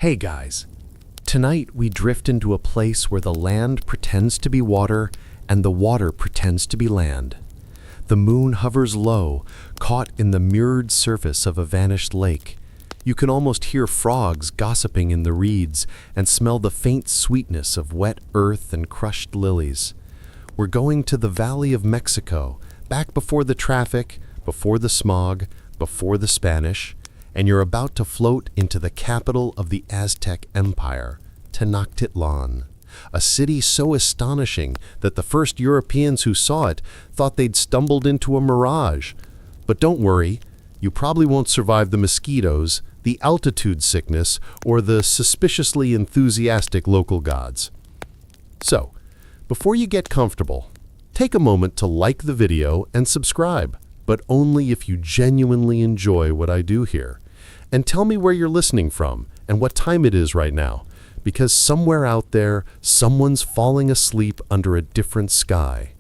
Hey guys, tonight we drift into a place where the land pretends to be water and the water pretends to be land. The moon hovers low, caught in the mirrored surface of a vanished lake. You can almost hear frogs gossiping in the reeds and smell the faint sweetness of wet earth and crushed lilies. We're going to the Valley of Mexico, back before the traffic, before the smog, before the Spanish, and you're about to float into the capital of the Aztec Empire, Tenochtitlán, a city so astonishing that the first Europeans who saw it thought they'd stumbled into a mirage. But don't worry, you probably won't survive the mosquitoes, the altitude sickness, or the suspiciously enthusiastic local gods. So, before you get comfortable, take a moment to like the video and subscribe, but only if you genuinely enjoy what I do here. And tell me where you're listening from and what time it is right now, because somewhere out there, someone's falling asleep under a different sky.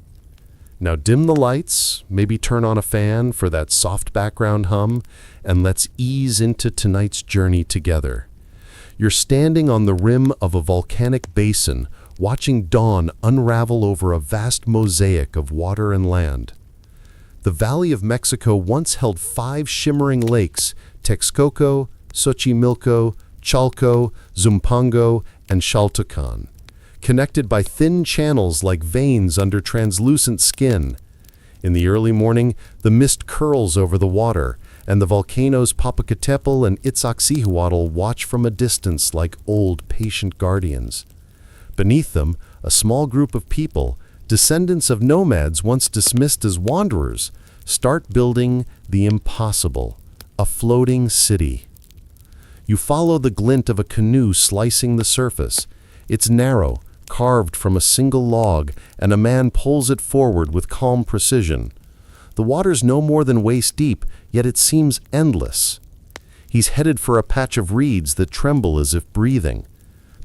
Now dim the lights, maybe turn on a fan for that soft background hum, and let's ease into tonight's journey together. You're standing on the rim of a volcanic basin, watching dawn unravel over a vast mosaic of water and land. The Valley of Mexico once held 5 shimmering lakes: Texcoco, Xochimilco, Chalco, Zumpango, and Xaltocan, connected by thin channels like veins under translucent skin. In the early morning, the mist curls over the water, and the volcanoes Popocatépetl and Iztaccíhuatl watch from a distance like old, patient guardians. Beneath them, a small group of people, descendants of nomads once dismissed as wanderers, start building the impossible, a floating city. You follow the glint of a canoe slicing the surface. It's narrow, carved from a single log, and a man pulls it forward with calm precision. The water's no more than waist deep, yet it seems endless. He's headed for a patch of reeds that tremble as if breathing.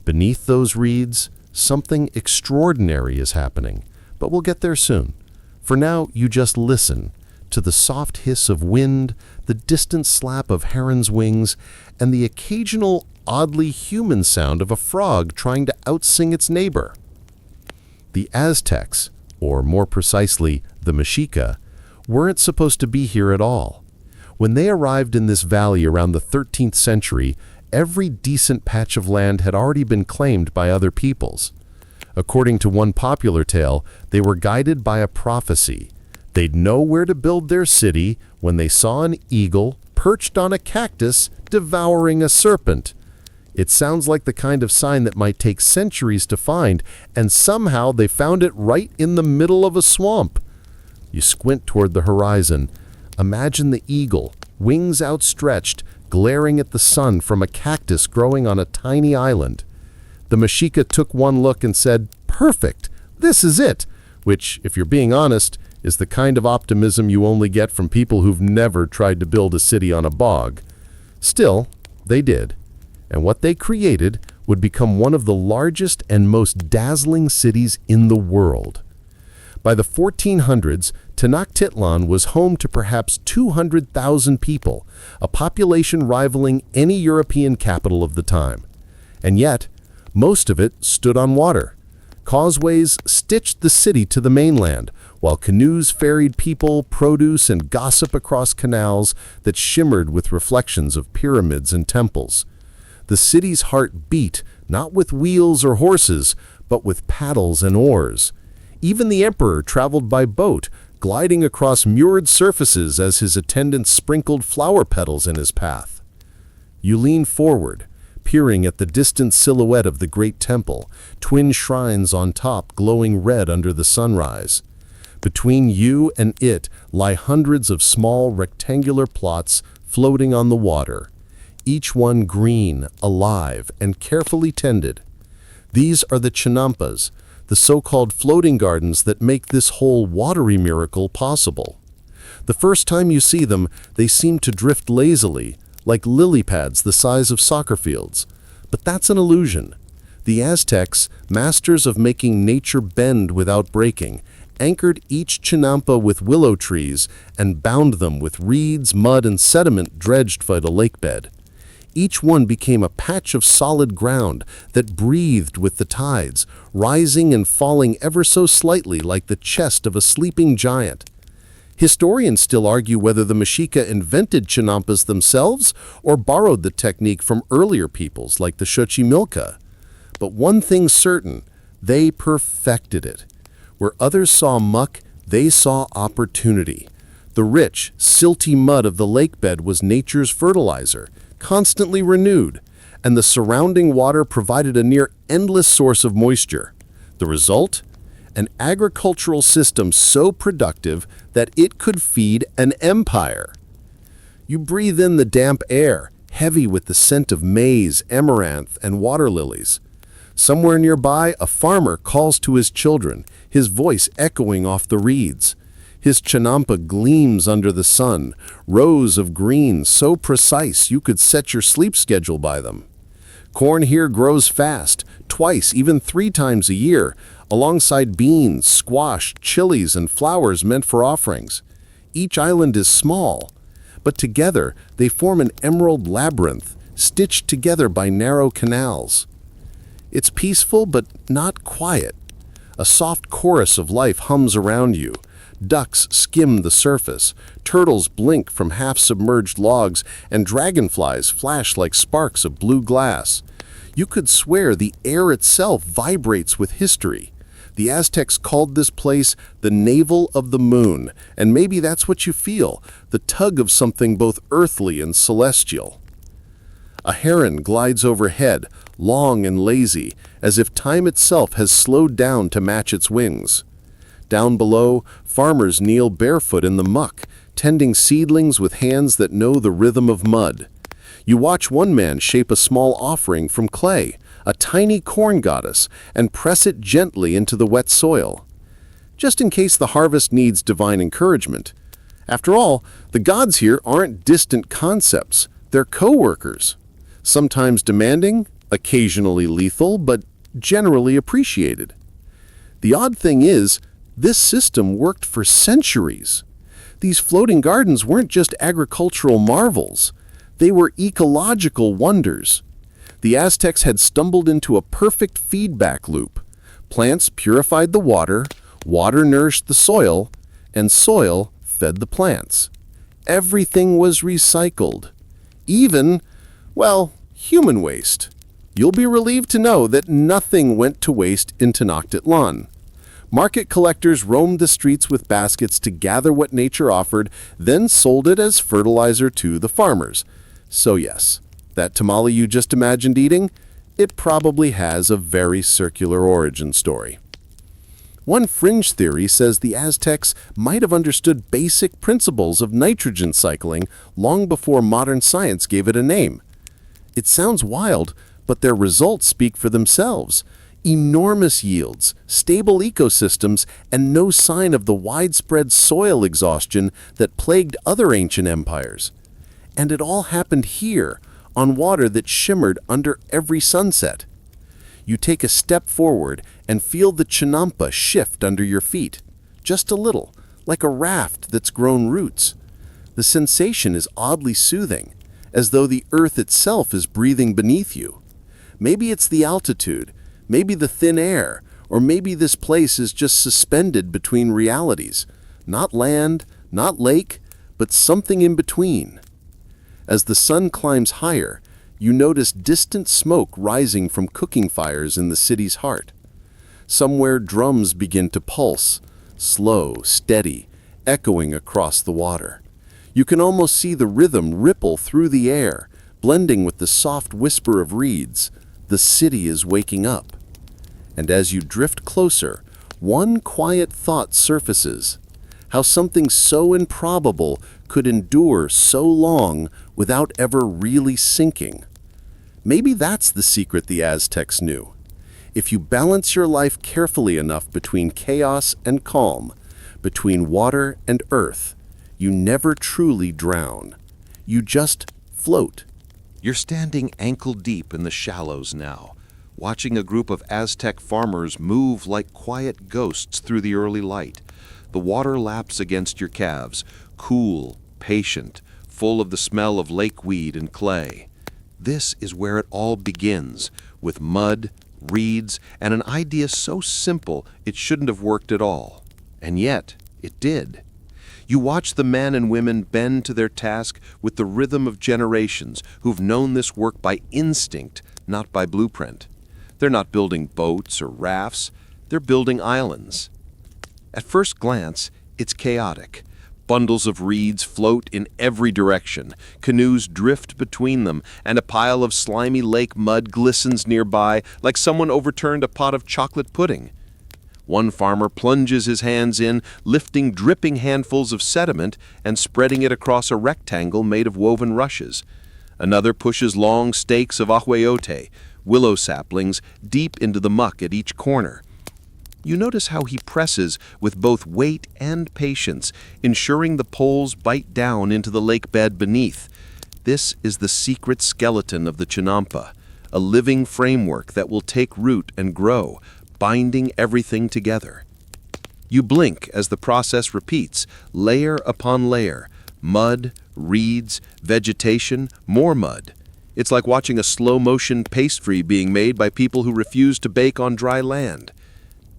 Beneath those reeds, something extraordinary is happening, but we'll get there soon. For now, you just listen to the soft hiss of wind, the distant slap of heron's wings, and the occasional oddly human sound of a frog trying to outsing its neighbor. The Aztecs, or more precisely, the Mexica, weren't supposed to be here at all. When they arrived in this valley around the 13th century, every decent patch of land had already been claimed by other peoples. According to one popular tale, they were guided by a prophecy. They'd know where to build their city when they saw an eagle perched on a cactus devouring a serpent. It sounds like the kind of sign that might take centuries to find, and somehow they found it right in the middle of a swamp. You squint toward the horizon. Imagine the eagle, wings outstretched, glaring at the sun from a cactus growing on a tiny island. The Mexica took one look and said, "Perfect, this is it," which, if you're being honest, is the kind of optimism you only get from people who've never tried to build a city on a bog. Still, they did, and what they created would become one of the largest and most dazzling cities in the world. By the 1400s, Tenochtitlan was home to perhaps 200,000 people, a population rivaling any European capital of the time. And yet, most of it stood on water. Causeways stitched the city to the mainland, while canoes ferried people, produce, and gossip across canals that shimmered with reflections of pyramids and temples. The city's heart beat, not with wheels or horses, but with paddles and oars. Even the emperor traveled by boat, gliding across mirrored surfaces as his attendants sprinkled flower petals in his path. You lean forward, peering at the distant silhouette of the great temple, twin shrines on top glowing red under the sunrise. Between you and it lie hundreds of small rectangular plots floating on the water, each one green, alive, and carefully tended. These are the chinampas, the so-called floating gardens that make this whole watery miracle possible. The first time you see them, they seem to drift lazily, like lily pads the size of soccer fields. But that's an illusion. The Aztecs, masters of making nature bend without breaking, anchored each chinampa with willow trees and bound them with reeds, mud, and sediment dredged by the lake bed. Each one became a patch of solid ground that breathed with the tides, rising and falling ever so slightly like the chest of a sleeping giant. Historians still argue whether the Mexica invented chinampas themselves or borrowed the technique from earlier peoples like the Xochimilca. But one thing's certain, they perfected it. Where others saw muck, they saw opportunity. The rich, silty mud of the lakebed was nature's fertilizer, constantly renewed, and the surrounding water provided a near endless source of moisture. The result? An agricultural system so productive that it could feed an empire. You breathe in the damp air, heavy with the scent of maize, amaranth, and water lilies. Somewhere nearby, a farmer calls to his children, his voice echoing off the reeds. His chinampa gleams under the sun, rows of green so precise you could set your sleep schedule by them. Corn here grows fast, twice, even 3 times a year, alongside beans, squash, chilies, and flowers meant for offerings. Each island is small, but together they form an emerald labyrinth, stitched together by narrow canals. It's peaceful but not quiet. A soft chorus of life hums around you. Ducks skim the surface, turtles blink from half-submerged logs, and dragonflies flash like sparks of blue glass. You could swear the air itself vibrates with history. The Aztecs called this place the navel of the moon, and maybe that's what you feel, the tug of something both earthly and celestial. A heron glides overhead, long and lazy, as if time itself has slowed down to match its wings. Down below, farmers kneel barefoot in the muck, tending seedlings with hands that know the rhythm of mud. You watch one man shape a small offering from clay, a tiny corn goddess, and press it gently into the wet soil, just in case the harvest needs divine encouragement. After all, the gods here aren't distant concepts, they're co-workers. Sometimes demanding, occasionally lethal, but generally appreciated. The odd thing is, this system worked for centuries. These floating gardens weren't just agricultural marvels. They were ecological wonders. The Aztecs had stumbled into a perfect feedback loop. Plants purified the water, water nourished the soil, and soil fed the plants. Everything was recycled. Even, well, human waste. You'll be relieved to know that nothing went to waste in Tenochtitlán. Market collectors roamed the streets with baskets to gather what nature offered, then sold it as fertilizer to the farmers. So yes, that tamale you just imagined eating, it probably has a very circular origin story. One fringe theory says the Aztecs might have understood basic principles of nitrogen cycling long before modern science gave it a name. It sounds wild, but their results speak for themselves. Enormous yields, stable ecosystems, and no sign of the widespread soil exhaustion that plagued other ancient empires. And it all happened here, on water that shimmered under every sunset. You take a step forward and feel the chinampa shift under your feet, just a little, like a raft that's grown roots. The sensation is oddly soothing, as though the earth itself is breathing beneath you. Maybe it's the altitude, maybe the thin air, or maybe this place is just suspended between realities. Not land, not lake, but something in between. As the sun climbs higher, you notice distant smoke rising from cooking fires in the city's heart. Somewhere drums begin to pulse, slow, steady, echoing across the water. You can almost see the rhythm ripple through the air, blending with the soft whisper of reeds. The city is waking up. And as you drift closer, one quiet thought surfaces: how something so improbable could endure so long without ever really sinking. Maybe that's the secret the Aztecs knew. If you balance your life carefully enough between chaos and calm, between water and earth, you never truly drown. You just float. You're standing ankle-deep in the shallows now, watching a group of Aztec farmers move like quiet ghosts through the early light. The water laps against your calves, cool, patient, full of the smell of lakeweed and clay. This is where it all begins, with mud, reeds, and an idea so simple it shouldn't have worked at all. And yet, it did. You watch the men and women bend to their task with the rhythm of generations who've known this work by instinct, not by blueprint. They're not building boats or rafts, they're building islands. At first glance, it's chaotic. Bundles of reeds float in every direction, canoes drift between them, and a pile of slimy lake mud glistens nearby like someone overturned a pot of chocolate pudding. One farmer plunges his hands in, lifting dripping handfuls of sediment and spreading it across a rectangle made of woven rushes. Another pushes long stakes of ahueyote, willow saplings, deep into the muck at each corner. You notice how he presses with both weight and patience, ensuring the poles bite down into the lake bed beneath. This is the secret skeleton of the chinampa, a living framework that will take root and grow, binding everything together. You blink as the process repeats, layer upon layer, mud, reeds, vegetation, more mud. It's like watching a slow-motion pastry being made by people who refuse to bake on dry land.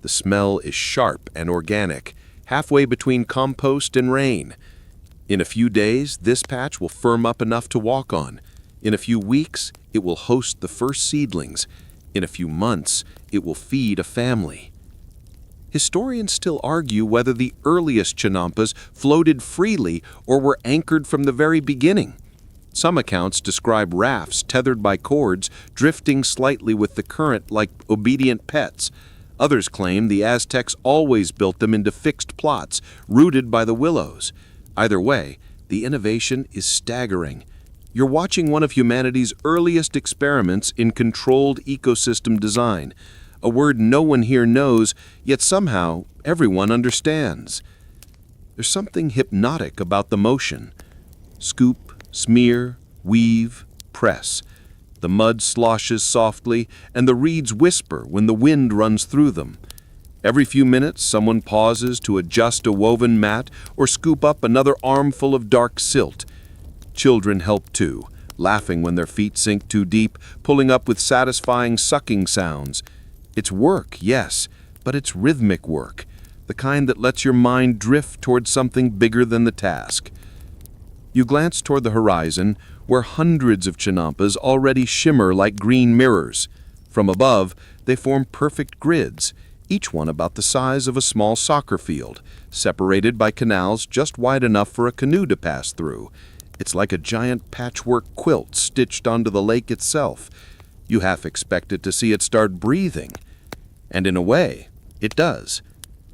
The smell is sharp and organic, halfway between compost and rain. In a few days, this patch will firm up enough to walk on. In a few weeks, it will host the first seedlings. In a few months, it will feed a family. Historians still argue whether the earliest chinampas floated freely or were anchored from the very beginning. Some accounts describe rafts tethered by cords, drifting slightly with the current like obedient pets. Others claim the Aztecs always built them into fixed plots, rooted by the willows. Either way, the innovation is staggering. You're watching one of humanity's earliest experiments in controlled ecosystem design, a word no one here knows, yet somehow everyone understands. There's something hypnotic about the motion. Scoop, smear, weave, press. The mud sloshes softly, and the reeds whisper when the wind runs through them. Every few minutes, someone pauses to adjust a woven mat or scoop up another armful of dark silt. Children help too, laughing when their feet sink too deep, pulling up with satisfying sucking sounds. It's work, yes, but it's rhythmic work, the kind that lets your mind drift towards something bigger than the task. You glance toward the horizon, where hundreds of chinampas already shimmer like green mirrors. From above, they form perfect grids, each one about the size of a small soccer field, separated by canals just wide enough for a canoe to pass through. It's like a giant patchwork quilt stitched onto the lake itself. You half expected to see it start breathing. And in a way, it does.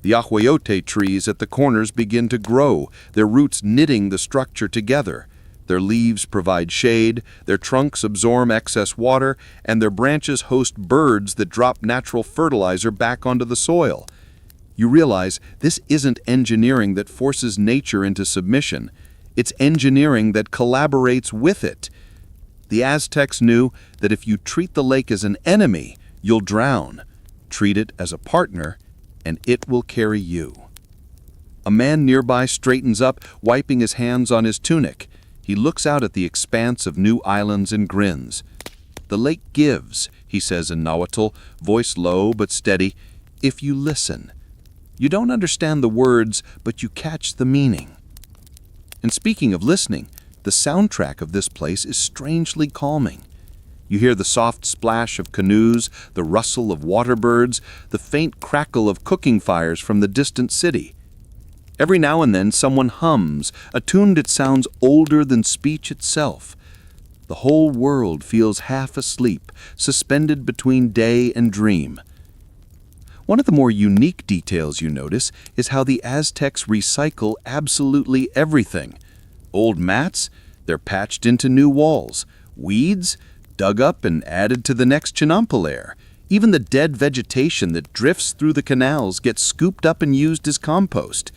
The ahueyote trees at the corners begin to grow, their roots knitting the structure together. Their leaves provide shade, their trunks absorb excess water, and their branches host birds that drop natural fertilizer back onto the soil. You realize this isn't engineering that forces nature into submission. It's engineering that collaborates with it. The Aztecs knew that if you treat the lake as an enemy, you'll drown. Treat it as a partner, and it will carry you. A man nearby straightens up, wiping his hands on his tunic. He looks out at the expanse of new islands and grins. "The lake gives," he says in Nahuatl, voice low but steady, "if you listen. You don't understand the words, but you catch the meaning." And speaking of listening, the soundtrack of this place is strangely calming. You hear the soft splash of canoes, the rustle of water birds, the faint crackle of cooking fires from the distant city. Every now and then someone hums, a tune that sounds older than speech itself. The whole world feels half asleep, suspended between day and dream. One of the more unique details you notice is how the Aztecs recycle absolutely everything. Old mats, they're patched into new walls. Weeds, dug up and added to the next chinampa layer. Even the dead vegetation that drifts through the canals gets scooped up and used as compost.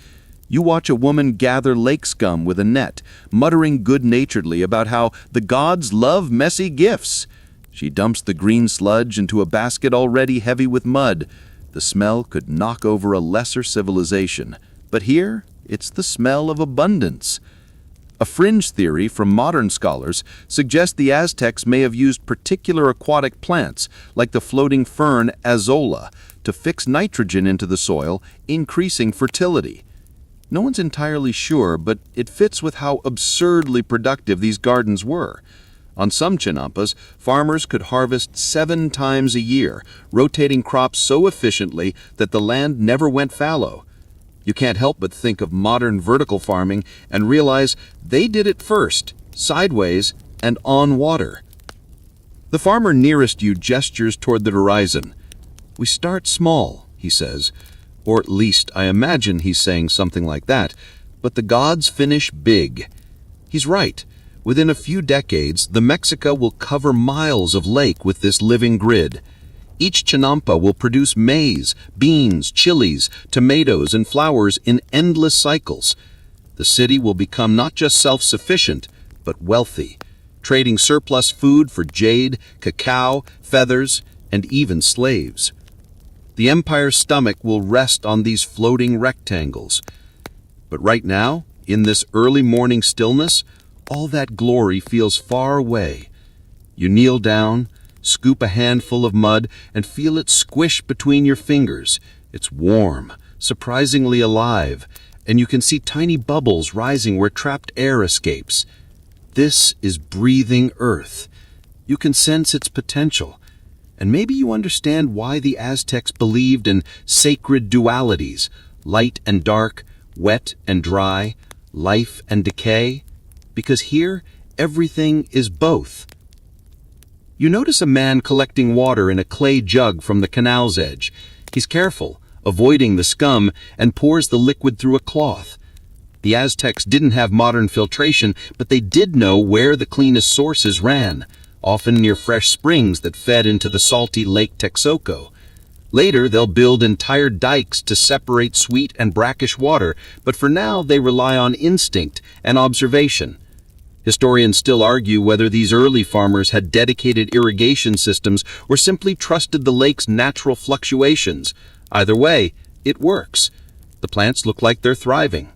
You watch a woman gather lake scum with a net, muttering good-naturedly about how the gods love messy gifts. She dumps the green sludge into a basket already heavy with mud. The smell could knock over a lesser civilization, but here it's the smell of abundance. A fringe theory from modern scholars suggests the Aztecs may have used particular aquatic plants, like the floating fern azolla, to fix nitrogen into the soil, increasing fertility. No one's entirely sure, but it fits with how absurdly productive these gardens were. On some chinampas, farmers could harvest 7 times a year, rotating crops so efficiently that the land never went fallow. You can't help but think of modern vertical farming and realize they did it first, sideways and on water. The farmer nearest you gestures toward the horizon. "We start small," he says, or at least I imagine he's saying something like that, but the gods finish big. He's right. Within a few decades, the Mexica will cover miles of lake with this living grid. Each chinampa will produce maize, beans, chilies, tomatoes, and flowers in endless cycles. The city will become not just self-sufficient, but wealthy, trading surplus food for jade, cacao, feathers, and even slaves. The empire's stomach will rest on these floating rectangles. But right now, in this early morning stillness, all that glory feels far away. You kneel down, scoop a handful of mud, and feel it squish between your fingers. It's warm, surprisingly alive, and you can see tiny bubbles rising where trapped air escapes. This is breathing earth. You can sense its potential. And maybe you understand why the Aztecs believed in sacred dualities, light and dark, wet and dry, life and decay. Because here, everything is both. You notice a man collecting water in a clay jug from the canal's edge. He's careful, avoiding the scum, and pours the liquid through a cloth. The Aztecs didn't have modern filtration, but they did know where the cleanest sources ran, often near fresh springs that fed into the salty Lake Texcoco. Later, they'll build entire dikes to separate sweet and brackish water, but for now they rely on instinct and observation. Historians still argue whether these early farmers had dedicated irrigation systems or simply trusted the lake's natural fluctuations. Either way, it works. The plants look like they're thriving.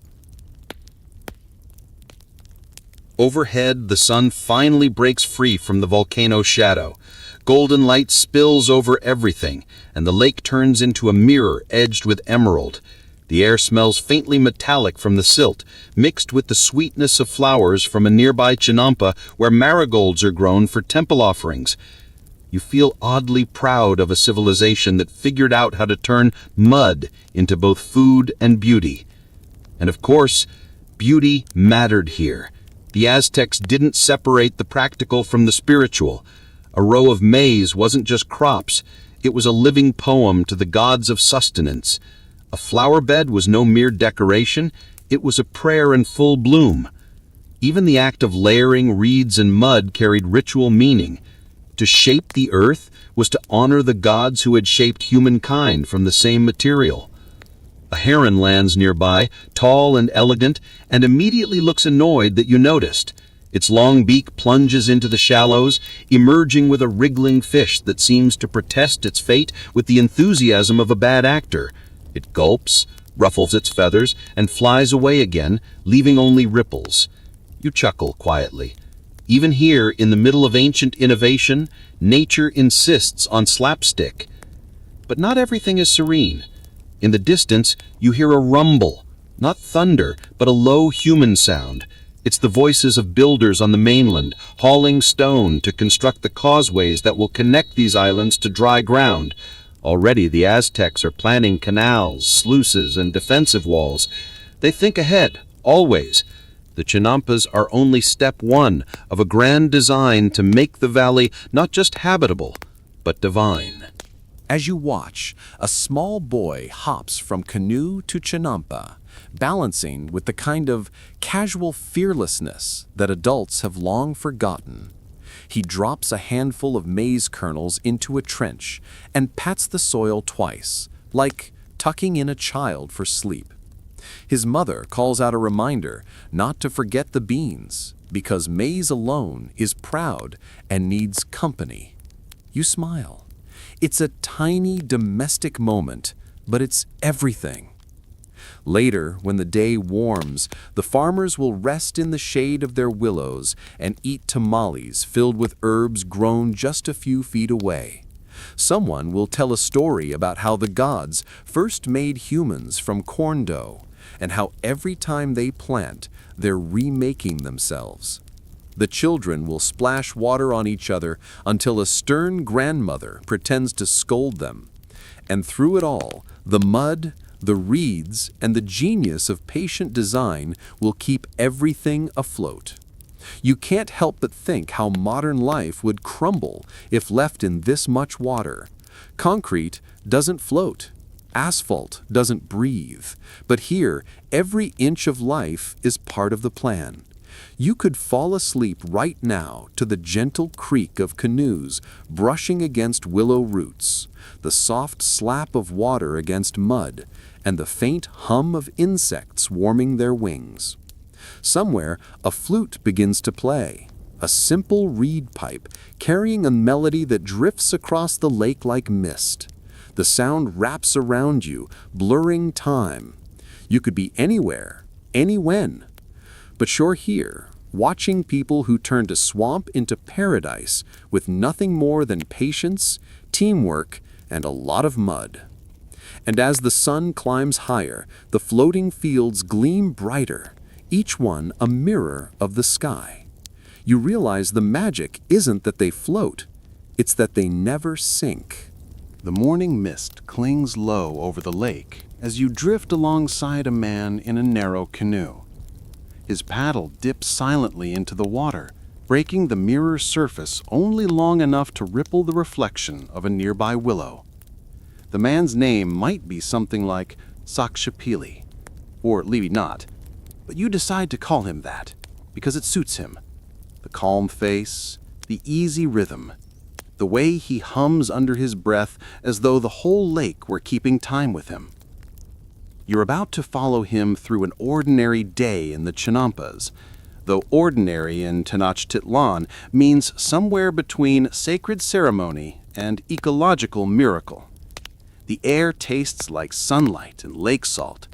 Overhead, the sun finally breaks free from the volcano's shadow. Golden light spills over everything, and the lake turns into a mirror edged with emerald. The air smells faintly metallic from the silt, mixed with the sweetness of flowers from a nearby chinampa where marigolds are grown for temple offerings. You feel oddly proud of a civilization that figured out how to turn mud into both food and beauty. And of course, beauty mattered here. The Aztecs didn't separate the practical from the spiritual. A row of maize wasn't just crops, it was a living poem to the gods of sustenance. A flower bed was no mere decoration, it was a prayer in full bloom. Even the act of layering reeds and mud carried ritual meaning. To shape the earth was to honor the gods who had shaped humankind from the same material. A heron lands nearby, tall and elegant, and immediately looks annoyed that you noticed. Its long beak plunges into the shallows, emerging with a wriggling fish that seems to protest its fate with the enthusiasm of a bad actor. It gulps, ruffles its feathers, and flies away again, leaving only ripples. You chuckle quietly. Even here, in the middle of ancient innovation, nature insists on slapstick. But not everything is serene. In the distance, you hear a rumble, not thunder, but a low human sound. It's the voices of builders on the mainland, hauling stone to construct the causeways that will connect these islands to dry ground. Already the Aztecs are planning canals, sluices, and defensive walls. They think ahead, always. The chinampas are only step one of a grand design to make the valley not just habitable, but divine. As you watch, a small boy hops from canoe to chinampa, balancing with the kind of casual fearlessness that adults have long forgotten. He drops a handful of maize kernels into a trench and pats the soil twice, like tucking in a child for sleep. His mother calls out a reminder not to forget the beans, because maize alone is proud and needs company. You smile. It's a tiny domestic moment, but it's everything. Later, when the day warms, the farmers will rest in the shade of their willows and eat tamales filled with herbs grown just a few feet away. Someone will tell a story about how the gods first made humans from corn dough, and how every time they plant, they're remaking themselves. The children will splash water on each other until a stern grandmother pretends to scold them. And through it all, the mud, the reeds, and the genius of patient design will keep everything afloat. You can't help but think how modern life would crumble if left in this much water. Concrete doesn't float. Asphalt doesn't breathe. But here, every inch of life is part of the plan. You could fall asleep right now to the gentle creak of canoes brushing against willow roots, the soft slap of water against mud, and the faint hum of insects warming their wings. Somewhere, a flute begins to play, a simple reed pipe carrying a melody that drifts across the lake like mist. The sound wraps around you, blurring time. You could be anywhere, anywhen. But you're here, watching people who turned a swamp into paradise with nothing more than patience, teamwork, and a lot of mud. And as the sun climbs higher, the floating fields gleam brighter, each one a mirror of the sky. You realize the magic isn't that they float, it's that they never sink. The morning mist clings low over the lake as you drift alongside a man in a narrow canoe. His paddle dips silently into the water, breaking the mirror surface only long enough to ripple the reflection of a nearby willow. The man's name might be something like Sakshapili, or maybe not, but you decide to call him that because it suits him. The calm face, the easy rhythm, the way he hums under his breath as though the whole lake were keeping time with him. You're about to follow him through an ordinary day in the Chinampas, though ordinary in Tenochtitlán means somewhere between sacred ceremony and ecological miracle. The air tastes like sunlight and lake salt,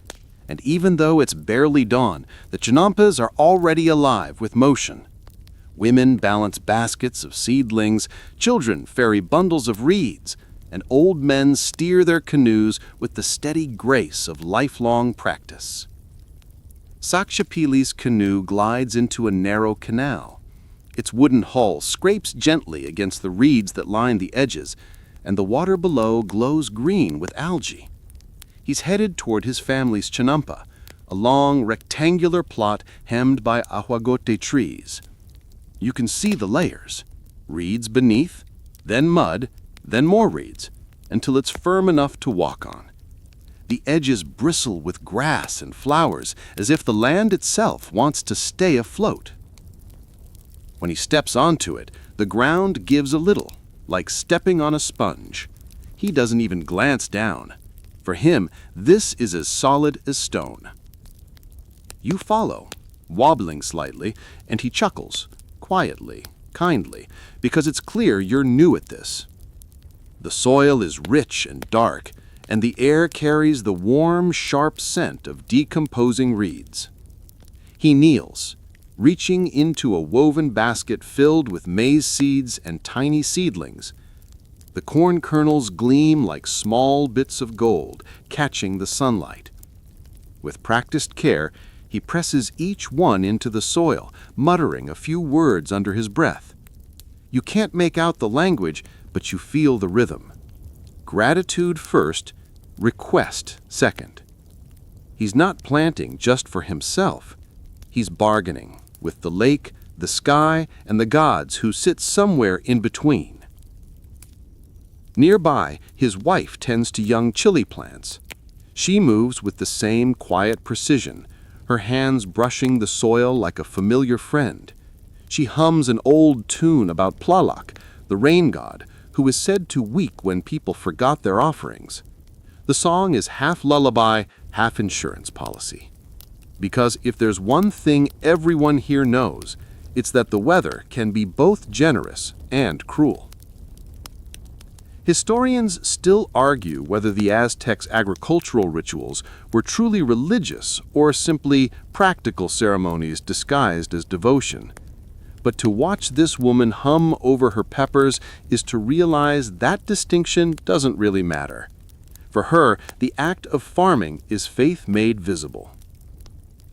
and even though it's barely dawn, the chinampas are already alive with motion. Women balance baskets of seedlings, children ferry bundles of reeds, and old men steer their canoes with the steady grace of lifelong practice. Sakshapili's canoe glides into a narrow canal. Its wooden hull scrapes gently against the reeds that line the edges, and the water below glows green with algae. He's headed toward his family's chinampa, a long rectangular plot hemmed by ahuagote trees. You can see the layers, reeds beneath, then mud, then more reeds, until it's firm enough to walk on. The edges bristle with grass and flowers as if the land itself wants to stay afloat. When he steps onto it, the ground gives a little, like stepping on a sponge. He doesn't even glance down. For him, this is as solid as stone. You follow, wobbling slightly, and he chuckles, quietly, kindly, because it's clear you're new at this. The soil is rich and dark, and the air carries the warm, sharp scent of decomposing reeds. He kneels, reaching into a woven basket filled with maize seeds and tiny seedlings. The corn kernels gleam like small bits of gold, catching the sunlight. With practiced care, he presses each one into the soil, muttering a few words under his breath. You can't make out the language, but you feel the rhythm. Gratitude first, request second. He's not planting just for himself. He's bargaining with the lake, the sky, and the gods who sit somewhere in between. Nearby, his wife tends to young chili plants. She moves with the same quiet precision, her hands brushing the soil like a familiar friend. She hums an old tune about Tlaloc, the rain god, who is said to weep when people forgot their offerings. The song is half lullaby, half insurance policy. Because if there's one thing everyone here knows, it's that the weather can be both generous and cruel. Historians still argue whether the Aztecs' agricultural rituals were truly religious or simply practical ceremonies disguised as devotion. But to watch this woman hum over her peppers is to realize that distinction doesn't really matter. For her, the act of farming is faith made visible.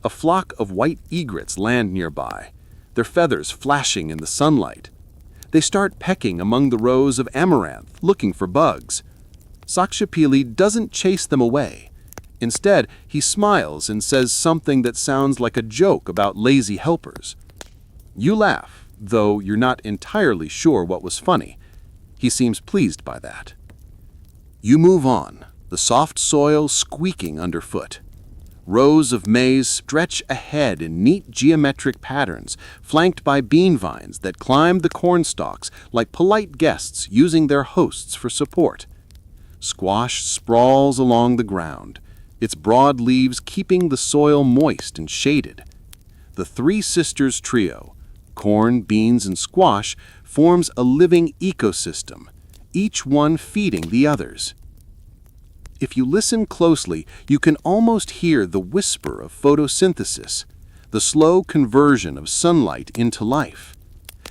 A flock of white egrets land nearby, their feathers flashing in the sunlight. They start pecking among the rows of amaranth, looking for bugs. Sakshatpili doesn't chase them away. Instead, he smiles and says something that sounds like a joke about lazy helpers. You laugh, though you're not entirely sure what was funny. He seems pleased by that. You move on, the soft soil squeaking underfoot. Rows of maize stretch ahead in neat geometric patterns, flanked by bean vines that climb the corn stalks like polite guests using their hosts for support. Squash sprawls along the ground, its broad leaves keeping the soil moist and shaded. The Three Sisters trio, corn, beans, and squash, forms a living ecosystem, each one feeding the others. If you listen closely, you can almost hear the whisper of photosynthesis, the slow conversion of sunlight into life.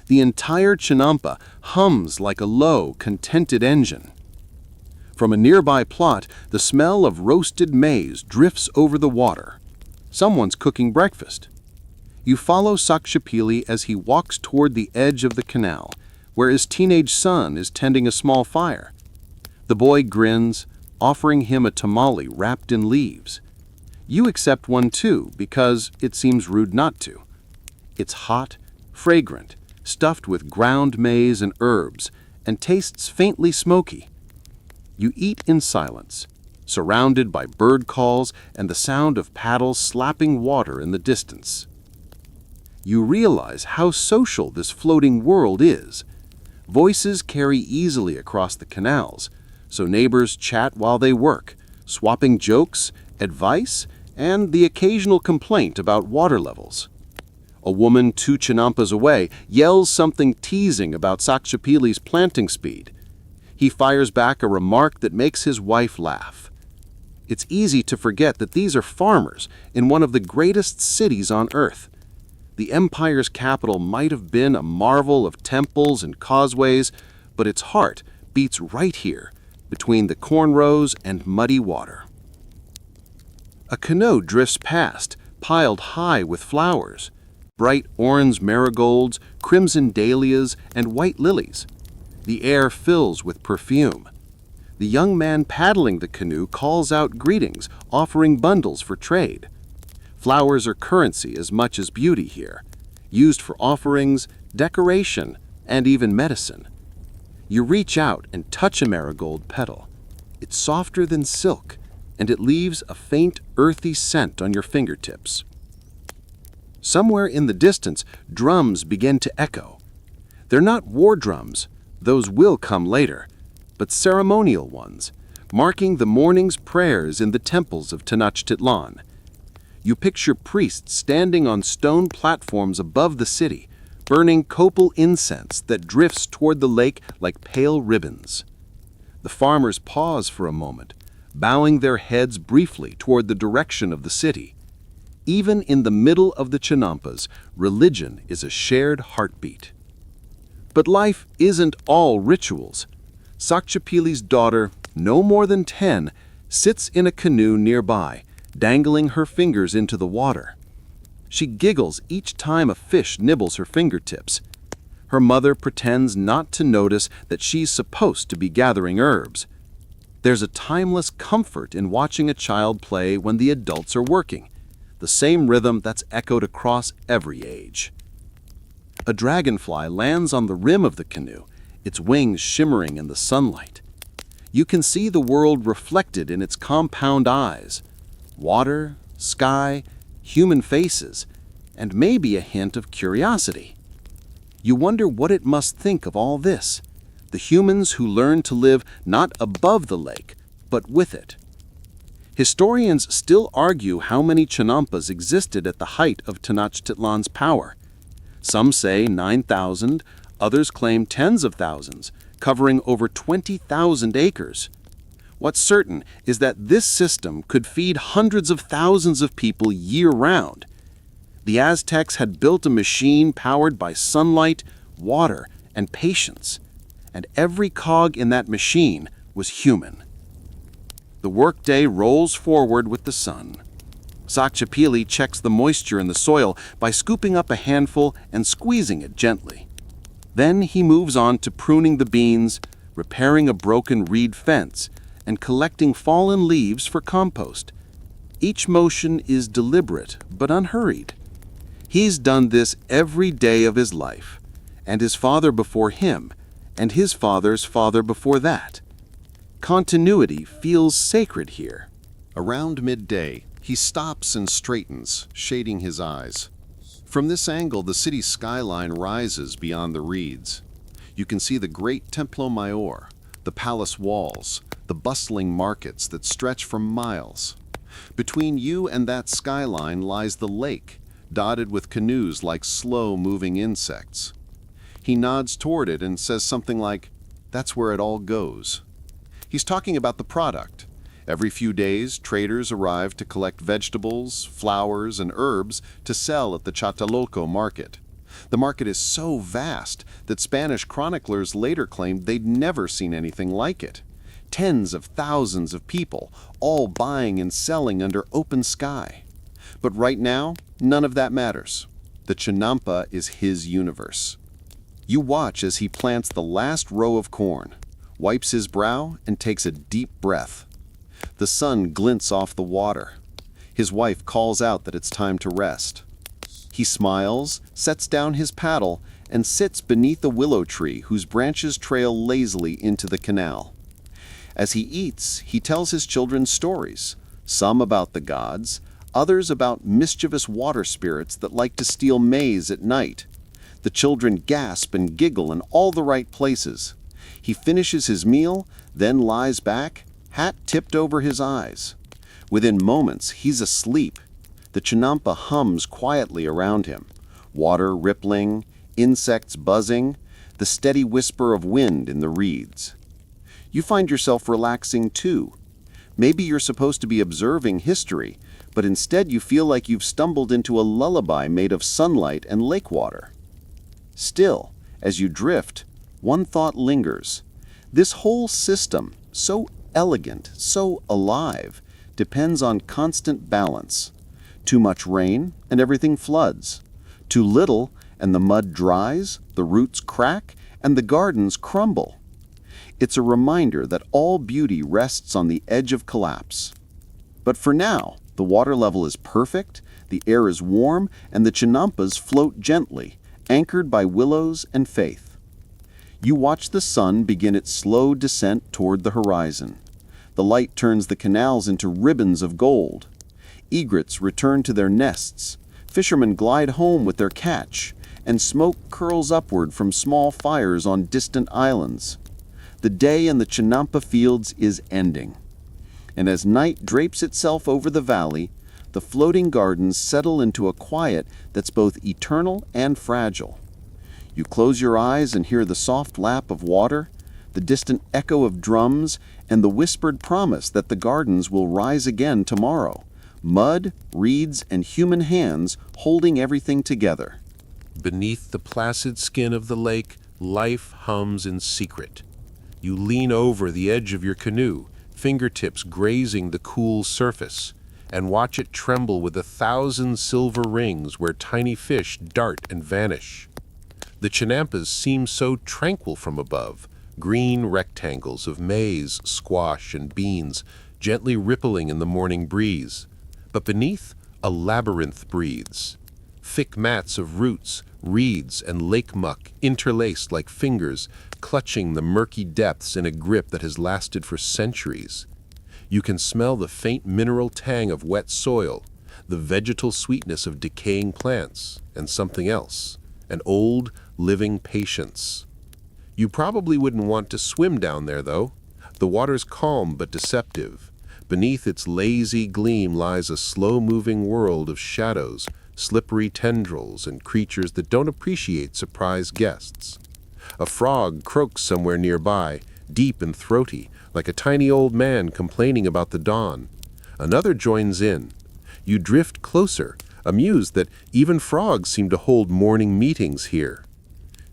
The entire chinampa hums like a low, contented engine. From a nearby plot, the smell of roasted maize drifts over the water. Someone's cooking breakfast. You follow Sakshatpili as he walks toward the edge of the canal, where his teenage son is tending a small fire. The boy grins, offering him a tamale wrapped in leaves. You accept one too, because it seems rude not to. It's hot, fragrant, stuffed with ground maize and herbs, and tastes faintly smoky. You eat in silence, surrounded by bird calls and the sound of paddles slapping water in the distance. You realize how social this floating world is. Voices carry easily across the canals, so neighbors chat while they work, swapping jokes, advice, and the occasional complaint about water levels. A woman 2 chinampas away yells something teasing about Sakshatpili's planting speed. He fires back a remark that makes his wife laugh. It's easy to forget that these are farmers in one of the greatest cities on earth. The empire's capital might have been a marvel of temples and causeways, but its heart beats right here, between the corn rows and muddy water. A canoe drifts past, piled high with flowers, bright orange marigolds, crimson dahlias, and white lilies. The air fills with perfume. The young man paddling the canoe calls out greetings, offering bundles for trade. Flowers are currency as much as beauty here, used for offerings, decoration, and even medicine. You reach out and touch a marigold petal. It's softer than silk, and it leaves a faint, earthy scent on your fingertips. Somewhere in the distance, drums begin to echo. They're not war drums, those will come later, but ceremonial ones, marking the morning's prayers in the temples of Tenochtitlán. You picture priests standing on stone platforms above the city, burning copal incense that drifts toward the lake like pale ribbons. The farmers pause for a moment, bowing their heads briefly toward the direction of the city. Even in the middle of the chinampas, religion is a shared heartbeat. But life isn't all rituals. Sakshatpili's daughter, no more than 10, sits in a canoe nearby, dangling her fingers into the water. She giggles each time a fish nibbles her fingertips. Her mother pretends not to notice that she's supposed to be gathering herbs. There's a timeless comfort in watching a child play when the adults are working, the same rhythm that's echoed across every age. A dragonfly lands on the rim of the canoe, its wings shimmering in the sunlight. You can see the world reflected in its compound eyes. Water, sky, human faces, and maybe a hint of curiosity. You wonder what it must think of all this, the humans who learn to live not above the lake, but with it. Historians still argue how many chinampas existed at the height of Tenochtitlán's power. Some say 9,000, others claim tens of thousands, covering over 20,000 acres. What's certain is that this system could feed hundreds of thousands of people year-round. The Aztecs had built a machine powered by sunlight, water, and patience, and every cog in that machine was human. The workday rolls forward with the sun. Xochipilli checks the moisture in the soil by scooping up a handful and squeezing it gently. Then he moves on to pruning the beans, repairing a broken reed fence, and collecting fallen leaves for compost. Each motion is deliberate but unhurried. He's done this every day of his life, and his father before him, and his father's father before that. Continuity feels sacred here. Around midday, he stops and straightens, shading his eyes. From this angle, the city skyline rises beyond the reeds. You can see the great Templo Mayor, the palace walls, the bustling markets that stretch for miles. Between you and that skyline lies the lake, dotted with canoes like slow-moving insects. He nods toward it and says something like, "That's where it all goes." He's talking about the product. Every few days, traders arrive to collect vegetables, flowers, and herbs to sell at the Tlatelolco market. The market is so vast that Spanish chroniclers later claimed they'd never seen anything like it. Tens of thousands of people, all buying and selling under open sky. But right now, none of that matters. The chinampa is his universe. You watch as he plants the last row of corn, wipes his brow, and takes a deep breath. The sun glints off the water. His wife calls out that it's time to rest. He smiles, sets down his paddle, and sits beneath a willow tree whose branches trail lazily into the canal. As he eats, he tells his children stories, some about the gods, others about mischievous water spirits that like to steal maize at night. The children gasp and giggle in all the right places. He finishes his meal, then lies back, hat tipped over his eyes. Within moments, he's asleep. The chinampa hums quietly around him, water rippling, insects buzzing, the steady whisper of wind in the reeds. You find yourself relaxing too. Maybe you're supposed to be observing history, but instead you feel like you've stumbled into a lullaby made of sunlight and lake water. Still, as you drift, one thought lingers. This whole system, so elegant, so alive, depends on constant balance. Too much rain, and everything floods. Too little, and the mud dries, the roots crack, and the gardens crumble. It's a reminder that all beauty rests on the edge of collapse. But for now, the water level is perfect, the air is warm, and the chinampas float gently, anchored by willows and faith. You watch the sun begin its slow descent toward the horizon. The light turns the canals into ribbons of gold. Egrets return to their nests, fishermen glide home with their catch, and smoke curls upward from small fires on distant islands. The day in the chinampa fields is ending. And as night drapes itself over the valley, the floating gardens settle into a quiet that's both eternal and fragile. You close your eyes and hear the soft lap of water, the distant echo of drums, and the whispered promise that the gardens will rise again tomorrow. Mud, reeds, and human hands holding everything together. Beneath the placid skin of the lake, life hums in secret. You lean over the edge of your canoe, fingertips grazing the cool surface, and watch it tremble with 1,000 silver rings where tiny fish dart and vanish. The chinampas seem so tranquil from above, green rectangles of maize, squash, and beans gently rippling in the morning breeze. But beneath, a labyrinth breathes. Thick mats of roots, reeds, and lake muck interlaced like fingers, clutching the murky depths in a grip that has lasted for centuries. You can smell the faint mineral tang of wet soil, the vegetal sweetness of decaying plants, and something else, an old, living patience. You probably wouldn't want to swim down there, though. The water's calm but deceptive. Beneath its lazy gleam lies a slow-moving world of shadows, slippery tendrils, and creatures that don't appreciate surprise guests. A frog croaks somewhere nearby, deep and throaty, like a tiny old man complaining about the dawn. Another joins in. You drift closer, amused that even frogs seem to hold morning meetings here.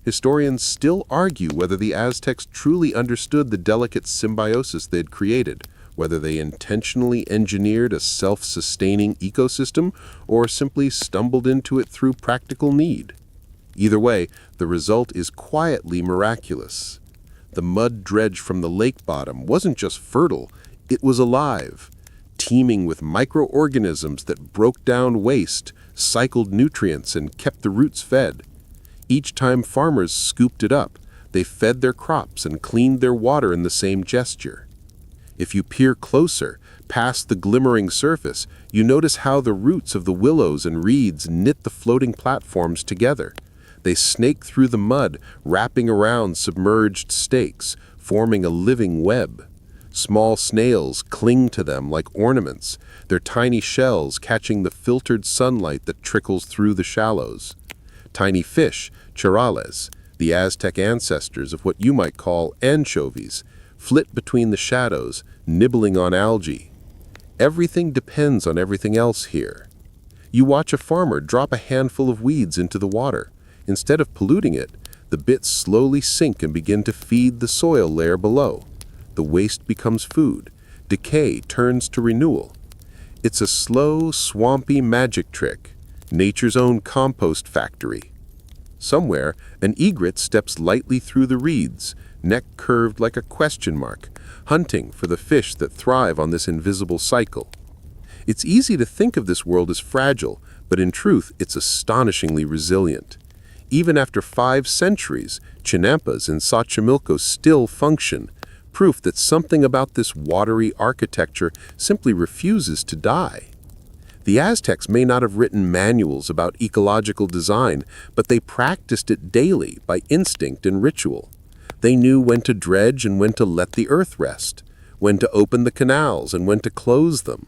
Historians still argue whether the Aztecs truly understood the delicate symbiosis they'd created, whether they intentionally engineered a self-sustaining ecosystem or simply stumbled into it through practical need. Either way, the result is quietly miraculous. The mud dredge from the lake bottom wasn't just fertile, it was alive, teeming with microorganisms that broke down waste, cycled nutrients, and kept the roots fed. Each time farmers scooped it up, they fed their crops and cleaned their water in the same gesture. If you peer closer, past the glimmering surface, you notice how the roots of the willows and reeds knit the floating platforms together. They snake through the mud, wrapping around submerged stakes, forming a living web. Small snails cling to them like ornaments, their tiny shells catching the filtered sunlight that trickles through the shallows. Tiny fish, charales, the Aztec ancestors of what you might call anchovies, flit between the shadows, nibbling on algae. Everything depends on everything else here. You watch a farmer drop a handful of weeds into the water. Instead of polluting it, the bits slowly sink and begin to feed the soil layer below. The waste becomes food. Decay turns to renewal. It's a slow, swampy magic trick, nature's own compost factory. Somewhere, an egret steps lightly through the reeds, neck curved like a question mark, hunting for the fish that thrive on this invisible cycle. It's easy to think of this world as fragile, but in truth, it's astonishingly resilient. Even after 5 centuries, chinampas in Xochimilco still function, proof that something about this watery architecture simply refuses to die. The Aztecs may not have written manuals about ecological design, but they practiced it daily by instinct and ritual. They knew when to dredge and when to let the earth rest, when to open the canals and when to close them.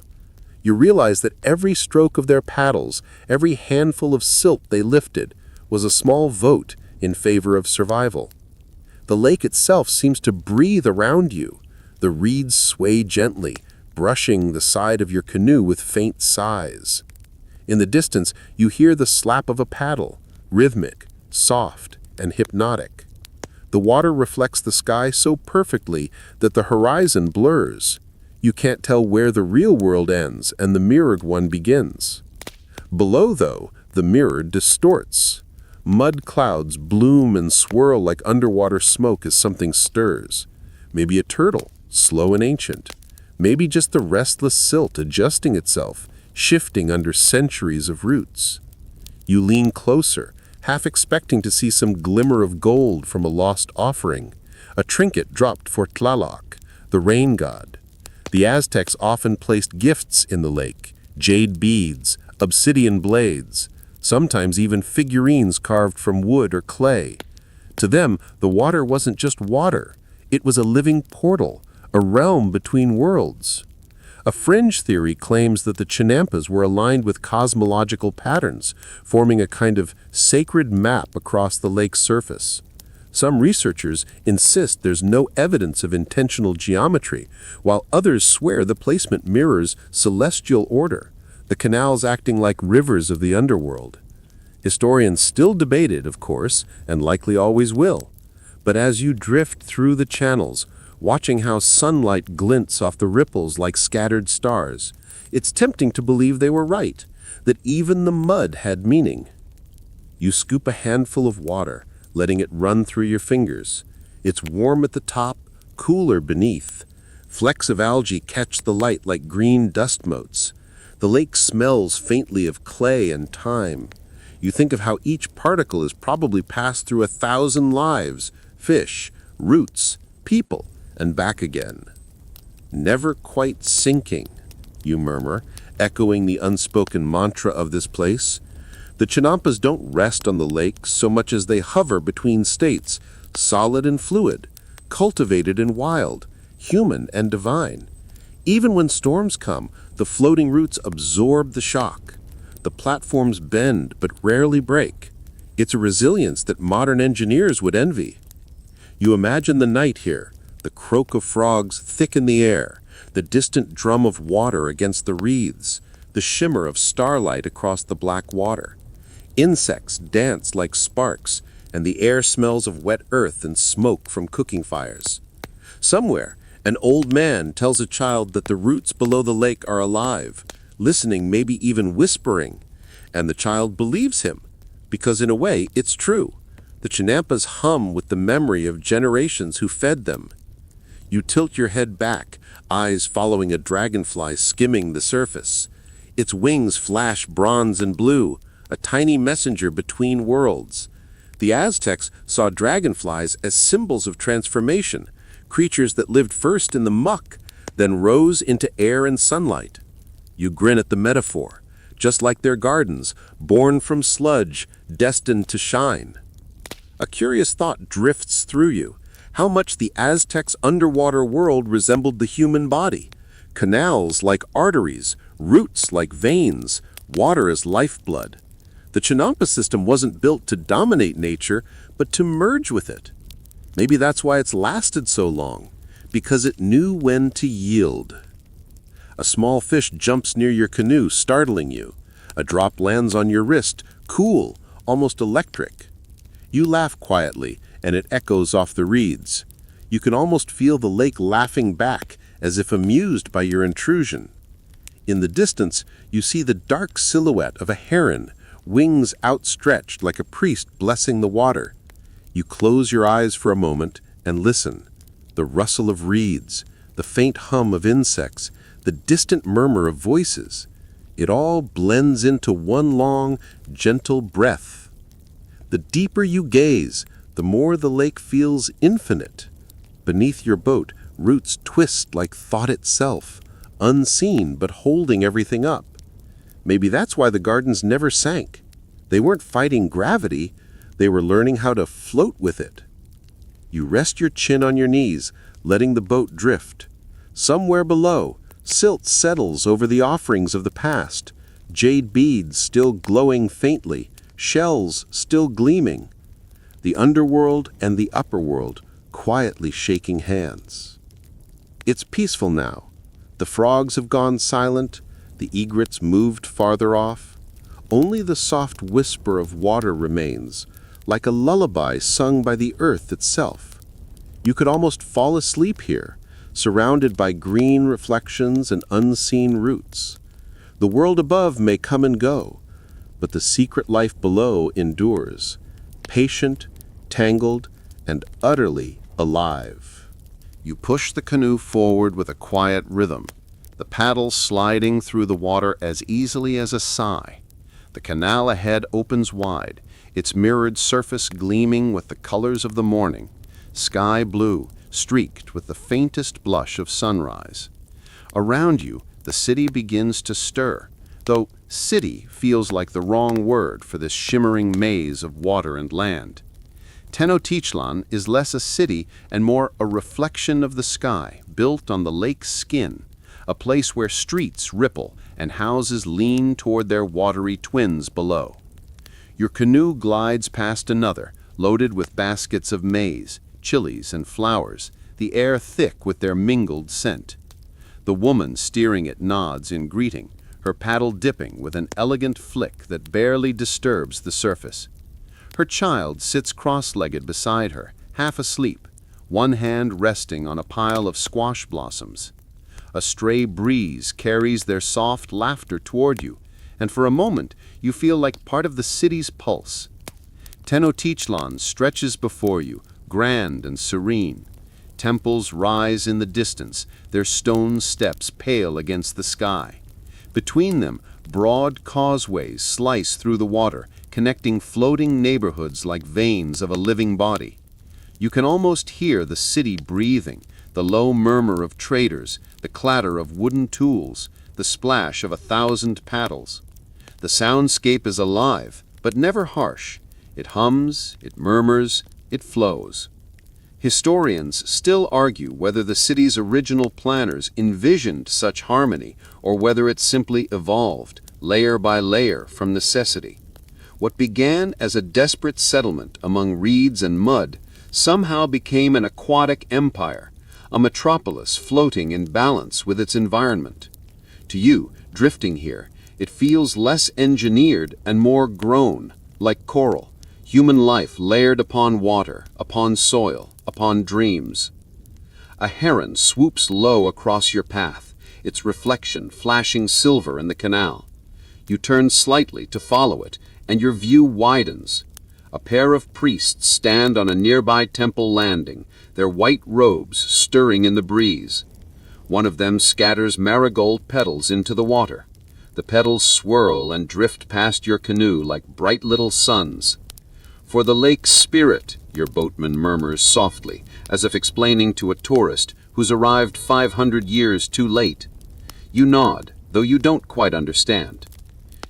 You realize that every stroke of their paddles, every handful of silt they lifted, was a small vote in favor of survival. The lake itself seems to breathe around you. The reeds sway gently, brushing the side of your canoe with faint sighs. In the distance, you hear the slap of a paddle, rhythmic, soft, and hypnotic. The water reflects the sky so perfectly that the horizon blurs. You can't tell where the real world ends and the mirrored one begins. Below, though, the mirror distorts. Mud clouds bloom and swirl like underwater smoke as something stirs. Maybe a turtle, slow and ancient. Maybe just the restless silt adjusting itself, shifting under centuries of roots. You lean closer, half expecting to see some glimmer of gold from a lost offering, a trinket dropped for Tlaloc, the rain god. The Aztecs often placed gifts in the lake, jade beads, obsidian blades, sometimes even figurines carved from wood or clay. To them, the water wasn't just water, it was a living portal, a realm between worlds. A fringe theory claims that the chinampas were aligned with cosmological patterns, forming a kind of sacred map across the lake's surface. Some researchers insist there's no evidence of intentional geometry, while others swear the placement mirrors celestial order, the canals acting like rivers of the underworld. Historians still debate it, of course, and likely always will. But as you drift through the channels, watching how sunlight glints off the ripples like scattered stars, it's tempting to believe they were right, that even the mud had meaning. You scoop a handful of water, letting it run through your fingers. It's warm at the top, cooler beneath. Flecks of algae catch the light like green dust motes. The lake smells faintly of clay and thyme. You think of how each particle has probably passed through 1,000 lives, fish, roots, people, and back again. Never quite sinking, you murmur, echoing the unspoken mantra of this place. The chinampas don't rest on the lake so much as they hover between states, solid and fluid, cultivated and wild, human and divine. Even when storms come, the floating roots absorb the shock. The platforms bend but rarely break. It's a resilience that modern engineers would envy. You imagine the night here, the croak of frogs thick in the air, the distant drum of water against the reeds, the shimmer of starlight across the black water. Insects dance like sparks, and the air smells of wet earth and smoke from cooking fires. Somewhere, an old man tells a child that the roots below the lake are alive, listening, maybe even whispering, and the child believes him, because in a way, it's true. The chinampas hum with the memory of generations who fed them. You tilt your head back, eyes following a dragonfly skimming the surface. Its wings flash bronze and blue, a tiny messenger between worlds. The Aztecs saw dragonflies as symbols of transformation, creatures that lived first in the muck, then rose into air and sunlight. You grin at the metaphor, just like their gardens, born from sludge, destined to shine. A curious thought drifts through you. How much the Aztecs' underwater world resembled the human body. Canals like arteries, roots like veins, water as lifeblood. The chinampa system wasn't built to dominate nature, but to merge with it. Maybe that's why it's lasted so long, because it knew when to yield. A small fish jumps near your canoe, startling you. A drop lands on your wrist, cool, almost electric. You laugh quietly, and it echoes off the reeds. You can almost feel the lake laughing back, as if amused by your intrusion. In the distance, you see the dark silhouette of a heron, wings outstretched like a priest blessing the water. You close your eyes for a moment and listen. The rustle of reeds, the faint hum of insects, the distant murmur of voices. It all blends into one long, gentle breath. The deeper you gaze, the more the lake feels infinite. Beneath your boat, roots twist like thought itself, unseen but holding everything up. Maybe that's why the gardens never sank. They weren't fighting gravity, they were learning how to float with it. You rest your chin on your knees, letting the boat drift. Somewhere below, silt settles over the offerings of the past, jade beads still glowing faintly, shells still gleaming. The underworld and the upper world quietly shaking hands. It's peaceful now. The frogs have gone silent, the egrets moved farther off. Only the soft whisper of water remains, like a lullaby sung by the earth itself. You could almost fall asleep here, surrounded by green reflections and unseen roots. The world above may come and go, but the secret life below endures, patient, tangled, and utterly alive. You push the canoe forward with a quiet rhythm, the paddles sliding through the water as easily as a sigh. The canal ahead opens wide, its mirrored surface gleaming with the colors of the morning, sky blue, streaked with the faintest blush of sunrise. Around you, the city begins to stir, though city feels like the wrong word for this shimmering maze of water and land. Tenochtitlán is less a city and more a reflection of the sky, built on the lake's skin, a place where streets ripple and houses lean toward their watery twins below. Your canoe glides past another, loaded with baskets of maize, chilies, and flowers, the air thick with their mingled scent. The woman steering it nods in greeting, her paddle dipping with an elegant flick that barely disturbs the surface. Her child sits cross-legged beside her, half asleep, one hand resting on a pile of squash blossoms. A stray breeze carries their soft laughter toward you, and for a moment you feel like part of the city's pulse. Tenochtitlán stretches before you, grand and serene. Temples rise in the distance, their stone steps pale against the sky. Between them, broad causeways slice through the water, connecting floating neighborhoods like veins of a living body. You can almost hear the city breathing, the low murmur of traders, the clatter of wooden tools, the splash of 1,000 paddles. The soundscape is alive, but never harsh. It hums, it murmurs, it flows. Historians still argue whether the city's original planners envisioned such harmony or whether it simply evolved, layer by layer, from necessity. What began as a desperate settlement among reeds and mud somehow became an aquatic empire, a metropolis floating in balance with its environment. To you, drifting here, it feels less engineered and more grown, like coral, human life layered upon water, upon soil, upon dreams. A heron swoops low across your path, its reflection flashing silver in the canal. You turn slightly to follow it, and your view widens. A pair of priests stand on a nearby temple landing, their white robes stirring in the breeze. One of them scatters marigold petals into the water. The petals swirl and drift past your canoe like bright little suns. "For the lake's spirit," your boatman murmurs softly, as if explaining to a tourist who's arrived 500 years too late. You nod, though you don't quite understand.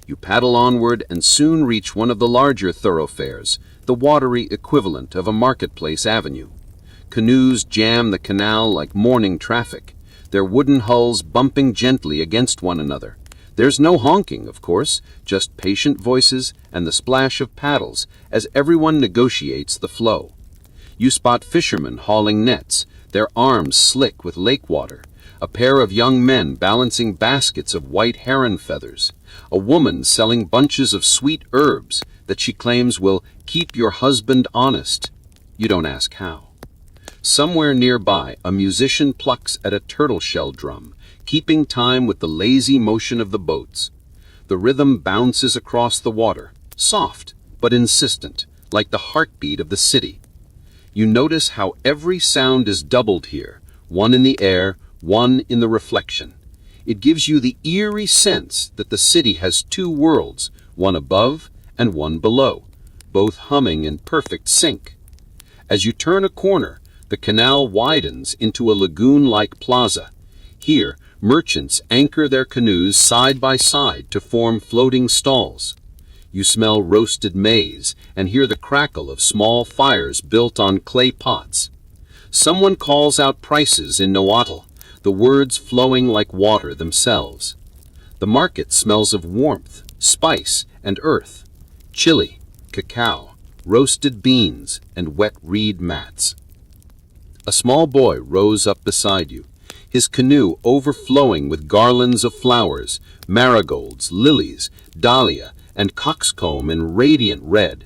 You paddle onward and soon reach one of the larger thoroughfares, the watery equivalent of a marketplace avenue. Canoes jam the canal like morning traffic, their wooden hulls bumping gently against one another. There's no honking, of course, just patient voices and the splash of paddles as everyone negotiates the flow. You spot fishermen hauling nets, their arms slick with lake water, a pair of young men balancing baskets of white heron feathers, a woman selling bunches of sweet herbs that she claims will keep your husband honest. You don't ask how. Somewhere nearby, a musician plucks at a turtle shell drum, keeping time with the lazy motion of the boats. The rhythm bounces across the water, soft but insistent, like the heartbeat of the city. You notice how every sound is doubled here, one in the air, one in the reflection. It gives you the eerie sense that the city has two worlds, one above and one below, both humming in perfect sync. As you turn a corner, the canal widens into a lagoon-like plaza. Here, merchants anchor their canoes side by side to form floating stalls. You smell roasted maize and hear the crackle of small fires built on clay pots. Someone calls out prices in Nahuatl, the words flowing like water themselves. The market smells of warmth, spice, and earth, chili, cacao, roasted beans, and wet reed mats. A small boy rows up beside you, his canoe overflowing with garlands of flowers, marigolds, lilies, dahlia, and coxcomb in radiant red.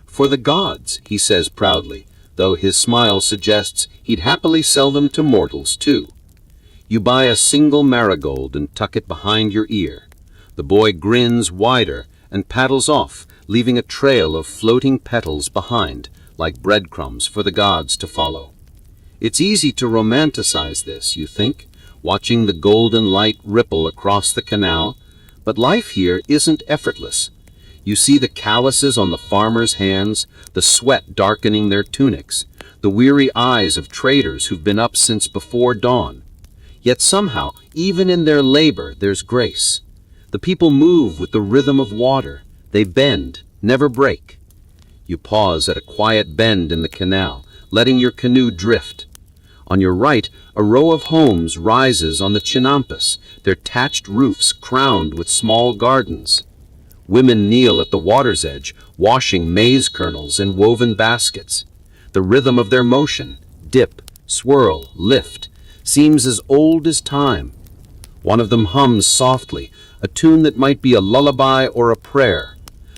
"For the gods," he says proudly, though his smile suggests he'd happily sell them to mortals too. You buy a single marigold and tuck it behind your ear. The boy grins wider and paddles off, leaving a trail of floating petals behind, like breadcrumbs for the gods to follow. It's easy to romanticize this, you think, watching the golden light ripple across the canal, but life here isn't effortless. You see the calluses on the farmers' hands, the sweat darkening their tunics, the weary eyes of traders who've been up since before dawn. Yet somehow, even in their labor, there's grace. The people move with the rhythm of water. They bend, never break. You pause at a quiet bend in the canal, letting your canoe drift. On your right, a row of homes rises on the chinampas, their thatched roofs crowned with small gardens. Women kneel at the water's edge, washing maize kernels in woven baskets. The rhythm of their motion, dip, swirl, lift, seems as old as time. One of them hums softly, a tune that might be a lullaby or a prayer.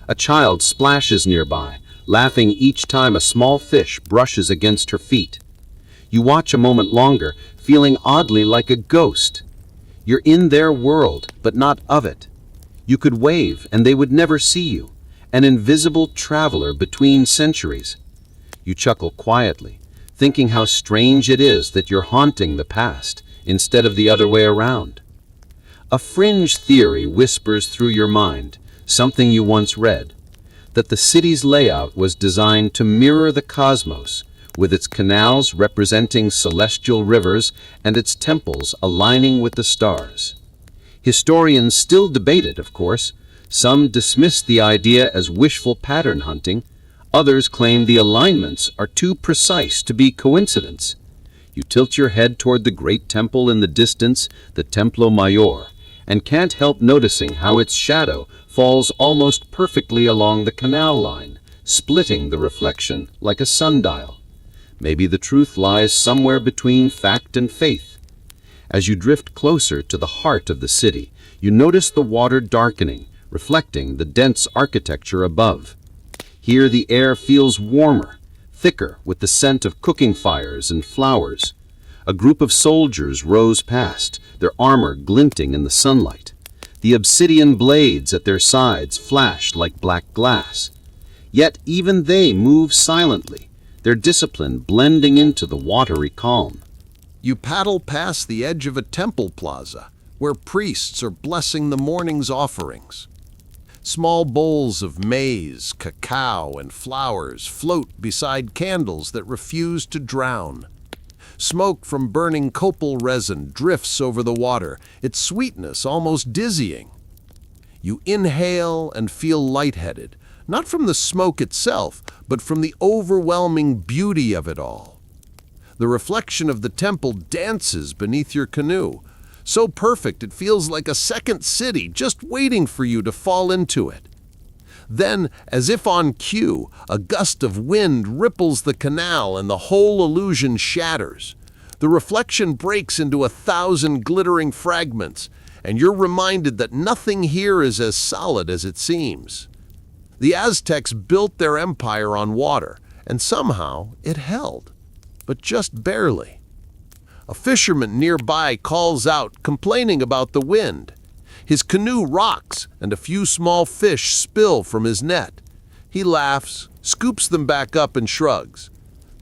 A child splashes nearby, laughing each time a small fish brushes against her feet. You watch a moment longer, feeling oddly like a ghost. You're in their world, but not of it. You could wave, and they would never see you, an invisible traveler between centuries. You chuckle quietly, thinking how strange it is that you're haunting the past, instead of the other way around. A fringe theory whispers through your mind, something you once read, that the city's layout was designed to mirror the cosmos, with its canals representing celestial rivers and its temples aligning with the stars. Historians still debate it, of course. Some dismiss the idea as wishful pattern hunting. Others claim the alignments are too precise to be coincidence. You tilt your head toward the great temple in the distance, the Templo Mayor, and can't help noticing how its shadow falls almost perfectly along the canal line, splitting the reflection like a sundial. Maybe the truth lies somewhere between fact and faith. As you drift closer to the heart of the city, you notice the water darkening, reflecting the dense architecture above. Here the air feels warmer, thicker with the scent of cooking fires and flowers. A group of soldiers rows past, their armor glinting in the sunlight. The obsidian blades at their sides flash like black glass. Yet even they move silently, their discipline blending into the watery calm. You paddle past the edge of a temple plaza, where priests are blessing the morning's offerings. Small bowls of maize, cacao, and flowers float beside candles that refuse to drown. Smoke from burning copal resin drifts over the water, its sweetness almost dizzying. You inhale and feel lightheaded, not from the smoke itself, but from the overwhelming beauty of it all. The reflection of the temple dances beneath your canoe, so perfect it feels like a second city just waiting for you to fall into it. Then, as if on cue, a gust of wind ripples the canal and the whole illusion shatters. The reflection breaks into 1,000 glittering fragments, and you're reminded that nothing here is as solid as it seems. The Aztecs built their empire on water, and somehow it held, but just barely. A fisherman nearby calls out, complaining about the wind. His canoe rocks, and a few small fish spill from his net. He laughs, scoops them back up, and shrugs.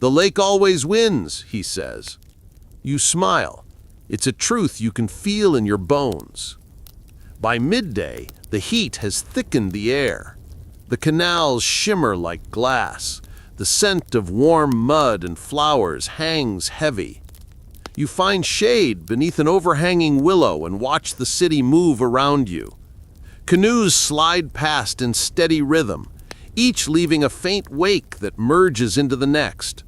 "The lake always wins," he says. You smile. It's a truth you can feel in your bones. By midday, the heat has thickened the air. The canals shimmer like glass. The scent of warm mud and flowers hangs heavy. You find shade beneath an overhanging willow and watch the city move around you. Canoes slide past in steady rhythm, each leaving a faint wake that merges into the next.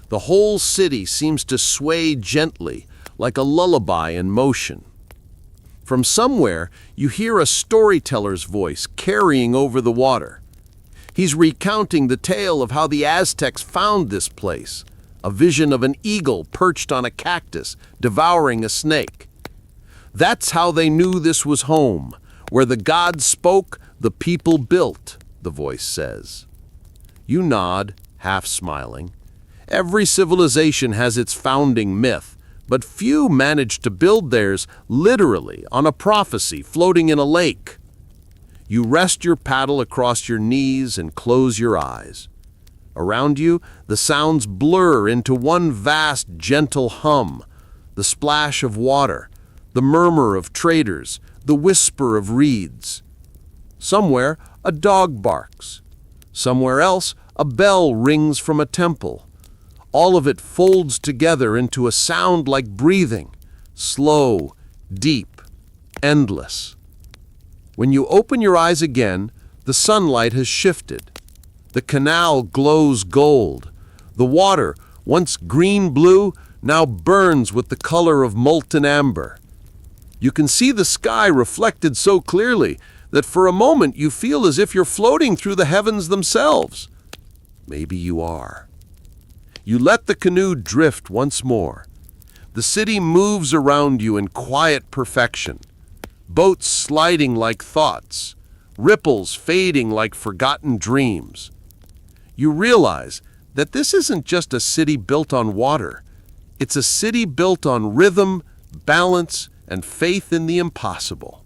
The whole city seems to sway gently, like a lullaby in motion. From somewhere, you hear a storyteller's voice carrying over the water. He's recounting the tale of how the Aztecs found this place, a vision of an eagle perched on a cactus, devouring a snake. That's how they knew this was home, where the gods spoke, the people built, the voice says. You nod, half smiling. Every civilization has its founding myth, but few manage to build theirs literally on a prophecy floating in a lake. You rest your paddle across your knees and close your eyes. Around you, the sounds blur into one vast, gentle hum, the splash of water, the murmur of traders, the whisper of reeds. Somewhere, a dog barks. Somewhere else, a bell rings from a temple. All of it folds together into a sound like breathing, slow, deep, endless. When you open your eyes again, the sunlight has shifted. The canal glows gold. The water, once green-blue, now burns with the color of molten amber. You can see the sky reflected so clearly that for a moment you feel as if you're floating through the heavens themselves. Maybe you are. You let the canoe drift once more. The city moves around you in quiet perfection. Boats sliding like thoughts, ripples fading like forgotten dreams. You realize that this isn't just a city built on water. It's a city built on rhythm, balance, and faith in the impossible.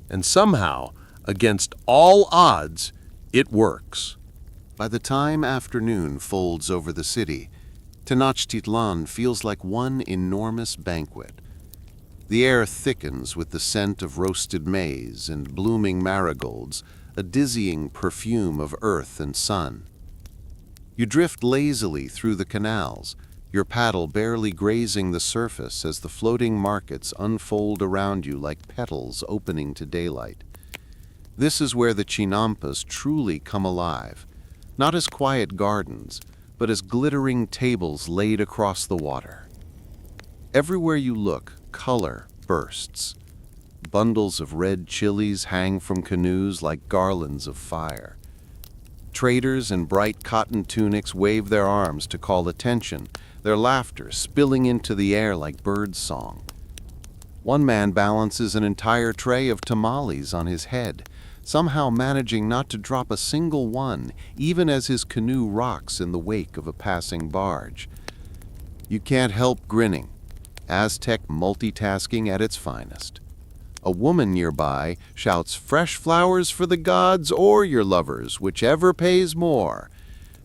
And somehow, against all odds, it works. By the time afternoon folds over the city, Tenochtitlán feels like one enormous banquet. The air thickens with the scent of roasted maize and blooming marigolds, a dizzying perfume of earth and sun. You drift lazily through the canals, your paddle barely grazing the surface as the floating markets unfold around you like petals opening to daylight. This is where the chinampas truly come alive, not as quiet gardens, but as glittering tables laid across the water. Everywhere you look, color bursts. Bundles of red chilies hang from canoes like garlands of fire. Traders in bright cotton tunics wave their arms to call attention, their laughter spilling into the air like bird song. One man balances an entire tray of tamales on his head, somehow managing not to drop a single one, even as his canoe rocks in the wake of a passing barge. You can't help grinning. Aztec multitasking at its finest. A woman nearby shouts, "Fresh flowers for the gods or your lovers, whichever pays more,"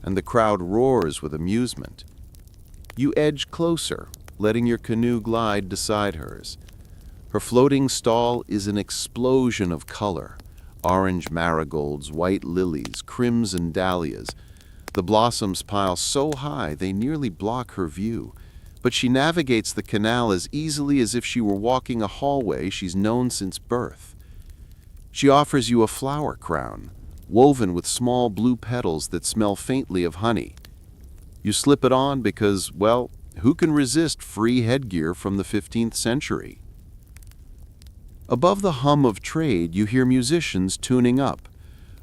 and the crowd roars with amusement. You edge closer, letting your canoe glide beside hers. Her floating stall is an explosion of color. Orange marigolds, white lilies, crimson dahlias. The blossoms pile so high they nearly block her view, but she navigates the canal as easily as if she were walking a hallway she's known since birth. She offers you a flower crown, woven with small blue petals that smell faintly of honey. You slip it on because, well, who can resist free headgear from the 15th century? Above the hum of trade, you hear musicians tuning up.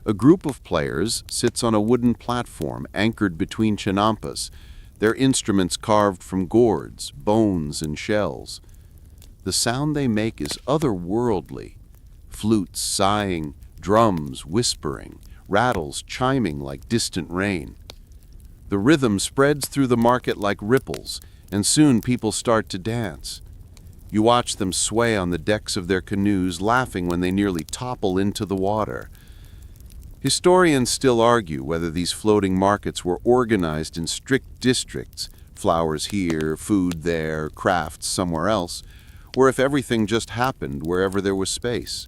A group of players sits on a wooden platform anchored between chinampas, their instruments carved from gourds, bones, and shells. The sound they make is otherworldly. Flutes sighing, drums whispering, rattles chiming like distant rain. The rhythm spreads through the market like ripples, and soon people start to dance. You watch them sway on the decks of their canoes, laughing when they nearly topple into the water. Historians still argue whether these floating markets were organized in strict districts, flowers here, food there, crafts somewhere else, or if everything just happened wherever there was space.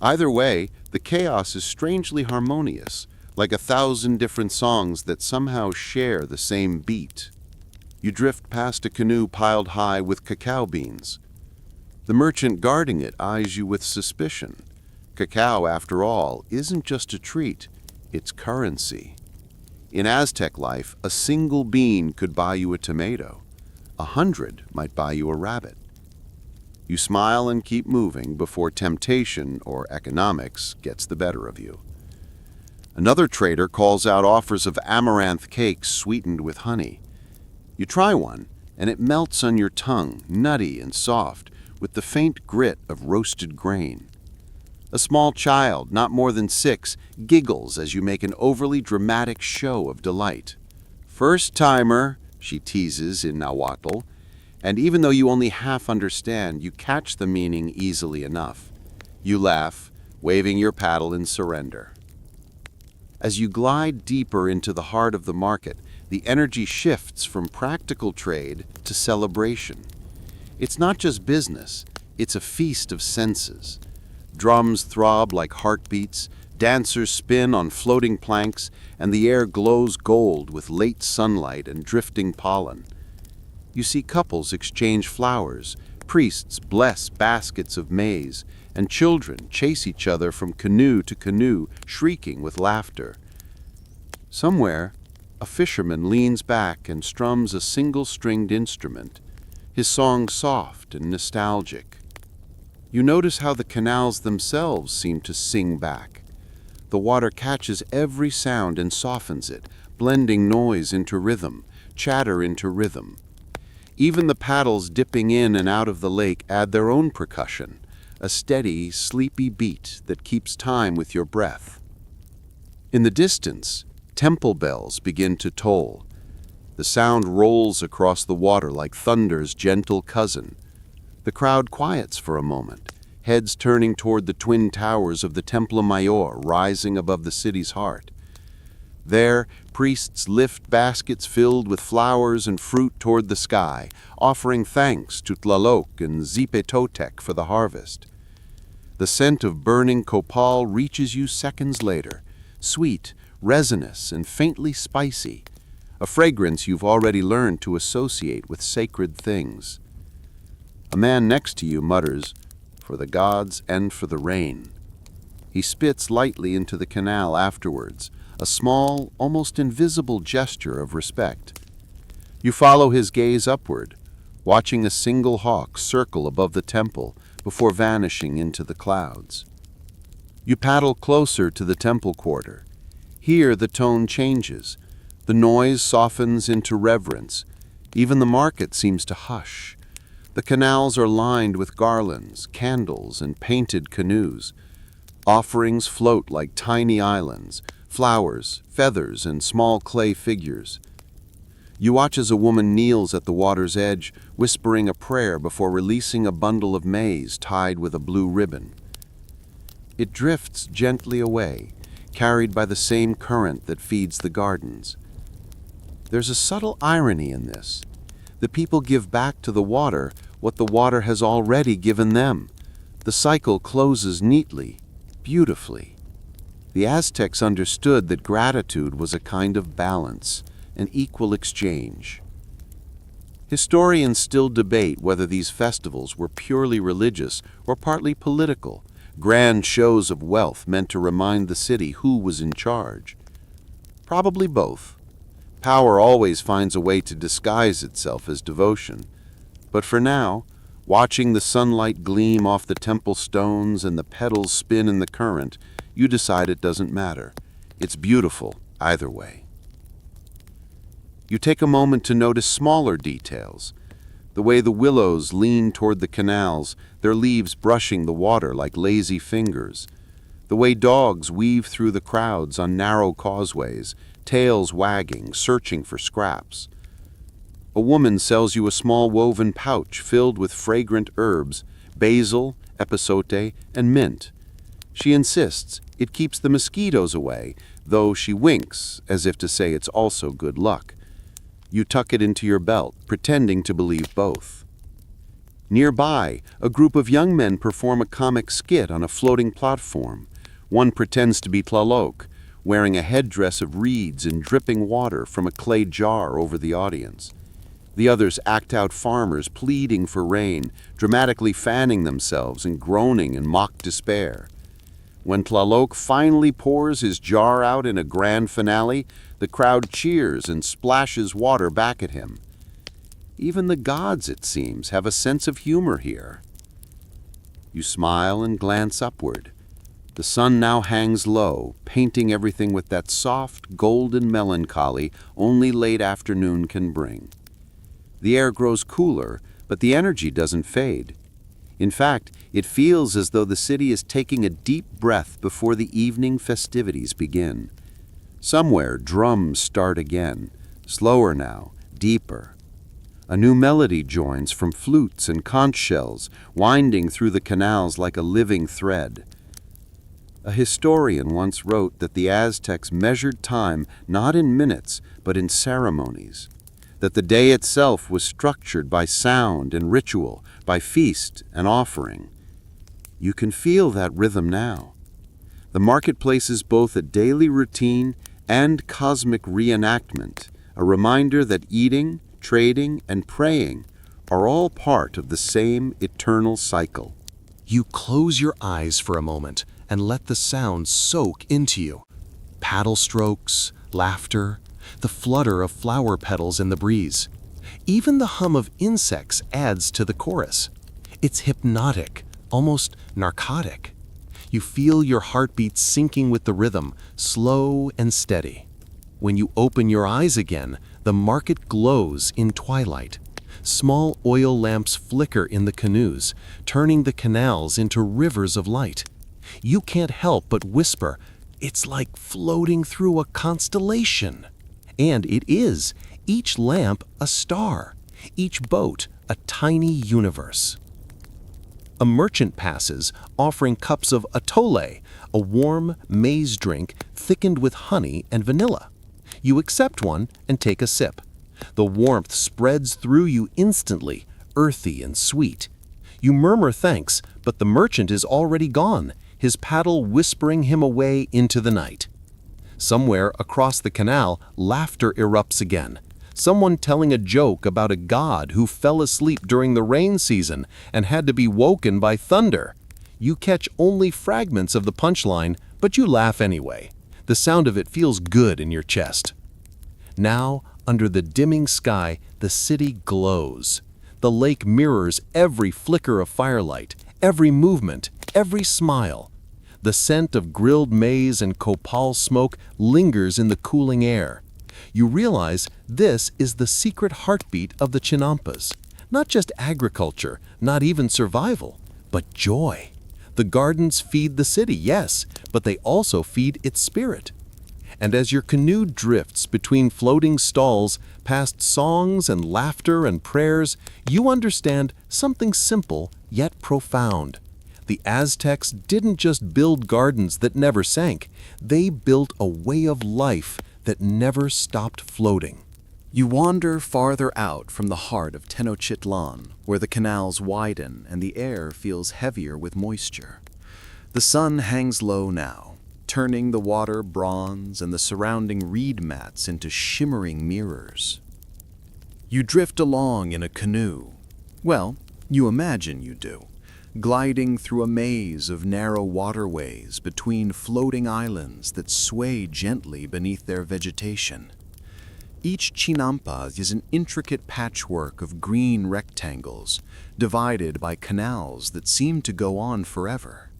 Either way, the chaos is strangely harmonious, like 1,000 different songs that somehow share the same beat. You drift past a canoe piled high with cacao beans. The merchant guarding it eyes you with suspicion. Cacao, after all, isn't just a treat, it's currency. In Aztec life, a single bean could buy you a tomato. 100 might buy you a rabbit. You smile and keep moving before temptation, or economics, gets the better of you. Another trader calls out offers of amaranth cakes sweetened with honey. You try one, and it melts on your tongue, nutty and soft, with the faint grit of roasted grain. A small child, not more than 6, giggles as you make an overly dramatic show of delight. "First timer," she teases in Nahuatl, and even though you only half understand, you catch the meaning easily enough. You laugh, waving your paddle in surrender. As you glide deeper into the heart of the market, the energy shifts from practical trade to celebration. It's not just business, it's a feast of senses. Drums throb like heartbeats, dancers spin on floating planks, and the air glows gold with late sunlight and drifting pollen. You see couples exchange flowers, priests bless baskets of maize, and children chase each other from canoe to canoe, shrieking with laughter. Somewhere, a fisherman leans back and strums a single-stringed instrument, his song soft and nostalgic. You notice how the canals themselves seem to sing back. The water catches every sound and softens it, blending noise into rhythm, chatter into rhythm. Even the paddles dipping in and out of the lake add their own percussion, a steady, sleepy beat that keeps time with your breath. In the distance, temple bells begin to toll. The sound rolls across the water like thunder's gentle cousin. The crowd quiets for a moment, heads turning toward the twin towers of the Templo Mayor rising above the city's heart. There, priests lift baskets filled with flowers and fruit toward the sky, offering thanks to Tlaloc and Zipetotec for the harvest. The scent of burning copal reaches you seconds later, sweet, resinous, and faintly spicy, a fragrance you've already learned to associate with sacred things. A man next to you mutters, "For the gods and for the rain." He spits lightly into the canal afterwards, a small, almost invisible gesture of respect. You follow his gaze upward, watching a single hawk circle above the temple before vanishing into the clouds. You paddle closer to the temple quarter. Here the tone changes. The noise softens into reverence. Even the market seems to hush. The canals are lined with garlands, candles, and painted canoes. Offerings float like tiny islands, flowers, feathers, and small clay figures. You watch as a woman kneels at the water's edge, whispering a prayer before releasing a bundle of maize tied with a blue ribbon. It drifts gently away, carried by the same current that feeds the gardens. There's a subtle irony in this. The people give back to the water what the water has already given them. The cycle closes neatly, beautifully. The Aztecs understood that gratitude was a kind of balance, an equal exchange. Historians still debate whether these festivals were purely religious or partly political, grand shows of wealth meant to remind the city who was in charge. Probably both. Power always finds a way to disguise itself as devotion. But for now, watching the sunlight gleam off the temple stones and the petals spin in the current, you decide it doesn't matter. It's beautiful either way. You take a moment to notice smaller details. The way the willows lean toward the canals, their leaves brushing the water like lazy fingers. The way dogs weave through the crowds on narrow causeways, tails wagging, searching for scraps. A woman sells you a small woven pouch filled with fragrant herbs, basil, epazote, and mint. She insists it keeps the mosquitoes away, though she winks as if to say it's also good luck. You tuck it into your belt, pretending to believe both. Nearby, a group of young men perform a comic skit on a floating platform. One pretends to be Tlaloc, wearing a headdress of reeds and dripping water from a clay jar over the audience. The others act out farmers pleading for rain, dramatically fanning themselves and groaning in mock despair. When Tlaloc finally pours his jar out in a grand finale, the crowd cheers and splashes water back at him. Even the gods, it seems, have a sense of humor here. You smile and glance upward. The sun now hangs low, painting everything with that soft, golden melancholy only late afternoon can bring. The air grows cooler, but the energy doesn't fade. In fact, it feels as though the city is taking a deep breath before the evening festivities begin. Somewhere, drums start again, slower now, deeper. A new melody joins from flutes and conch shells, winding through the canals like a living thread. A historian once wrote that the Aztecs measured time not in minutes, but in ceremonies, that the day itself was structured by sound and ritual, by feast and offering. You can feel that rhythm now. The marketplace is both a daily routine and cosmic reenactment, a reminder that eating, trading, and praying are all part of the same eternal cycle. You close your eyes for a moment and let the sounds soak into you. Paddle strokes, laughter, the flutter of flower petals in the breeze. Even the hum of insects adds to the chorus. It's hypnotic, almost narcotic. You feel your heartbeat syncing with the rhythm, slow and steady. When you open your eyes again, the market glows in twilight. Small oil lamps flicker in the canoes, turning the canals into rivers of light. You can't help but whisper, "It's like floating through a constellation." And it is, each lamp a star, each boat a tiny universe. A merchant passes, offering cups of atole, a warm maize drink thickened with honey and vanilla. You accept one and take a sip. The warmth spreads through you instantly, earthy and sweet. You murmur thanks, but the merchant is already gone, his paddle whispering him away into the night. Somewhere across the canal, laughter erupts again. Someone telling a joke about a god who fell asleep during the rain season and had to be woken by thunder. You catch only fragments of the punchline, but you laugh anyway. The sound of it feels good in your chest. Now, under the dimming sky, the city glows. The lake mirrors every flicker of firelight, every movement, every smile. The scent of grilled maize and copal smoke lingers in the cooling air. You realize this is the secret heartbeat of the chinampas. Not just agriculture, not even survival, but joy. The gardens feed the city, yes, but they also feed its spirit. And as your canoe drifts between floating stalls, past songs and laughter and prayers, you understand something simple yet profound. The Aztecs didn't just build gardens that never sank, they built a way of life that never stopped floating. You wander farther out from the heart of Tenochtitlan, where the canals widen and the air feels heavier with moisture. The sun hangs low now, turning the water bronze and the surrounding reed mats into shimmering mirrors. You drift along in a canoe. Well, you imagine you do, gliding through a maze of narrow waterways between floating islands that sway gently beneath their vegetation. Each chinampa is an intricate patchwork of green rectangles, divided by canals that seem to go on forever.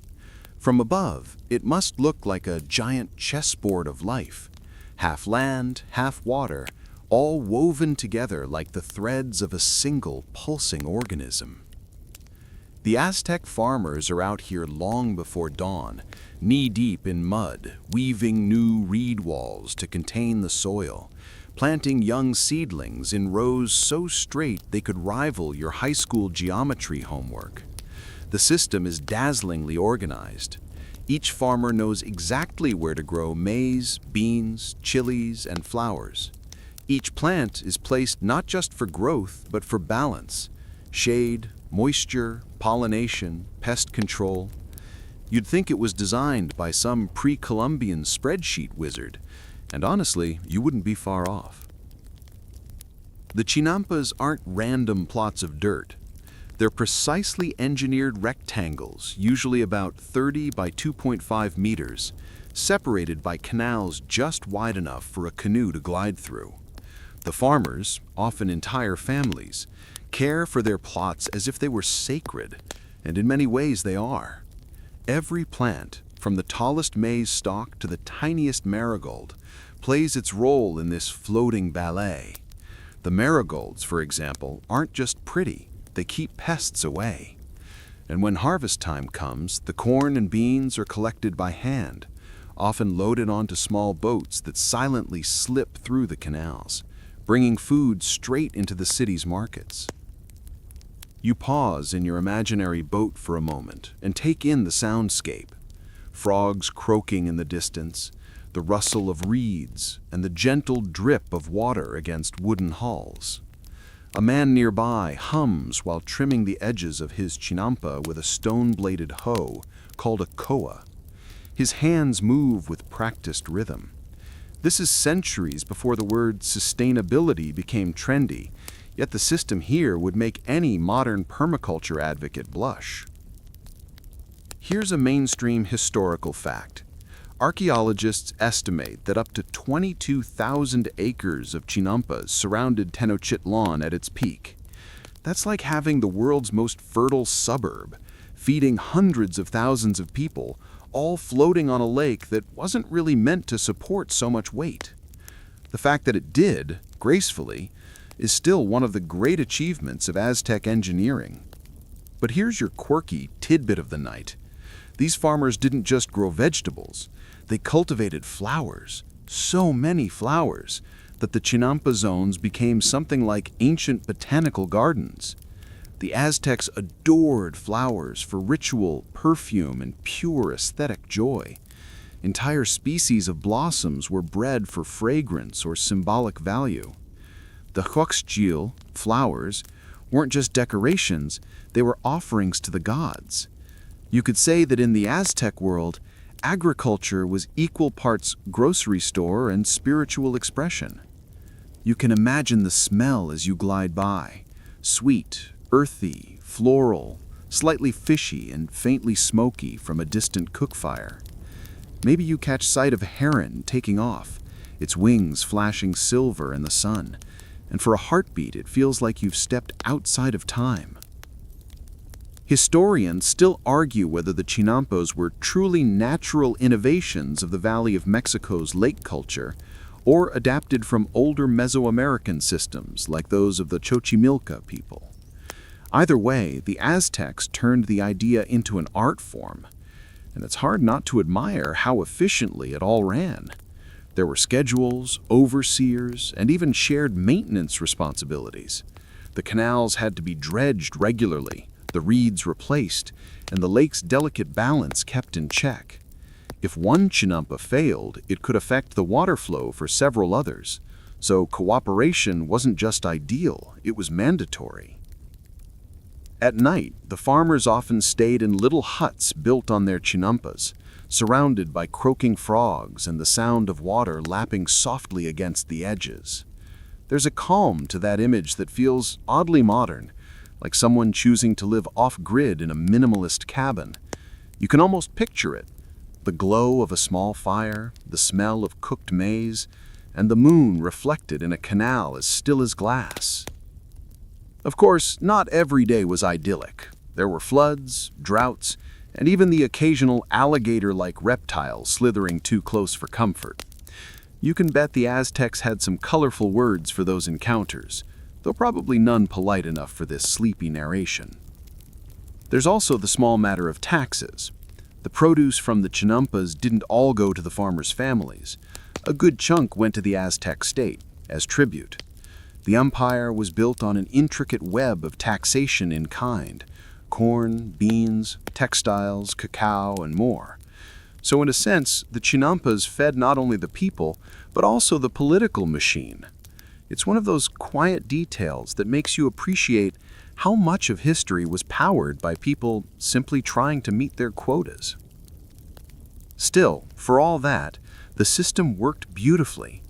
From above, it must look like a giant chessboard of life, half land, half water, all woven together like the threads of a single pulsing organism. The Aztec farmers are out here long before dawn, knee-deep in mud, weaving new reed walls to contain the soil, planting young seedlings in rows so straight they could rival your high school geometry homework. The system is dazzlingly organized. Each farmer knows exactly where to grow maize, beans, chilies, and flowers. Each plant is placed not just for growth, but for balance, shade, moisture, pollination, pest control. You'd think it was designed by some pre-Columbian spreadsheet wizard, and honestly, you wouldn't be far off. The chinampas aren't random plots of dirt. They're precisely engineered rectangles, usually about 30 by 2.5 meters, separated by canals just wide enough for a canoe to glide through. The farmers, often entire families, care for their plots as if they were sacred, and in many ways they are. Every plant, from the tallest maize stalk to the tiniest marigold, plays its role in this floating ballet. The marigolds, for example, aren't just pretty, they keep pests away. And when harvest time comes, the corn and beans are collected by hand, often loaded onto small boats that silently slip through the canals, bringing food straight into the city's markets. You pause in your imaginary boat for a moment and take in the soundscape. Frogs croaking in the distance, the rustle of reeds, and the gentle drip of water against wooden hulls. A man nearby hums while trimming the edges of his chinampa with a stone-bladed hoe called a koa. His hands move with practiced rhythm. This is centuries before the word sustainability became trendy, yet the system here would make any modern permaculture advocate blush. Here's a mainstream historical fact. Archaeologists estimate that up to 22,000 acres of chinampas surrounded Tenochtitlan at its peak. That's like having the world's most fertile suburb, feeding hundreds of thousands of people, all floating on a lake that wasn't really meant to support so much weight. The fact that it did, gracefully, is still one of the great achievements of Aztec engineering. But here's your quirky tidbit of the night. These farmers didn't just grow vegetables, they cultivated flowers, so many flowers, that the chinampa zones became something like ancient botanical gardens. The Aztecs adored flowers for ritual, perfume, and pure aesthetic joy. Entire species of blossoms were bred for fragrance or symbolic value. The huaxchil, flowers, weren't just decorations, they were offerings to the gods. You could say that in the Aztec world, agriculture was equal parts grocery store and spiritual expression. You can imagine the smell as you glide by, sweet, earthy, floral, slightly fishy and faintly smoky from a distant cook fire. Maybe you catch sight of a heron taking off, its wings flashing silver in the sun, and for a heartbeat it feels like you've stepped outside of time. Historians still argue whether the chinampas were truly natural innovations of the Valley of Mexico's lake culture or adapted from older Mesoamerican systems like those of the Xochimilca people. Either way, the Aztecs turned the idea into an art form, and it's hard not to admire how efficiently it all ran. There were schedules, overseers, and even shared maintenance responsibilities. The canals had to be dredged regularly, the reeds replaced, and the lake's delicate balance kept in check. If one chinampa failed, it could affect the water flow for several others, so cooperation wasn't just ideal, it was mandatory. At night, the farmers often stayed in little huts built on their chinampas, surrounded by croaking frogs and the sound of water lapping softly against the edges. There's a calm to that image that feels oddly modern, like someone choosing to live off-grid in a minimalist cabin. You can almost picture it. The glow of a small fire, the smell of cooked maize, and the moon reflected in a canal as still as glass. Of course, not every day was idyllic. There were floods, droughts, and even the occasional alligator-like reptile slithering too close for comfort. You can bet the Aztecs had some colorful words for those encounters, though probably none polite enough for this sleepy narration. There's also the small matter of taxes. The produce from the chinampas didn't all go to the farmers' families. A good chunk went to the Aztec state as tribute. The empire was built on an intricate web of taxation in kind: corn, beans, textiles, cacao, and more. So in a sense, the chinampas fed not only the people, but also the political machine. It's one of those quiet details that makes you appreciate how much of history was powered by people simply trying to meet their quotas. Still, for all that, the system worked beautifully.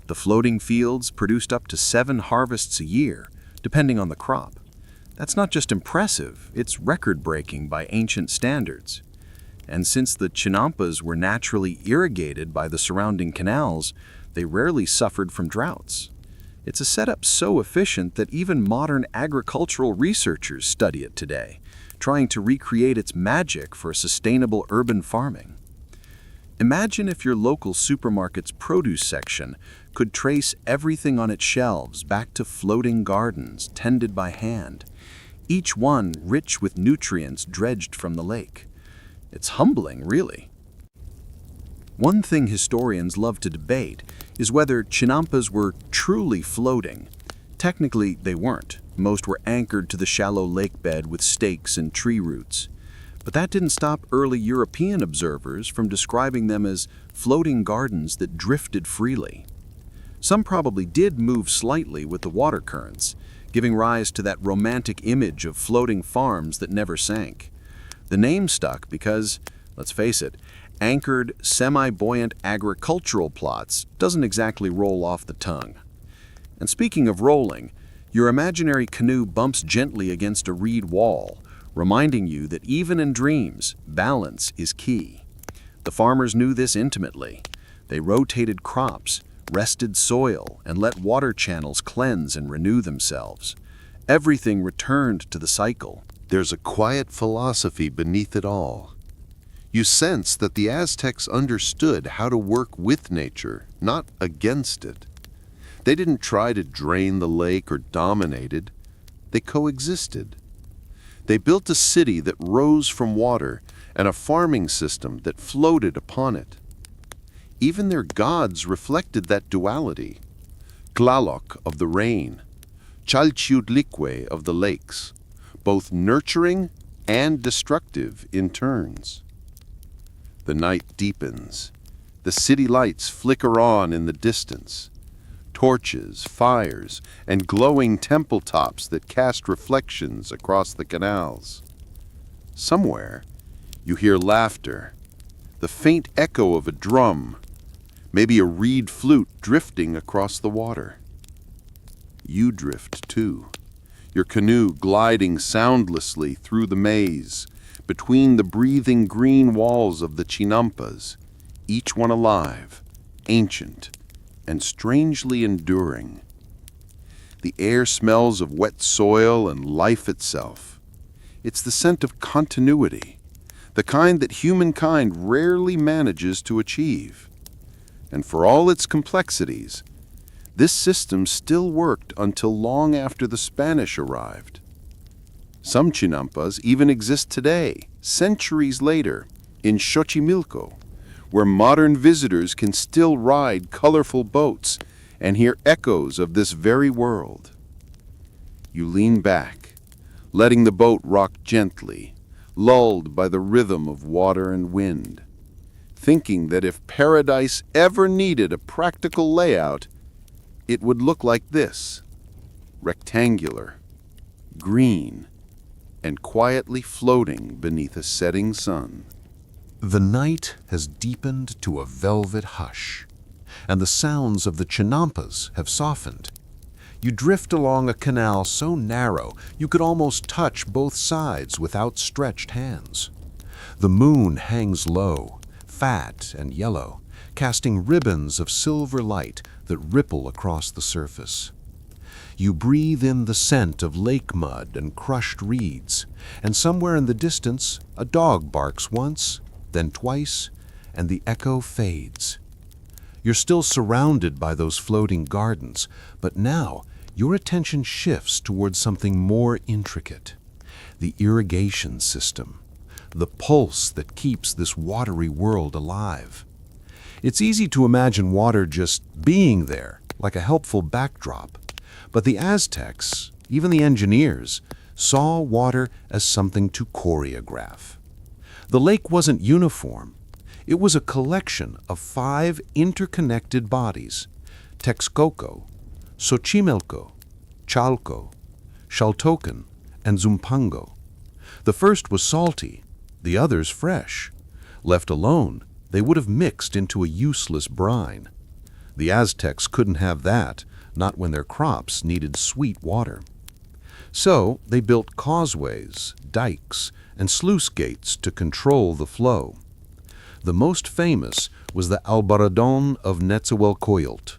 The floating fields produced up to 7 harvests a year, depending on the crop. That's not just impressive, it's record-breaking by ancient standards. And since the chinampas were naturally irrigated by the surrounding canals, they rarely suffered from droughts. It's a setup so efficient that even modern agricultural researchers study it today, trying to recreate its magic for sustainable urban farming. Imagine if your local supermarket's produce section could trace everything on its shelves back to floating gardens tended by hand, each one rich with nutrients dredged from the lake. It's humbling, really. One thing historians love to debate is whether chinampas were truly floating. Technically, they weren't. Most were anchored to the shallow lake bed with stakes and tree roots. But that didn't stop early European observers from describing them as floating gardens that drifted freely. Some probably did move slightly with the water currents, giving rise to that romantic image of floating farms that never sank. The name stuck because, let's face it, anchored, semi-buoyant agricultural plots doesn't exactly roll off the tongue. And speaking of rolling, your imaginary canoe bumps gently against a reed wall, reminding you that even in dreams, balance is key. The farmers knew this intimately. They rotated crops, rested soil, and let water channels cleanse and renew themselves. Everything returned to the cycle. There's a quiet philosophy beneath it all. You sense that the Aztecs understood how to work with nature, not against it. They didn't try to drain the lake or dominate it. They coexisted. They built a city that rose from water and a farming system that floated upon it. Even their gods reflected that duality. Tlaloc of the rain, Chalchiutlicue of the lakes, both nurturing and destructive in turns. The night deepens. The city lights flicker on in the distance. Torches, fires, and glowing temple tops that cast reflections across the canals. Somewhere, you hear laughter, the faint echo of a drum, maybe a reed flute drifting across the water. You drift too, your canoe gliding soundlessly through the maze, between the breathing green walls of the chinampas, each one alive, ancient, and strangely enduring. The air smells of wet soil and life itself. It's the scent of continuity, the kind that humankind rarely manages to achieve. And for all its complexities, this system still worked until long after the Spanish arrived. Some chinampas even exist today, centuries later, in Xochimilco, where modern visitors can still ride colorful boats and hear echoes of this very world. You lean back, letting the boat rock gently, lulled by the rhythm of water and wind, thinking that if paradise ever needed a practical layout, it would look like this: rectangular, green, and quietly floating beneath a setting sun. The night has deepened to a velvet hush, and the sounds of the chinampas have softened. You drift along a canal so narrow you could almost touch both sides with outstretched hands. The moon hangs low, fat and yellow, casting ribbons of silver light that ripple across the surface. You breathe in the scent of lake mud and crushed reeds, and somewhere in the distance a dog barks once, then twice, and the echo fades. You're still surrounded by those floating gardens, but now your attention shifts towards something more intricate: the irrigation system, the pulse that keeps this watery world alive. It's easy to imagine water just being there, like a helpful backdrop, but the Aztecs, even the engineers, saw water as something to choreograph. The lake wasn't uniform. It was a collection of 5 interconnected bodies: Texcoco, Xochimilco, Chalco, Xaltocan, and Zumpango. The first was salty, the others fresh. Left alone, they would have mixed into a useless brine. The Aztecs couldn't have that, not when their crops needed sweet water. So they built causeways, dikes, and sluice gates to control the flow. The most famous was the Albarradón of Netzahualcoyotl,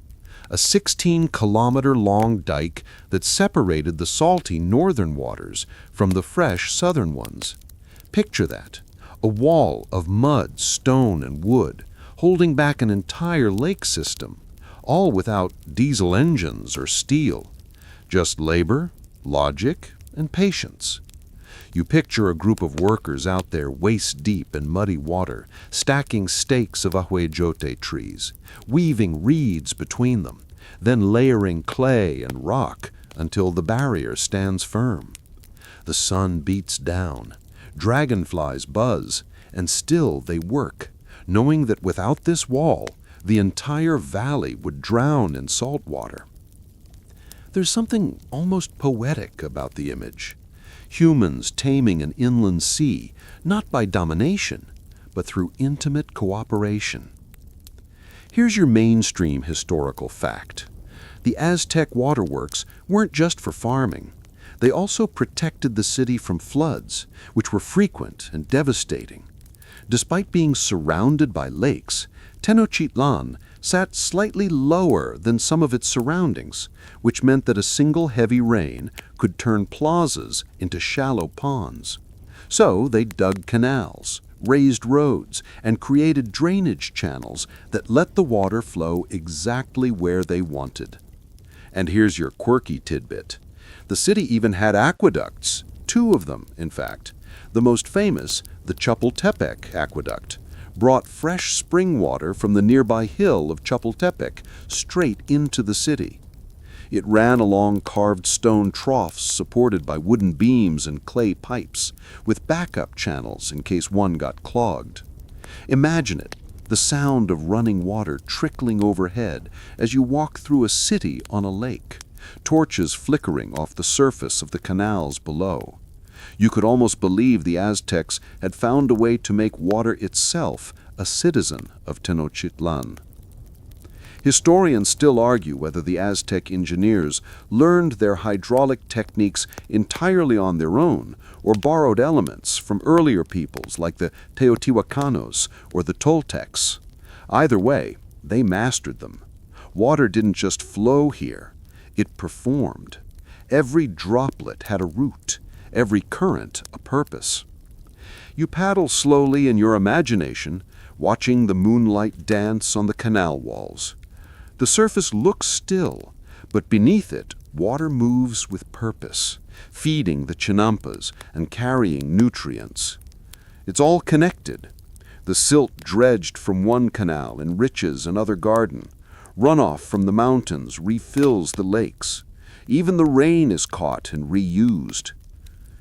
a 16-kilometer-long dike that separated the salty northern waters from the fresh southern ones. Picture that: a wall of mud, stone, and wood, holding back an entire lake system, all without diesel engines or steel. Just labor, logic, and patience. You picture a group of workers out there waist-deep in muddy water, stacking stakes of ahuejote trees, weaving reeds between them, then layering clay and rock until the barrier stands firm. The sun beats down, dragonflies buzz, and still they work, knowing that without this wall, the entire valley would drown in salt water. There's something almost poetic about the image. Humans taming an inland sea, not by domination, but through intimate cooperation. Here's your mainstream historical fact. The Aztec waterworks weren't just for farming. They also protected the city from floods, which were frequent and devastating. Despite being surrounded by lakes, Tenochtitlán sat slightly lower than some of its surroundings, which meant that a single heavy rain could turn plazas into shallow ponds. So they dug canals, raised roads, and created drainage channels that let the water flow exactly where they wanted. And here's your quirky tidbit. The city even had aqueducts, 2 of them, in fact. The most famous, the Chapultepec Aqueduct, brought fresh spring water from the nearby hill of Chapultepec straight into the city. It ran along carved stone troughs supported by wooden beams and clay pipes, with backup channels in case one got clogged. Imagine it, the sound of running water trickling overhead as you walk through a city on a lake, torches flickering off the surface of the canals below. You could almost believe the Aztecs had found a way to make water itself a citizen of Tenochtitlan. Historians still argue whether the Aztec engineers learned their hydraulic techniques entirely on their own or borrowed elements from earlier peoples like the Teotihuacanos or the Toltecs. Either way, they mastered them. Water didn't just flow here, it performed. Every droplet had a root. every current a purpose. You paddle slowly in your imagination, watching the moonlight dance on the canal walls. The surface looks still, but beneath it, water moves with purpose, feeding the chinampas and carrying nutrients. It's all connected. The silt dredged from one canal enriches another garden. Runoff from the mountains refills the lakes. Even the rain is caught and reused.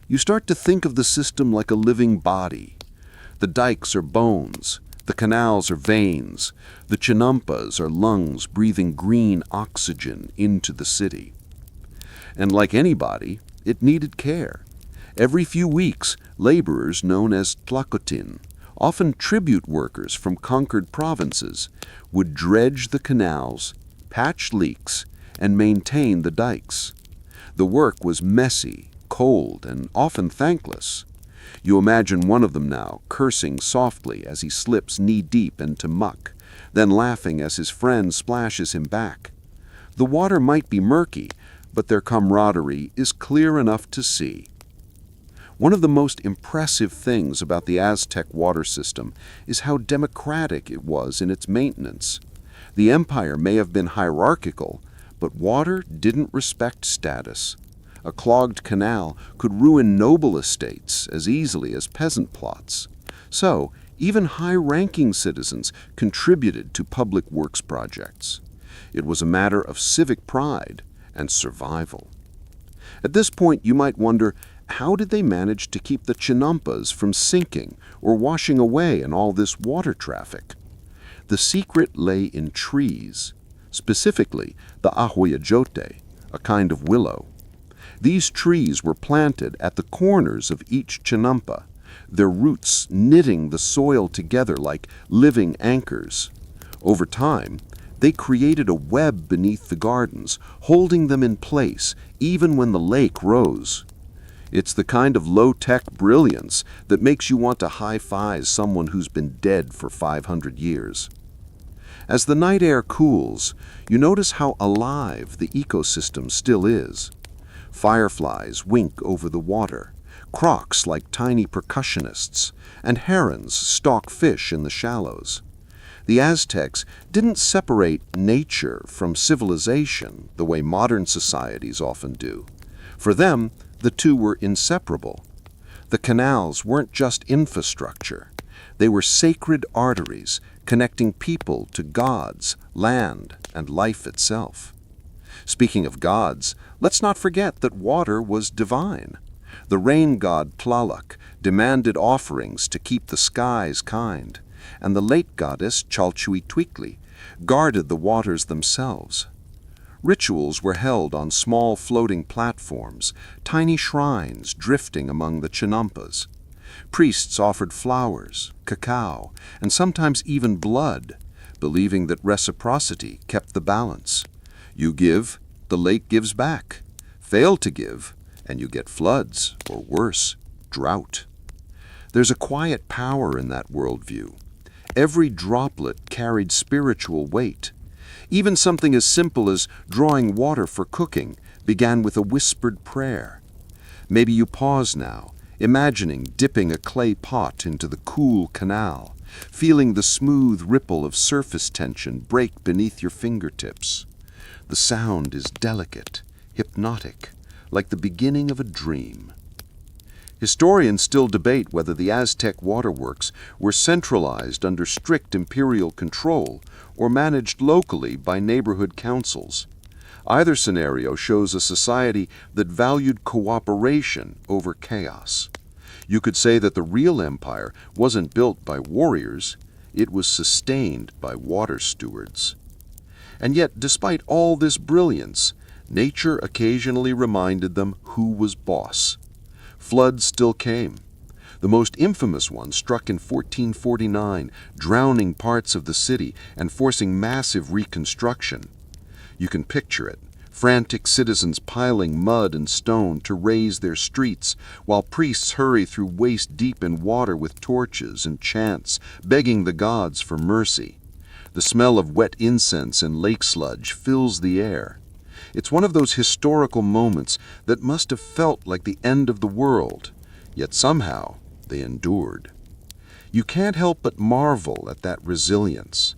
You start to think of the system like a living body. The dikes are bones, the canals are veins, the chinampas are lungs breathing green oxygen into the city. And like any body, it needed care. Every few weeks, laborers known as tlacotin, often tribute workers from conquered provinces, would dredge the canals, patch leaks, and maintain the dikes. The work was messy, cold, and often thankless. You imagine one of them now, cursing softly as he slips knee-deep into muck, then laughing as his friend splashes him back. The water might be murky, but their camaraderie is clear enough to see. One of the most impressive things about the Aztec water system is how democratic it was in its maintenance. The empire may have been hierarchical, but water didn't respect status. A clogged canal could ruin noble estates as easily as peasant plots. So, even high-ranking citizens contributed to public works projects. It was a matter of civic pride and survival. At this point, you might wonder, how did they manage to keep the chinampas from sinking or washing away in all this water traffic? The secret lay in trees, specifically the ahueyote, a kind of willow. These trees were planted at the corners of each chinampa, their roots knitting the soil together like living anchors. Over time, they created a web beneath the gardens, holding them in place even when the lake rose. It's the kind of low-tech brilliance that makes you want to high-five someone who's been dead for 500 years. As the night air cools, you notice how alive the ecosystem still is. Fireflies wink over the water, crocs like tiny percussionists, and herons stalk fish in the shallows. The Aztecs didn't separate nature from civilization the way modern societies often do. For them, the two were inseparable. The canals weren't just infrastructure. They were sacred arteries connecting people to gods, land, and life itself. Speaking of gods, let's not forget that water was divine. The rain god Tlaloc demanded offerings to keep the skies kind, and the lake goddess Chalchuitlicue guarded the waters themselves. Rituals were held on small floating platforms, tiny shrines drifting among the chinampas. Priests offered flowers, cacao, and sometimes even blood, believing that reciprocity kept the balance. You give, the lake gives back. Fail to give, and you get floods, or worse, drought. There's a quiet power in that worldview. Every droplet carried spiritual weight. Even something as simple as drawing water for cooking began with a whispered prayer. Maybe you pause now, imagining dipping a clay pot into the cool canal, feeling the smooth ripple of surface tension break beneath your fingertips. The sound is delicate, hypnotic, like the beginning of a dream. Historians still debate whether the Aztec waterworks were centralized under strict imperial control or managed locally by neighborhood councils. Either scenario shows a society that valued cooperation over chaos. You could say that the real empire wasn't built by warriors, it was sustained by water stewards. And yet, despite all this brilliance, nature occasionally reminded them who was boss. Floods still came. The most infamous one struck in 1449, drowning parts of the city and forcing massive reconstruction. You can picture it, frantic citizens piling mud and stone to raise their streets, while priests hurry through waist-deep in water with torches and chants, begging the gods for mercy. The smell of wet incense and lake sludge fills the air. It's one of those historical moments that must have felt like the end of the world, yet somehow they endured. You can't help but marvel at that resilience.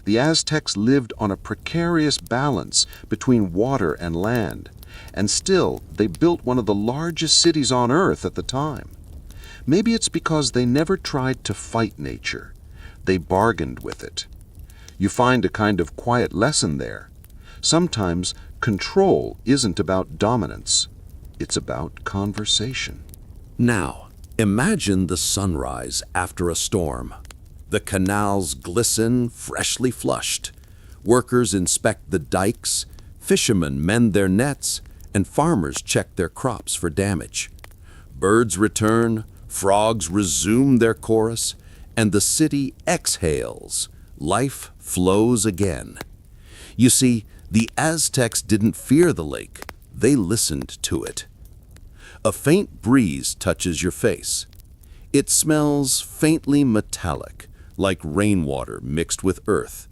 The Aztecs lived on a precarious balance between water and land, and still they built one of the largest cities on Earth at the time. Maybe it's because they never tried to fight nature. They bargained with it. You find a kind of quiet lesson there. Sometimes control isn't about dominance. It's about conversation. Now, imagine the sunrise after a storm. The canals glisten, freshly flushed. Workers inspect the dikes, fishermen mend their nets, and farmers check their crops for damage. Birds return, frogs resume their chorus, and the city exhales. Life flows again. You see, the Aztecs didn't fear the lake. They listened to it. A faint breeze touches your face. It smells faintly metallic, like rainwater mixed with earth.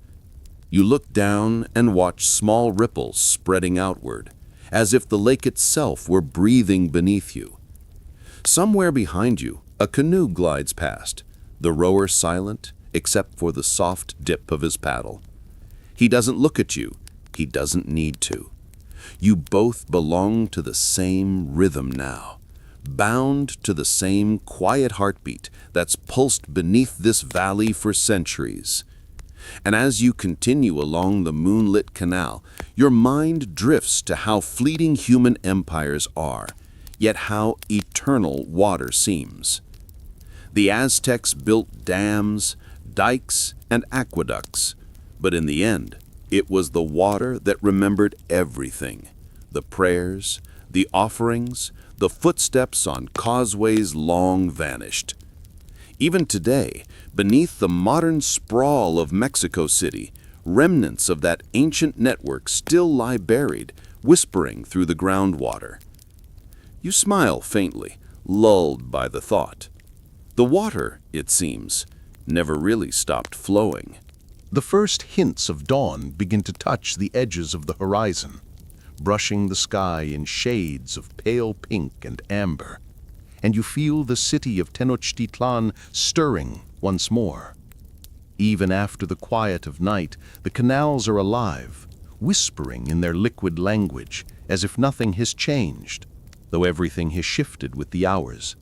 You look down and watch small ripples spreading outward, as if the lake itself were breathing beneath you. Somewhere behind you, a canoe glides past, the rower silent except for the soft dip of his paddle. He doesn't look at you. He doesn't need to. You both belong to the same rhythm now, bound to the same quiet heartbeat that's pulsed beneath this valley for centuries. And as you continue along the moonlit canal, your mind drifts to how fleeting human empires are, yet how eternal water seems. The Aztecs built dams, dikes, and aqueducts, but in the end, it was the water that remembered everything: the prayers, the offerings, the footsteps on causeways long vanished. Even today, beneath the modern sprawl of Mexico City, remnants of that ancient network still lie buried, whispering through the groundwater. You smile faintly, lulled by the thought. The water, it seems, never really stopped flowing. The first hints of dawn begin to touch the edges of the horizon, brushing the sky in shades of pale pink and amber, and you feel the city of Tenochtitlán stirring once more. Even after the quiet of night, the canals are alive, whispering in their liquid language as if nothing has changed, though everything has shifted with the hours.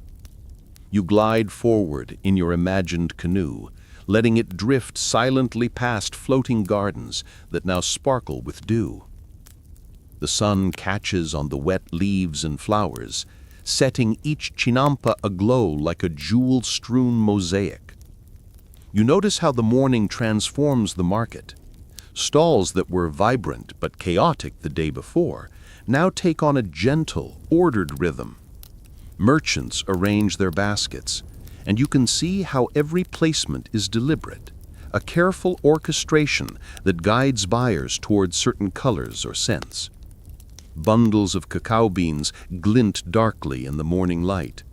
You glide forward in your imagined canoe, letting it drift silently past floating gardens that now sparkle with dew. The sun catches on the wet leaves and flowers, setting each chinampa aglow like a jewel-strewn mosaic. You notice how the morning transforms the market. Stalls that were vibrant but chaotic the day before now take on a gentle, ordered rhythm. Merchants arrange their baskets, and you can see how every placement is deliberate, a careful orchestration that guides buyers towards certain colors or scents. Bundles of cacao beans glint darkly in the morning light,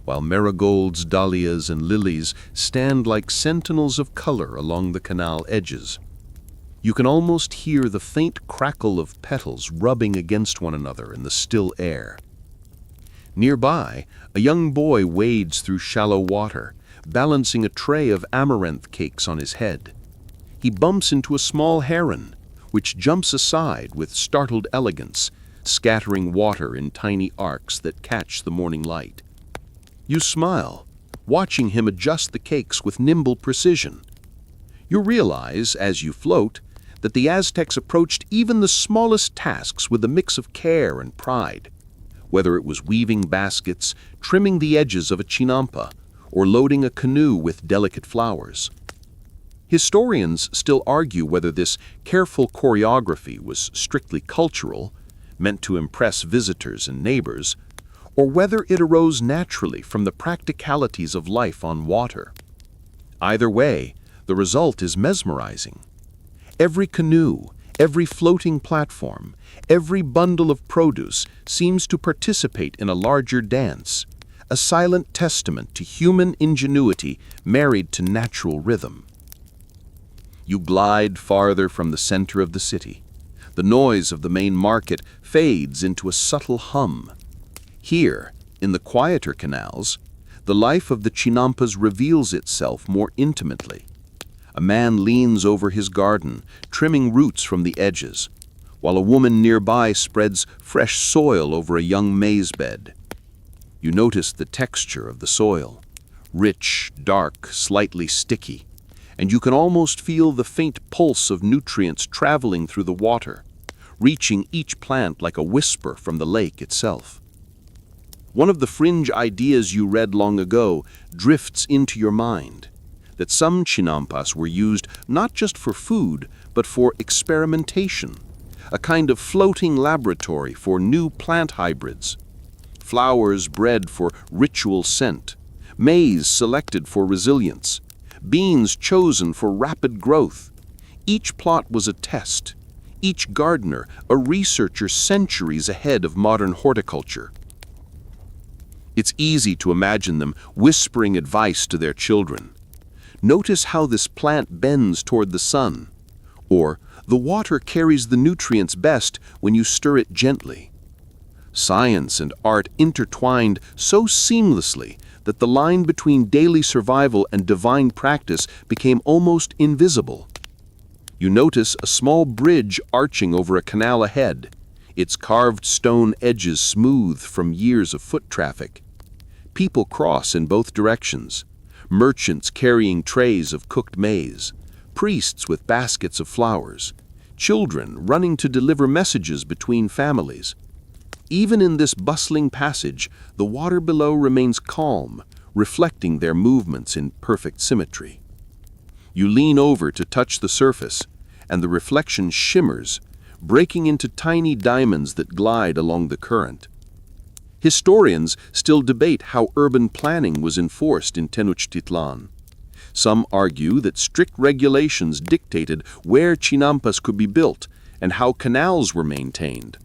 while marigolds, dahlias, and lilies stand like sentinels of color along the canal edges. You can almost hear the faint crackle of petals rubbing against one another in the still air. Nearby, a young boy wades through shallow water, balancing a tray of amaranth cakes on his head. He bumps into a small heron, which jumps aside with startled elegance, scattering water in tiny arcs that catch the morning light. You smile, watching him adjust the cakes with nimble precision. You realize, as you float, that the Aztecs approached even the smallest tasks with a mix of care and pride. Whether it was weaving baskets, trimming the edges of a chinampa, or loading a canoe with delicate flowers. Historians still argue whether this careful choreography was strictly cultural, meant to impress visitors and neighbors, or whether it arose naturally from the practicalities of life on water. Either way, the result is mesmerizing. Every canoe, every floating platform, every bundle of produce seems to participate in a larger dance, a silent testament to human ingenuity married to natural rhythm. You glide farther from the center of the city. The noise of the main market fades into a subtle hum. Here, in the quieter canals, the life of the chinampas reveals itself more intimately. A man leans over his garden, trimming roots from the edges, while a woman nearby spreads fresh soil over a young maize bed. You notice the texture of the soil, rich, dark, slightly sticky, and you can almost feel the faint pulse of nutrients traveling through the water, reaching each plant like a whisper from the lake itself. One of the fringe ideas you read long ago drifts into your mind, that some chinampas were used not just for food, but for experimentation, a kind of floating laboratory for new plant hybrids. Flowers bred for ritual scent, maize selected for resilience, beans chosen for rapid growth. Each plot was a test, each gardener a researcher centuries ahead of modern horticulture. It's easy to imagine them whispering advice to their children. Notice how this plant bends toward the sun, or the water carries the nutrients best when you stir it gently. Science and art intertwined so seamlessly that the line between daily survival and divine practice became almost invisible. You notice a small bridge arching over a canal ahead, its carved stone edges smooth from years of foot traffic. People cross in both directions, merchants carrying trays of cooked maize, priests with baskets of flowers, children running to deliver messages between families. Even in this bustling passage, the water below remains calm, reflecting their movements in perfect symmetry. You lean over to touch the surface, and the reflection shimmers, breaking into tiny diamonds that glide along the current. Historians still debate how urban planning was enforced in Tenochtitlán. Some argue that strict regulations dictated where chinampas could be built and how canals were maintained,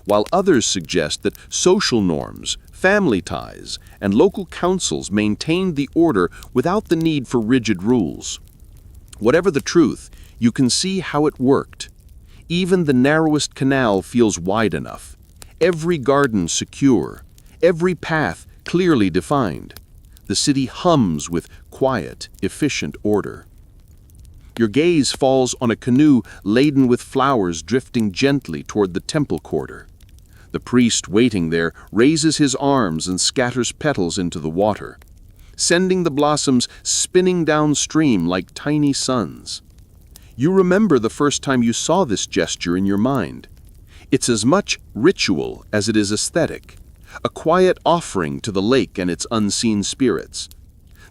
while others suggest that social norms, family ties, and local councils maintained the order without the need for rigid rules. Whatever the truth, you can see how it worked. Even the narrowest canal feels wide enough, every garden secure, every path clearly defined. The city hums with quiet, efficient order. Your gaze falls on a canoe laden with flowers drifting gently toward the temple quarter. The priest waiting there raises his arms and scatters petals into the water, sending the blossoms spinning downstream like tiny suns. You remember the first time you saw this gesture in your mind. It's as much ritual as it is aesthetic, a quiet offering to the lake and its unseen spirits.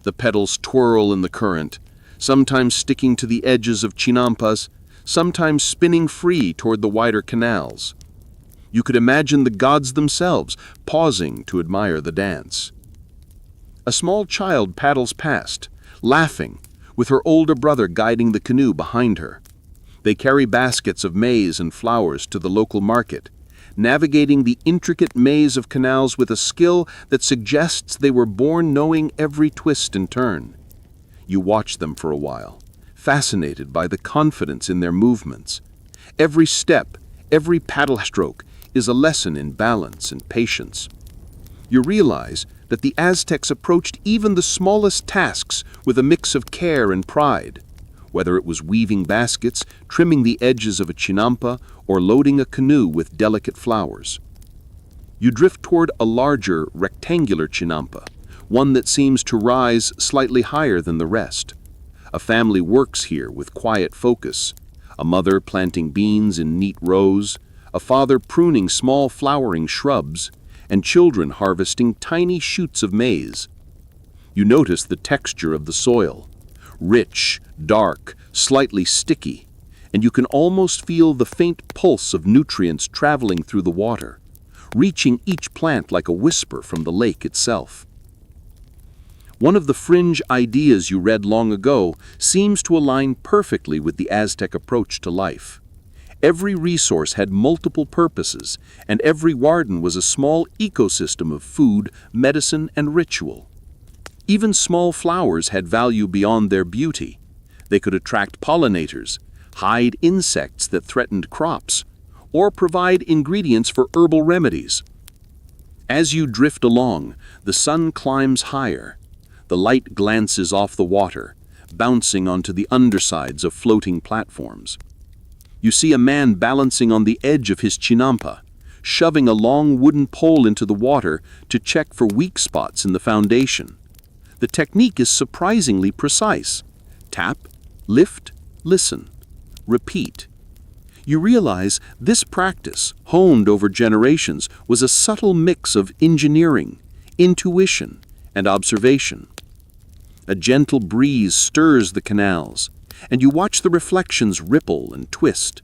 The petals twirl in the current, sometimes sticking to the edges of chinampas, sometimes spinning free toward the wider canals. You could imagine the gods themselves pausing to admire the dance. A small child paddles past, laughing, with her older brother guiding the canoe behind her. They carry baskets of maize and flowers to the local market, navigating the intricate maze of canals with a skill that suggests they were born knowing every twist and turn. You watch them for a while, fascinated by the confidence in their movements. Every step, every paddle stroke is a lesson in balance and patience. You realize that the Aztecs approached even the smallest tasks with a mix of care and pride, whether it was weaving baskets, trimming the edges of a chinampa, or loading a canoe with delicate flowers. You drift toward a larger, rectangular chinampa, one that seems to rise slightly higher than the rest. A family works here with quiet focus, a mother planting beans in neat rows, a father pruning small flowering shrubs, and children harvesting tiny shoots of maize. You notice the texture of the soil, rich, dark, slightly sticky, and you can almost feel the faint pulse of nutrients traveling through the water, reaching each plant like a whisper from the lake itself. One of the fringe ideas you read long ago seems to align perfectly with the Aztec approach to life. Every resource had multiple purposes, and every garden was a small ecosystem of food, medicine, and ritual. Even small flowers had value beyond their beauty. They could attract pollinators, hide insects that threatened crops, or provide ingredients for herbal remedies. As you drift along, the sun climbs higher. The light glances off the water, bouncing onto the undersides of floating platforms. You see a man balancing on the edge of his chinampa, shoving a long wooden pole into the water to check for weak spots in the foundation. The technique is surprisingly precise. Tap, lift, listen, repeat. You realize this practice, honed over generations, was a subtle mix of engineering, intuition, and observation. A gentle breeze stirs the canals, and you watch the reflections ripple and twist.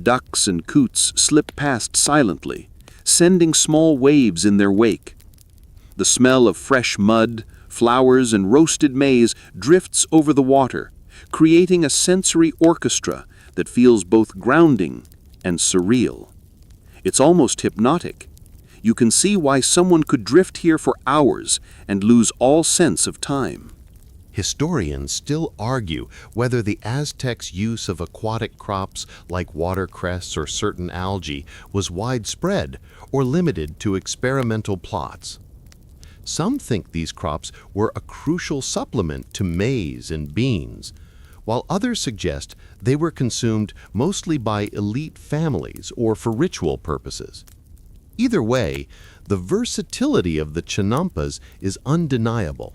Ducks and coots slip past silently, sending small waves in their wake. The smell of fresh mud, flowers, and roasted maize drifts over the water, creating a sensory orchestra that feels both grounding and surreal. It's almost hypnotic. You can see why someone could drift here for hours and lose all sense of time. Historians still argue whether the Aztecs' use of aquatic crops like watercress or certain algae was widespread or limited to experimental plots. Some think these crops were a crucial supplement to maize and beans, while others suggest they were consumed mostly by elite families or for ritual purposes. Either way, the versatility of the chinampas is undeniable.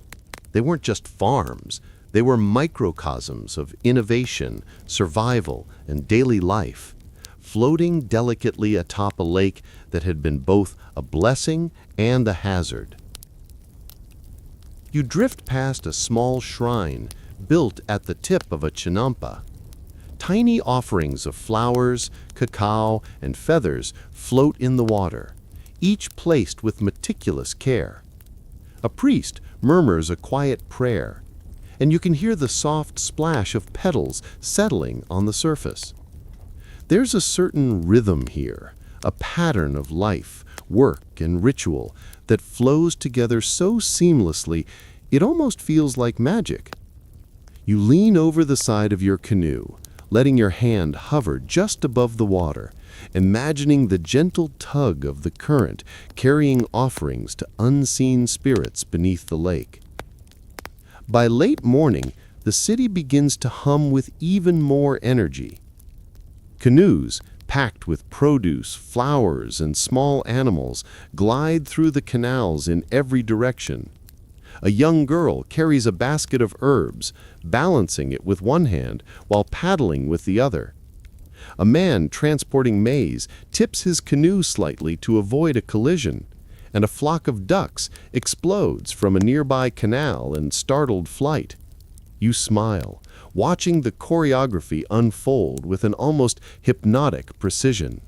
They weren't just farms, they were microcosms of innovation, survival, and daily life, floating delicately atop a lake that had been both a blessing and a hazard. You drift past a small shrine built at the tip of a chinampa. Tiny offerings of flowers, cacao, and feathers float in the water, each placed with meticulous care. A priest murmurs a quiet prayer, and you can hear the soft splash of petals settling on the surface. There's a certain rhythm here, a pattern of life, work, and ritual that flows together so seamlessly it almost feels like magic. You lean over the side of your canoe, letting your hand hover just above the water, imagining the gentle tug of the current carrying offerings to unseen spirits beneath the lake. By late morning, the city begins to hum with even more energy. Canoes, packed with produce, flowers, and small animals, glide through the canals in every direction. A young girl carries a basket of herbs, balancing it with one hand while paddling with the other. A man transporting maize tips his canoe slightly to avoid a collision, and a flock of ducks explodes from a nearby canal in startled flight. You smile, watching the choreography unfold with an almost hypnotic precision.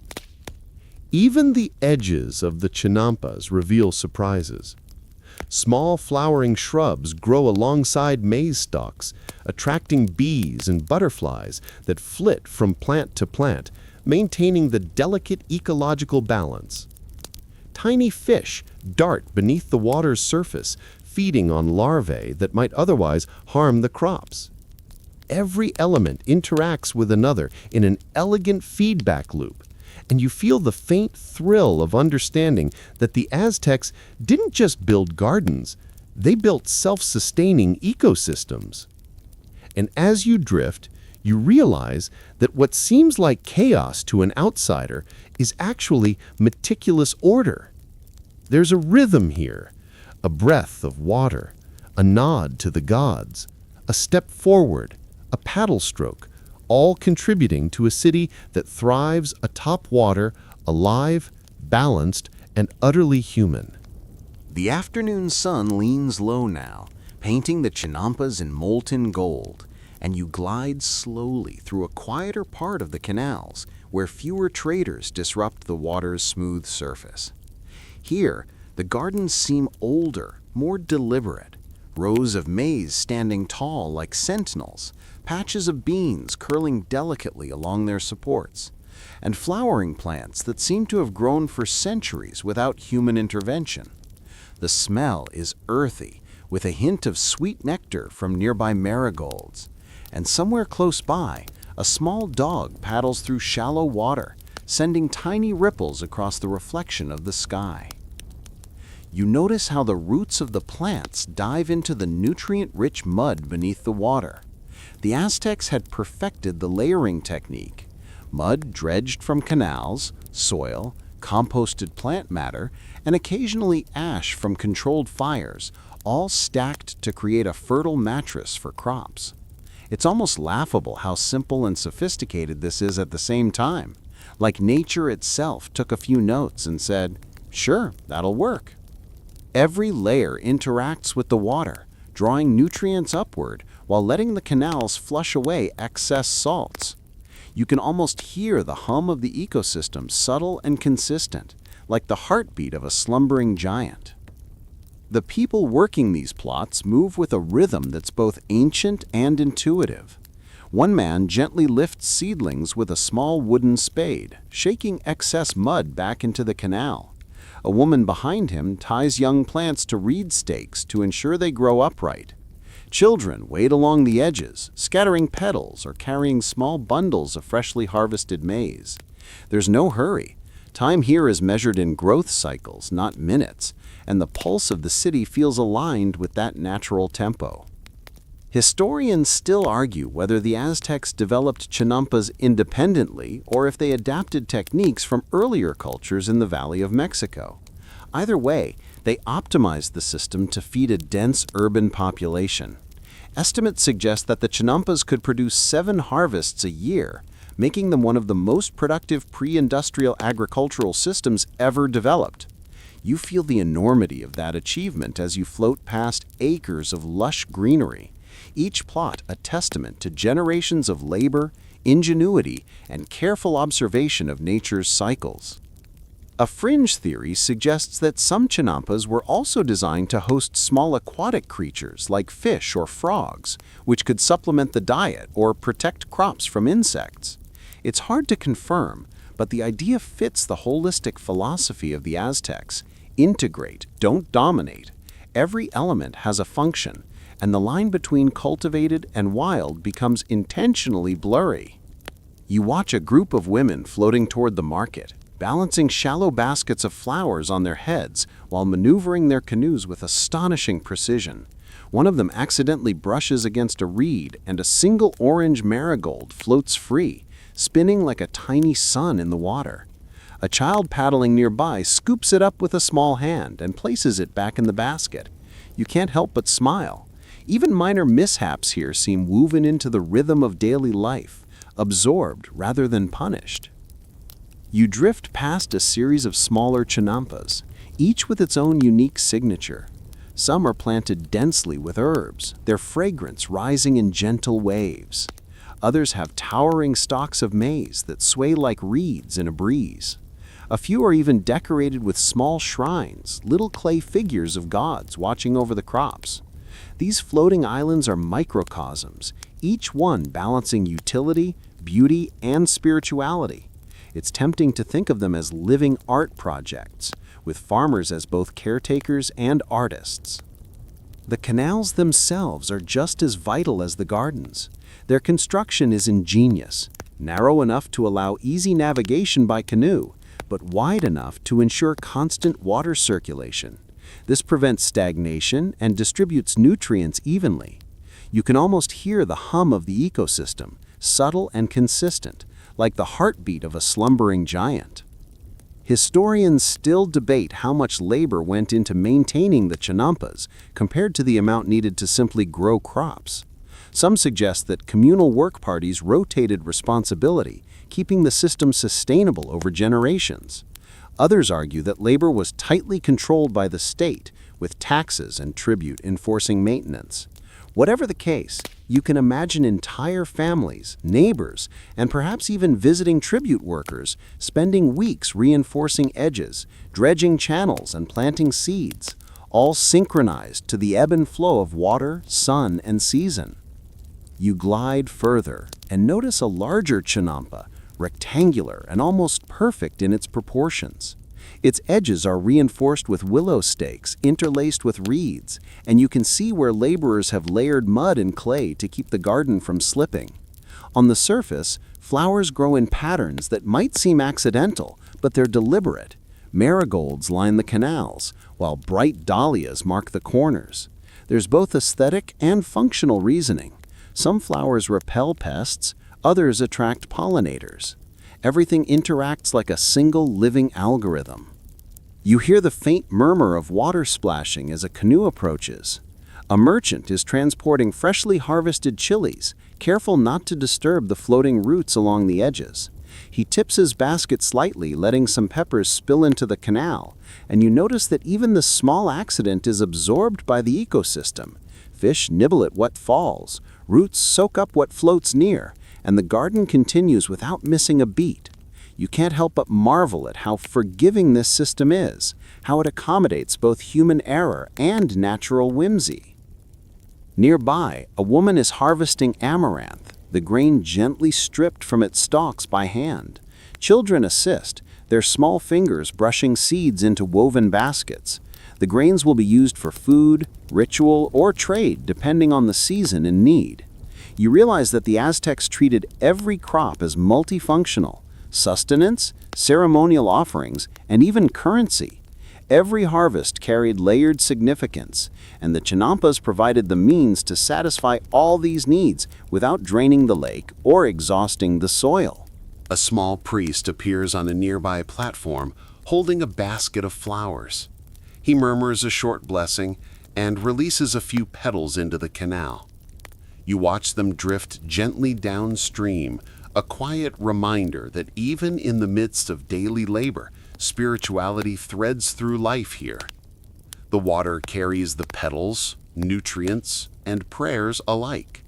Even the edges of the chinampas reveal surprises. Small flowering shrubs grow alongside maize stalks, attracting bees and butterflies that flit from plant to plant, maintaining the delicate ecological balance. Tiny fish dart beneath the water's surface, feeding on larvae that might otherwise harm the crops. Every element interacts with another in an elegant feedback loop, and you feel the faint thrill of understanding that the Aztecs didn't just build gardens, they built self-sustaining ecosystems. And as you drift, you realize that what seems like chaos to an outsider is actually meticulous order. There's a rhythm here, a breath of water, a nod to the gods, a step forward, a paddle stroke, all contributing to a city that thrives atop water, alive, balanced, and utterly human. The afternoon sun leans low now, painting the chinampas in molten gold, and you glide slowly through a quieter part of the canals where fewer traders disrupt the water's smooth surface. Here, the gardens seem older, more deliberate, rows of maize standing tall like sentinels, patches of beans curling delicately along their supports, and flowering plants that seem to have grown for centuries without human intervention. The smell is earthy, with a hint of sweet nectar from nearby marigolds, and somewhere close by, a small dog paddles through shallow water, sending tiny ripples across the reflection of the sky. You notice how the roots of the plants dive into the nutrient-rich mud beneath the water. The Aztecs had perfected the layering technique. Mud dredged from canals, soil, composted plant matter, and occasionally ash from controlled fires, all stacked to create a fertile mattress for crops. It's almost laughable how simple and sophisticated this is at the same time, like nature itself took a few notes and said, "Sure, that'll work." Every layer interacts with the water, drawing nutrients upward while letting the canals flush away excess salts. You can almost hear the hum of the ecosystem, subtle and consistent, like the heartbeat of a slumbering giant. The people working these plots move with a rhythm that's both ancient and intuitive. One man gently lifts seedlings with a small wooden spade, shaking excess mud back into the canal. A woman behind him ties young plants to reed stakes to ensure they grow upright. Children wade along the edges, scattering petals or carrying small bundles of freshly harvested maize. There's no hurry. Time here is measured in growth cycles, not minutes, and the pulse of the city feels aligned with that natural tempo. Historians still argue whether the Aztecs developed chinampas independently or if they adapted techniques from earlier cultures in the Valley of Mexico. Either way, they optimized the system to feed a dense urban population. Estimates suggest that the chinampas could produce 7 harvests a year, making them one of the most productive pre-industrial agricultural systems ever developed. You feel the enormity of that achievement as you float past acres of lush greenery, each plot a testament to generations of labor, ingenuity, and careful observation of nature's cycles. A fringe theory suggests that some chinampas were also designed to host small aquatic creatures like fish or frogs, which could supplement the diet or protect crops from insects. It's hard to confirm, but the idea fits the holistic philosophy of the Aztecs. Integrate, don't dominate. Every element has a function, and the line between cultivated and wild becomes intentionally blurry. You watch a group of women floating toward the market, balancing shallow baskets of flowers on their heads while maneuvering their canoes with astonishing precision. One of them accidentally brushes against a reed, and a single orange marigold floats free, spinning like a tiny sun in the water. A child paddling nearby scoops it up with a small hand and places it back in the basket. You can't help but smile. Even minor mishaps here seem woven into the rhythm of daily life, absorbed rather than punished. You drift past a series of smaller chinampas, each with its own unique signature. Some are planted densely with herbs, their fragrance rising in gentle waves. Others have towering stalks of maize that sway like reeds in a breeze. A few are even decorated with small shrines, little clay figures of gods watching over the crops. These floating islands are microcosms, each one balancing utility, beauty, and spirituality. It's tempting to think of them as living art projects, with farmers as both caretakers and artists. The canals themselves are just as vital as the gardens. Their construction is ingenious, narrow enough to allow easy navigation by canoe, but wide enough to ensure constant water circulation. This prevents stagnation and distributes nutrients evenly. You can almost hear the hum of the ecosystem, subtle and consistent, like the heartbeat of a slumbering giant. Historians still debate how much labor went into maintaining the chinampas compared to the amount needed to simply grow crops. Some suggest that communal work parties rotated responsibility, keeping the system sustainable over generations. Others argue that labor was tightly controlled by the state, with taxes and tribute enforcing maintenance. Whatever the case, you can imagine entire families, neighbors, and perhaps even visiting tribute workers spending weeks reinforcing edges, dredging channels, and planting seeds, all synchronized to the ebb and flow of water, sun, and season. You glide further and notice a larger chinampa, rectangular and almost perfect in its proportions. Its edges are reinforced with willow stakes interlaced with reeds, and you can see where laborers have layered mud and clay to keep the garden from slipping. On the surface, flowers grow in patterns that might seem accidental, but they're deliberate. Marigolds line the canals, while bright dahlias mark the corners. There's both aesthetic and functional reasoning. Some flowers repel pests, others attract pollinators. Everything interacts like a single living algorithm. You hear the faint murmur of water splashing as a canoe approaches. A merchant is transporting freshly harvested chilies, careful not to disturb the floating roots along the edges. He tips his basket slightly, letting some peppers spill into the canal, and you notice that even the small accident is absorbed by the ecosystem. Fish nibble at what falls, roots soak up what floats near, and the garden continues without missing a beat. You can't help but marvel at how forgiving this system is, how it accommodates both human error and natural whimsy. Nearby, a woman is harvesting amaranth, the grain gently stripped from its stalks by hand. Children assist, their small fingers brushing seeds into woven baskets. The grains will be used for food, ritual, or trade, depending on the season and need. You realize that the Aztecs treated every crop as multifunctional: sustenance, ceremonial offerings, and even currency. Every harvest carried layered significance, and the chinampas provided the means to satisfy all these needs without draining the lake or exhausting the soil. A small priest appears on a nearby platform holding a basket of flowers. He murmurs a short blessing and releases a few petals into the canal. You watch them drift gently downstream, a quiet reminder that even in the midst of daily labor, spirituality threads through life here. The water carries the petals, nutrients, and prayers alike.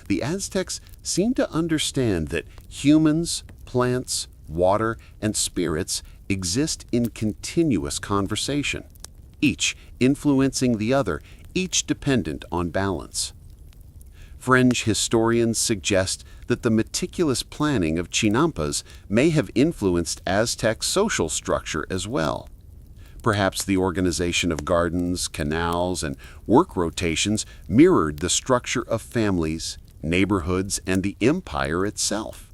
The Aztecs seem to understand that humans, plants, water, and spirits exist in continuous conversation, each influencing the other, each dependent on balance. French historians suggest that the meticulous planning of chinampas may have influenced Aztec social structure as well. Perhaps the organization of gardens, canals, and work rotations mirrored the structure of families, neighborhoods, and the empire itself.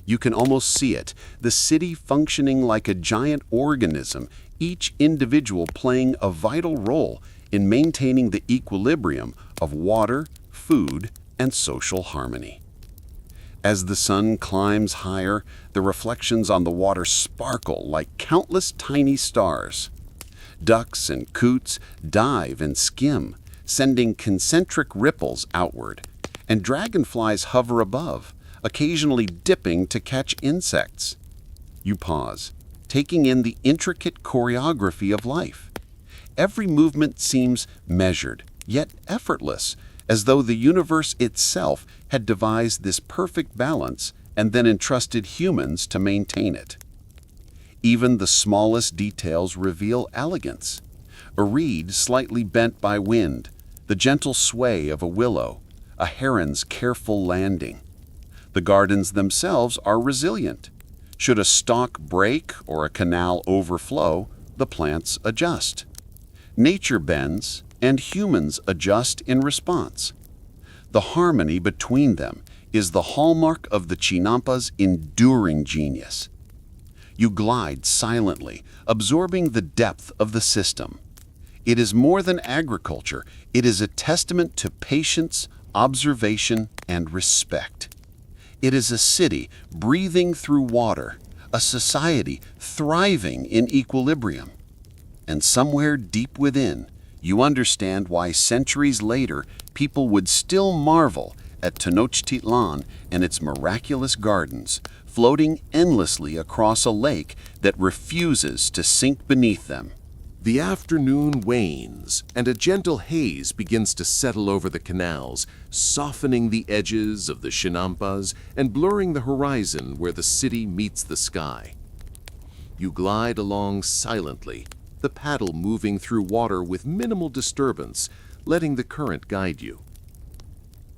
You can almost see it, the city functioning like a giant organism, each individual playing a vital role in maintaining the equilibrium of water, food, and social harmony. As the sun climbs higher, the reflections on the water sparkle like countless tiny stars. Ducks and coots dive and skim, sending concentric ripples outward, and dragonflies hover above, occasionally dipping to catch insects. You pause, taking in the intricate choreography of life. Every movement seems measured, yet effortless, as though the universe itself had devised this perfect balance and then entrusted humans to maintain it. Even the smallest details reveal elegance. A reed slightly bent by wind, the gentle sway of a willow, a heron's careful landing. The gardens themselves are resilient. Should a stalk break or a canal overflow, the plants adjust. Nature bends, and humans adjust in response. The harmony between them is the hallmark of the chinampas' enduring genius. You glide silently, absorbing the depth of the system. It is more than agriculture, it is a testament to patience, observation, and respect. It is a city breathing through water, a society thriving in equilibrium. And somewhere deep within, you understand why centuries later people would still marvel at Tenochtitlán and its miraculous gardens, floating endlessly across a lake that refuses to sink beneath them. The afternoon wanes, and a gentle haze begins to settle over the canals, softening the edges of the chinampas and blurring the horizon where the city meets the sky. You glide along silently, the paddle moving through water with minimal disturbance, letting the current guide you.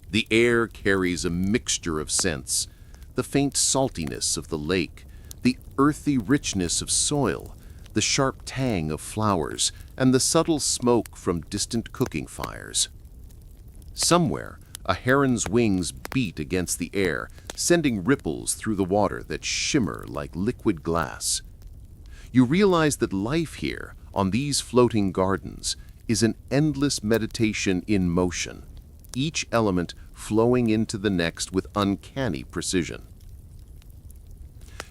The air carries a mixture of scents, the faint saltiness of the lake, the earthy richness of soil, the sharp tang of flowers, and the subtle smoke from distant cooking fires. Somewhere, A heron's wings beat against the air, sending ripples through the water that shimmer like liquid glass. You realize that life here, on these floating gardens, is an endless meditation in motion, each element flowing into the next with uncanny precision.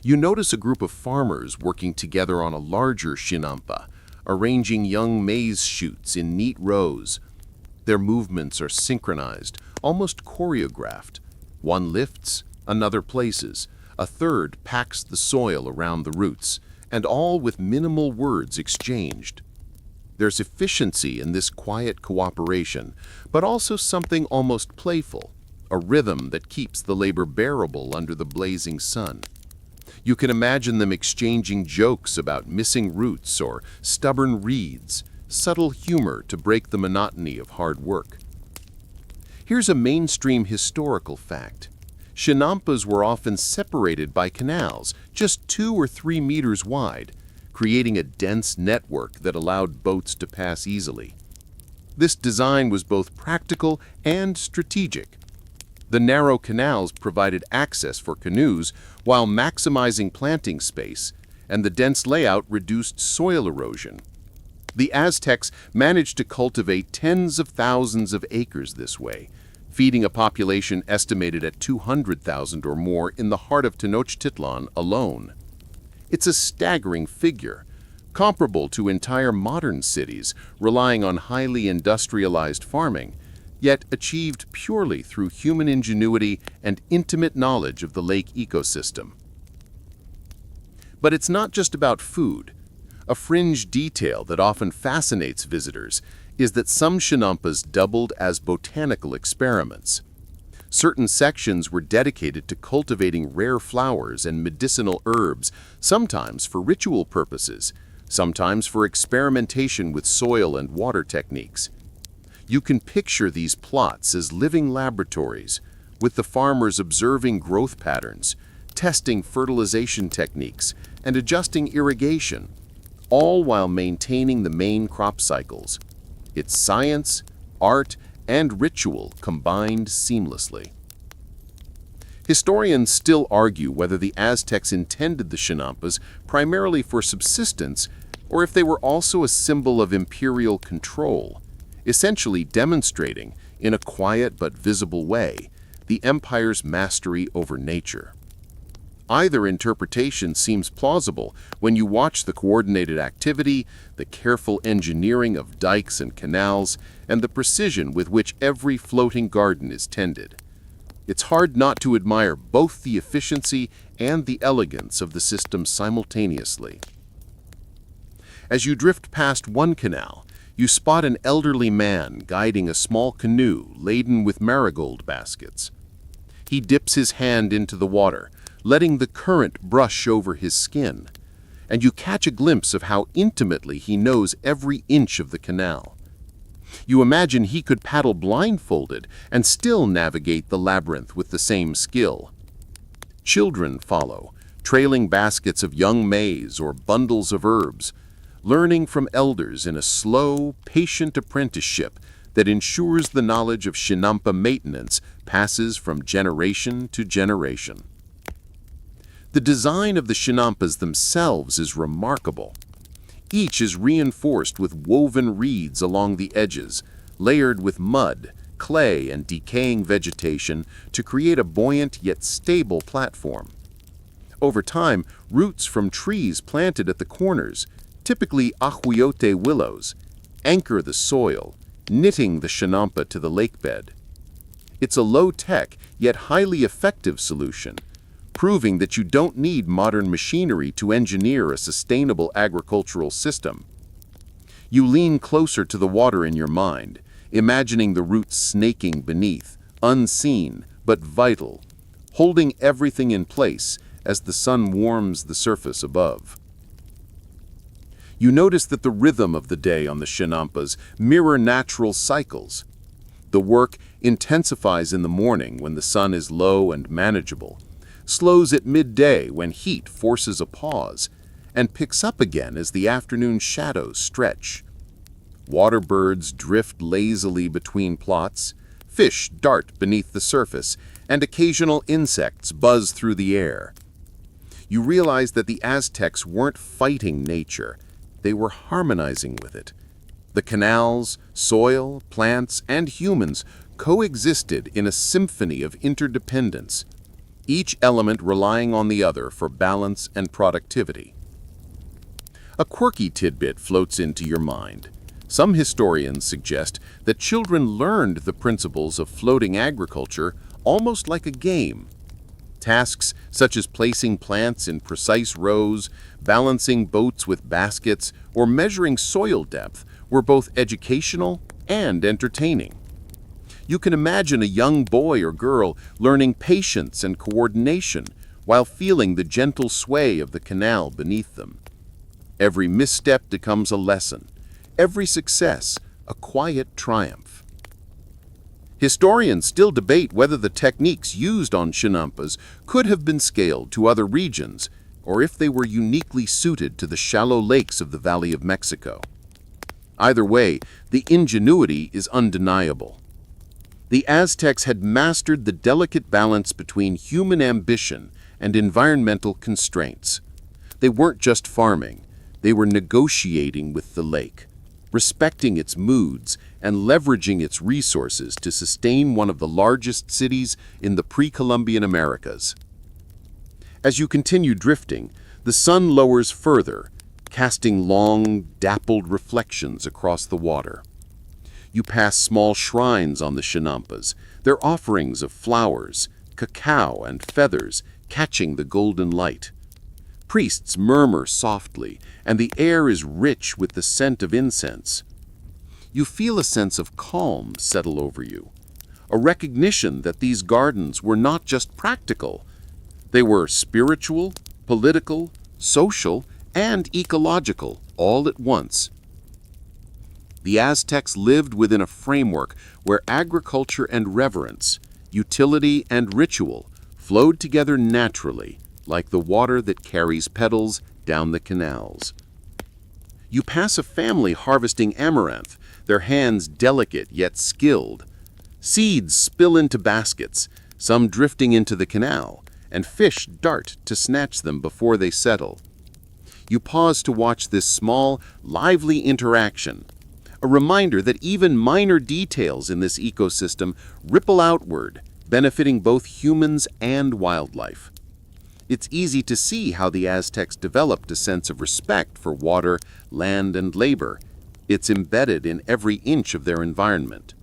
You notice a group of farmers working together on a larger chinampa, arranging young maize shoots in neat rows. Their movements are synchronized, almost choreographed. One lifts, another places, a third packs the soil around the roots, and all with minimal words exchanged. There's efficiency in this quiet cooperation, but also something almost playful, a rhythm that keeps the labor bearable under the blazing sun. You can imagine them exchanging jokes about missing roots or stubborn reeds, subtle humor to break the monotony of hard work. Here's a mainstream historical fact. Chinampas were often separated by canals, just 2 or 3 meters wide, creating a dense network that allowed boats to pass easily. This design was both practical and strategic. The narrow canals provided access for canoes while maximizing planting space, and the dense layout reduced soil erosion. The Aztecs managed to cultivate tens of thousands of acres this way, feeding a population estimated at 200,000 or more in the heart of Tenochtitlán alone. It's a staggering figure, comparable to entire modern cities relying on highly industrialized farming, yet achieved purely through human ingenuity and intimate knowledge of the lake ecosystem. But it's not just about food. A fringe detail that often fascinates visitors is that some chinampas doubled as botanical experiments. Certain sections were dedicated to cultivating rare flowers and medicinal herbs, sometimes for ritual purposes, sometimes for experimentation with soil and water techniques. You can picture these plots as living laboratories, with the farmers observing growth patterns, testing fertilization techniques, and adjusting irrigation, all while maintaining the main crop cycles. It's science, art, and ritual combined seamlessly. Historians still argue whether the Aztecs intended the chinampas primarily for subsistence or if they were also a symbol of imperial control, essentially demonstrating, in a quiet but visible way, the empire's mastery over nature. Either interpretation seems plausible when you watch the coordinated activity, the careful engineering of dikes and canals, and the precision with which every floating garden is tended. It's hard not to admire both the efficiency and the elegance of the system simultaneously. As you drift past one canal, you spot an elderly man guiding a small canoe laden with marigold baskets. He dips his hand into the water, letting the current brush over his skin, and you catch a glimpse of how intimately he knows every inch of the canal. You imagine he could paddle blindfolded and still navigate the labyrinth with the same skill. Children follow, trailing baskets of young maize or bundles of herbs, learning from elders in a slow, patient apprenticeship that ensures the knowledge of chinampa maintenance passes from generation to generation. The design of the chinampas themselves is remarkable. Each is reinforced with woven reeds along the edges, layered with mud, clay, and decaying vegetation to create a buoyant yet stable platform. Over time, roots from trees planted at the corners, typically achiote willows, anchor the soil, knitting the chinampa to the lakebed. It's a low-tech yet highly effective solution, proving that you don't need modern machinery to engineer a sustainable agricultural system. You lean closer to the water in your mind, imagining the roots snaking beneath, unseen but vital, holding everything in place as the sun warms the surface above. You notice that the rhythm of the day on the chinampas mirror natural cycles. The work intensifies in the morning when the sun is low and manageable, slows at midday when heat forces a pause, and picks up again as the afternoon shadows stretch. Water birds drift lazily between plots, Fish dart beneath the surface, and occasional insects buzz through the air. You realize that the Aztecs weren't fighting nature, they were harmonizing with it. The canals, soil, plants, and humans coexisted in a symphony of interdependence, each element relying on the other for balance and productivity. A quirky tidbit floats into your mind. Some historians suggest that children learned the principles of floating agriculture almost like a game. Tasks such as placing plants in precise rows, balancing boats with baskets, or measuring soil depth were both educational and entertaining. You can imagine a young boy or girl learning patience and coordination while feeling the gentle sway of the canal beneath them. Every misstep becomes a lesson, every success a quiet triumph. Historians still debate whether the techniques used on chinampas could have been scaled to other regions, or if they were uniquely suited to the shallow lakes of the Valley of Mexico. Either way, the ingenuity is undeniable. The Aztecs had mastered the delicate balance between human ambition and environmental constraints. They weren't just farming, they were negotiating with the lake, respecting its moods and leveraging its resources to sustain one of the largest cities in the pre-Columbian Americas. As you continue drifting, the sun lowers further, casting long, dappled reflections across the water. You pass small shrines on the chinampas, their offerings of flowers, cacao, and feathers catching the golden light. Priests murmur softly, and the air is rich with the scent of incense. You feel a sense of calm settle over you, a recognition that these gardens were not just practical. They were spiritual, political, social, and ecological all at once. The Aztecs lived within a framework where agriculture and reverence, utility and ritual flowed together naturally, like the water that carries petals down the canals. You pass a family harvesting amaranth, their hands delicate yet skilled. Seeds spill into baskets, some drifting into the canal, and fish dart to snatch them before they settle. You pause to watch this small, lively interaction, a reminder that even minor details in this ecosystem ripple outward, benefiting both humans and wildlife. It's easy to see how the Aztecs developed a sense of respect for water, land, and labor. It's embedded in every inch of their environment.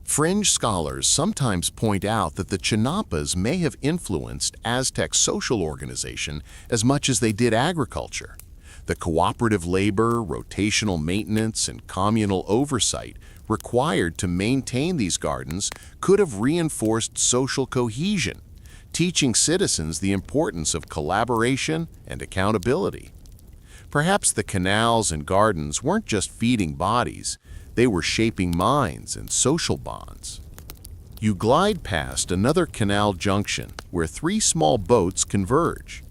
Fringe scholars sometimes point out that the chinampas may have influenced Aztec social organization as much as they did agriculture. The cooperative labor, rotational maintenance, and communal oversight required to maintain these gardens could have reinforced social cohesion, teaching citizens the importance of collaboration and accountability. Perhaps the canals and gardens weren't just feeding bodies, they were shaping minds and social bonds. You glide past another canal junction where three small boats converge.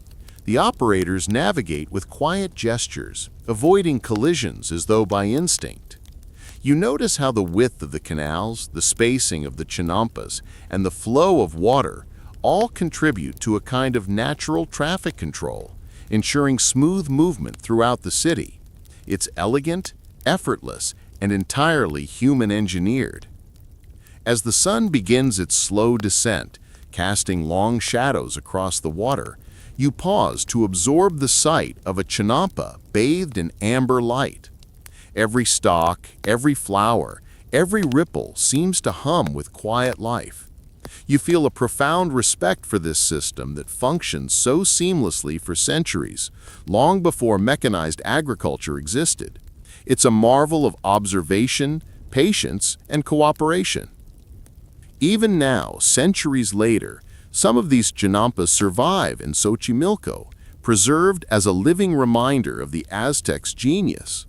The operators navigate with quiet gestures, avoiding collisions as though by instinct. You notice how the width of the canals, the spacing of the chinampas, and the flow of water all contribute to a kind of natural traffic control, ensuring smooth movement throughout the city. It's elegant, effortless, and entirely human-engineered. As the sun begins its slow descent, casting long shadows across the water, you pause to absorb the sight of a chinampa bathed in amber light. Every stalk, every flower, every ripple seems to hum with quiet life. You feel a profound respect for this system that functioned so seamlessly for centuries, long before mechanized agriculture existed. It's a marvel of observation, patience, and cooperation. Even now, centuries later, some of these chinampas survive in Xochimilco, preserved as a living reminder of the Aztecs' genius.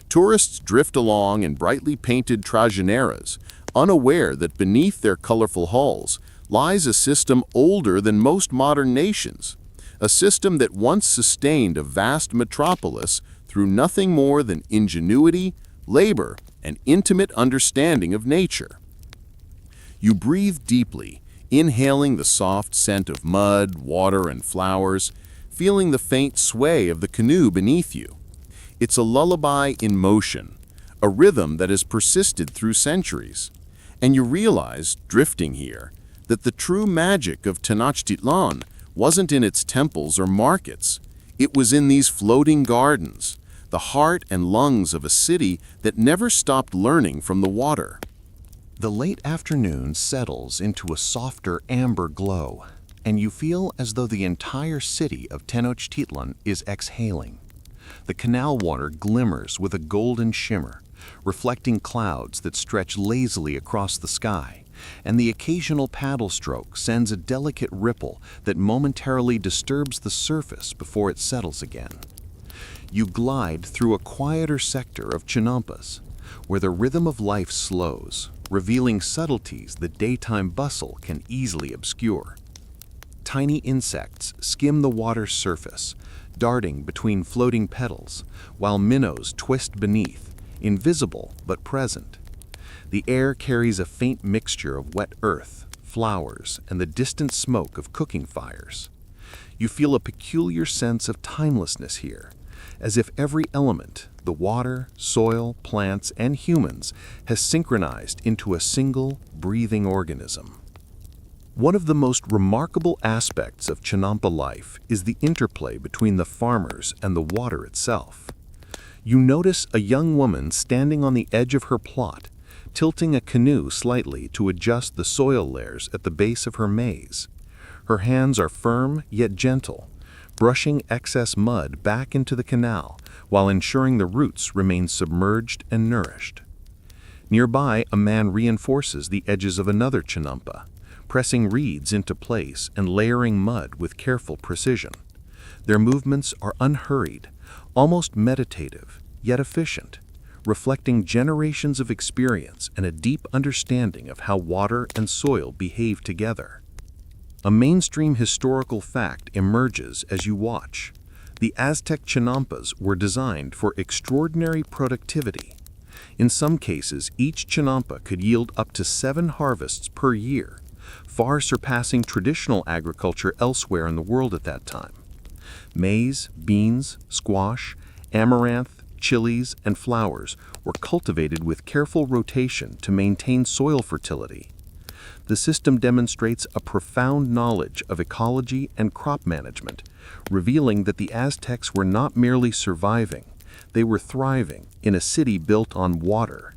Tourists drift along in brightly painted trajineras, unaware that beneath their colorful hulls lies a system older than most modern nations, a system that once sustained a vast metropolis through nothing more than ingenuity, labor, and intimate understanding of nature. You breathe deeply, inhaling the soft scent of mud, water, and flowers, feeling the faint sway of the canoe beneath you. It's a lullaby in motion, a rhythm that has persisted through centuries. And you realize, drifting here, that the true magic of Tenochtitlán wasn't in its temples or markets. It was in these floating gardens, the heart and lungs of a city that never stopped learning from the water. The late afternoon settles into a softer amber glow, and you feel as though the entire city of Tenochtitlan is exhaling. The canal water glimmers with a golden shimmer, reflecting clouds that stretch lazily across the sky, and the occasional paddle stroke sends a delicate ripple that momentarily disturbs the surface before it settles again. You glide through a quieter sector of chinampas, where the rhythm of life slows, revealing subtleties that daytime bustle can easily obscure. Tiny insects skim the water's surface, darting between floating petals, while minnows twist beneath, invisible but present. The air carries a faint mixture of wet earth, flowers, and the distant smoke of cooking fires. You feel a peculiar sense of timelessness here, as if every element, the water, soil, plants, and humans, has synchronized into a single, breathing organism. One of the most remarkable aspects of Chinampa life is the interplay between the farmers and the water itself. You notice a young woman standing on the edge of her plot, tilting a canoe slightly to adjust the soil layers at the base of her maize. Her hands are firm yet gentle, brushing excess mud back into the canal while ensuring the roots remain submerged and nourished. Nearby, a man reinforces the edges of another chinampa, pressing reeds into place and layering mud with careful precision. Their movements are unhurried, almost meditative, yet efficient, reflecting generations of experience and a deep understanding of how water and soil behave together. A mainstream historical fact emerges as you watch. The Aztec chinampas were designed for extraordinary productivity. In some cases, each chinampa could yield up to 7 harvests per year, far surpassing traditional agriculture elsewhere in the world at that time. Maize, beans, squash, amaranth, chilies, and flowers were cultivated with careful rotation to maintain soil fertility. The system demonstrates a profound knowledge of ecology and crop management, revealing that the Aztecs were not merely surviving, they were thriving in a city built on water.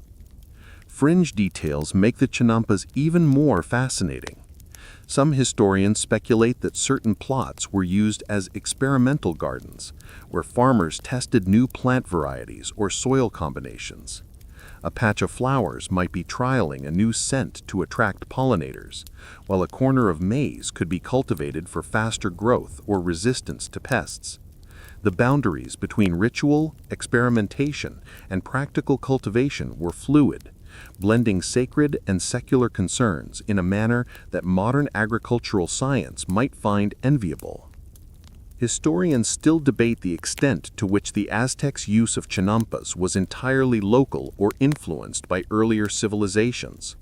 Fringe details make the chinampas even more fascinating. Some historians speculate that certain plots were used as experimental gardens, where farmers tested new plant varieties or soil combinations. A patch of flowers might be trialing a new scent to attract pollinators, while a corner of maize could be cultivated for faster growth or resistance to pests. The boundaries between ritual, experimentation, and practical cultivation were fluid, blending sacred and secular concerns in a manner that modern agricultural science might find enviable. Historians still debate the extent to which the Aztecs' use of chinampas was entirely local or influenced by earlier civilizations.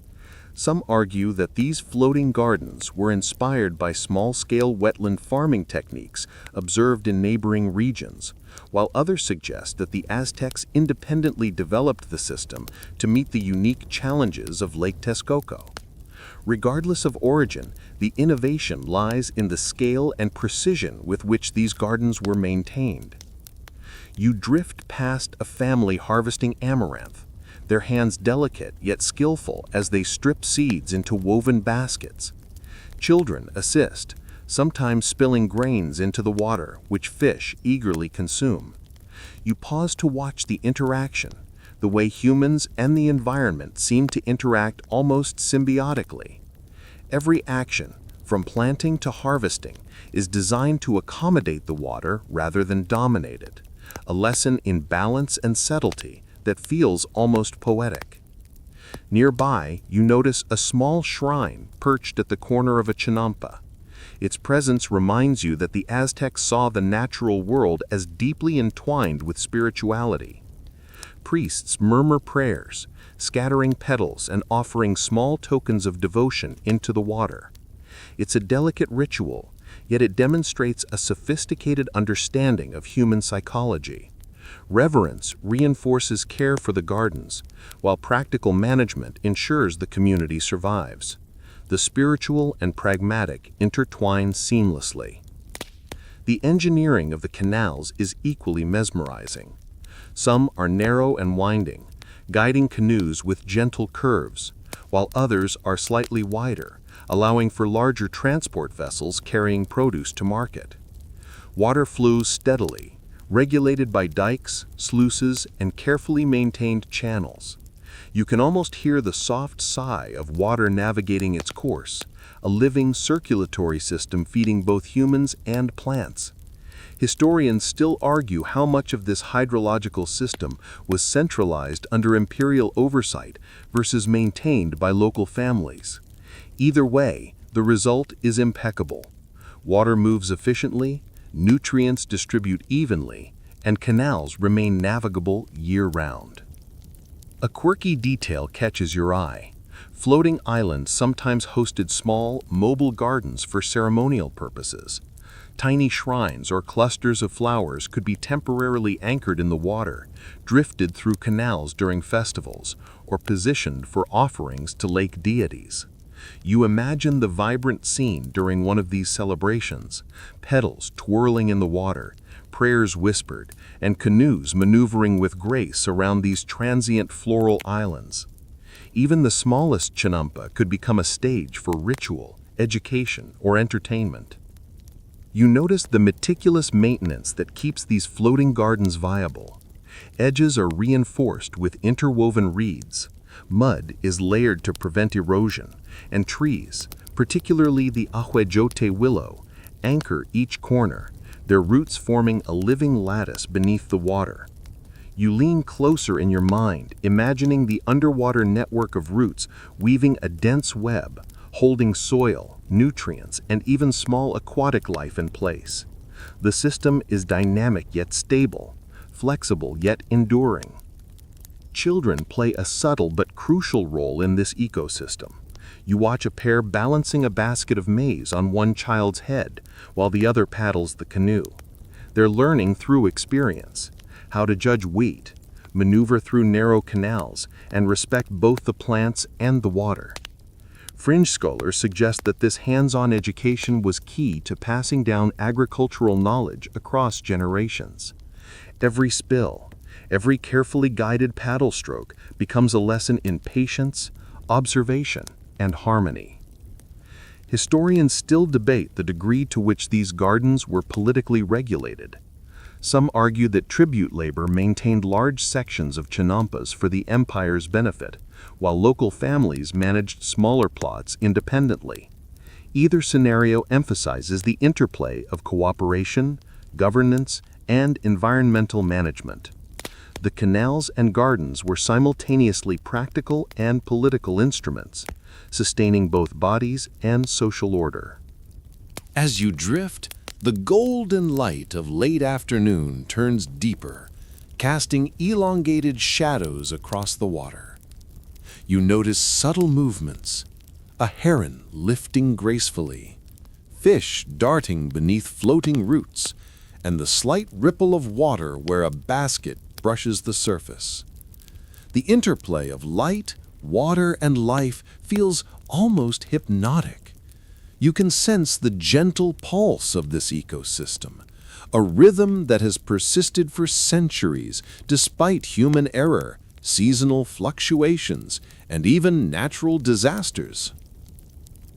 Some argue that these floating gardens were inspired by small-scale wetland farming techniques observed in neighboring regions, while others suggest that the Aztecs independently developed the system to meet the unique challenges of Lake Texcoco. Regardless of origin, the innovation lies in the scale and precision with which these gardens were maintained. You drift past a family harvesting amaranth, their hands delicate yet skillful as they strip seeds into woven baskets. Children assist, sometimes spilling grains into the water, which fish eagerly consume. You pause to watch the interaction, the way humans and the environment seem to interact almost symbiotically. Every action, from planting to harvesting, is designed to accommodate the water rather than dominate it, a lesson in balance and subtlety that feels almost poetic. Nearby, you notice a small shrine perched at the corner of a chinampa. Its presence reminds you that the Aztecs saw the natural world as deeply entwined with spirituality. Priests murmur prayers, scattering petals and offering small tokens of devotion into the water. It's a delicate ritual, yet it demonstrates a sophisticated understanding of human psychology. Reverence reinforces care for the gardens, while practical management ensures the community survives. The spiritual and pragmatic intertwine seamlessly. The engineering of the canals is equally mesmerizing. Some are narrow and winding, guiding canoes with gentle curves, while others are slightly wider, allowing for larger transport vessels carrying produce to market. Water flows steadily, regulated by dikes, sluices, and carefully maintained channels. You can almost hear the soft sigh of water navigating its course, a living circulatory system feeding both humans and plants. Historians still argue how much of this hydrological system was centralized under imperial oversight versus maintained by local families. Either way, the result is impeccable. Water moves efficiently, nutrients distribute evenly, and canals remain navigable year-round. A quirky detail catches your eye. Floating islands sometimes hosted small, mobile gardens for ceremonial purposes. Tiny shrines or clusters of flowers could be temporarily anchored in the water, drifted through canals during festivals, or positioned for offerings to lake deities. You imagine the vibrant scene during one of these celebrations, petals twirling in the water, prayers whispered, and canoes maneuvering with grace around these transient floral islands. Even the smallest chinampa could become a stage for ritual, education, or entertainment. You notice the meticulous maintenance that keeps these floating gardens viable. Edges are reinforced with interwoven reeds. Mud is layered to prevent erosion, and trees, particularly the ahuejote willow, anchor each corner, their roots forming a living lattice beneath the water. You lean closer in your mind, imagining the underwater network of roots weaving a dense web, holding soil, nutrients, and even small aquatic life in place. The system is dynamic yet stable, flexible yet enduring. Children play a subtle but crucial role in this ecosystem. You watch a pair balancing a basket of maize on one child's head while the other paddles the canoe. They're learning through experience, how to judge weight, maneuver through narrow canals, and respect both the plants and the water. Fringe scholars suggest that this hands-on education was key to passing down agricultural knowledge across generations. Every spill, every carefully guided paddle stroke becomes a lesson in patience, observation, and harmony. Historians still debate the degree to which these gardens were politically regulated. Some argue that tribute labor maintained large sections of chinampas for the empire's benefit, while local families managed smaller plots independently. Either scenario emphasizes the interplay of cooperation, governance, and environmental management. The canals and gardens were simultaneously practical and political instruments, sustaining both bodies and social order. As you drift, the golden light of late afternoon turns deeper, casting elongated shadows across the water. You notice subtle movements, a heron lifting gracefully, fish darting beneath floating roots, and the slight ripple of water where a basket brushes the surface. The interplay of light, water, and life feels almost hypnotic. You can sense the gentle pulse of this ecosystem, a rhythm that has persisted for centuries despite human error, seasonal fluctuations, and even natural disasters.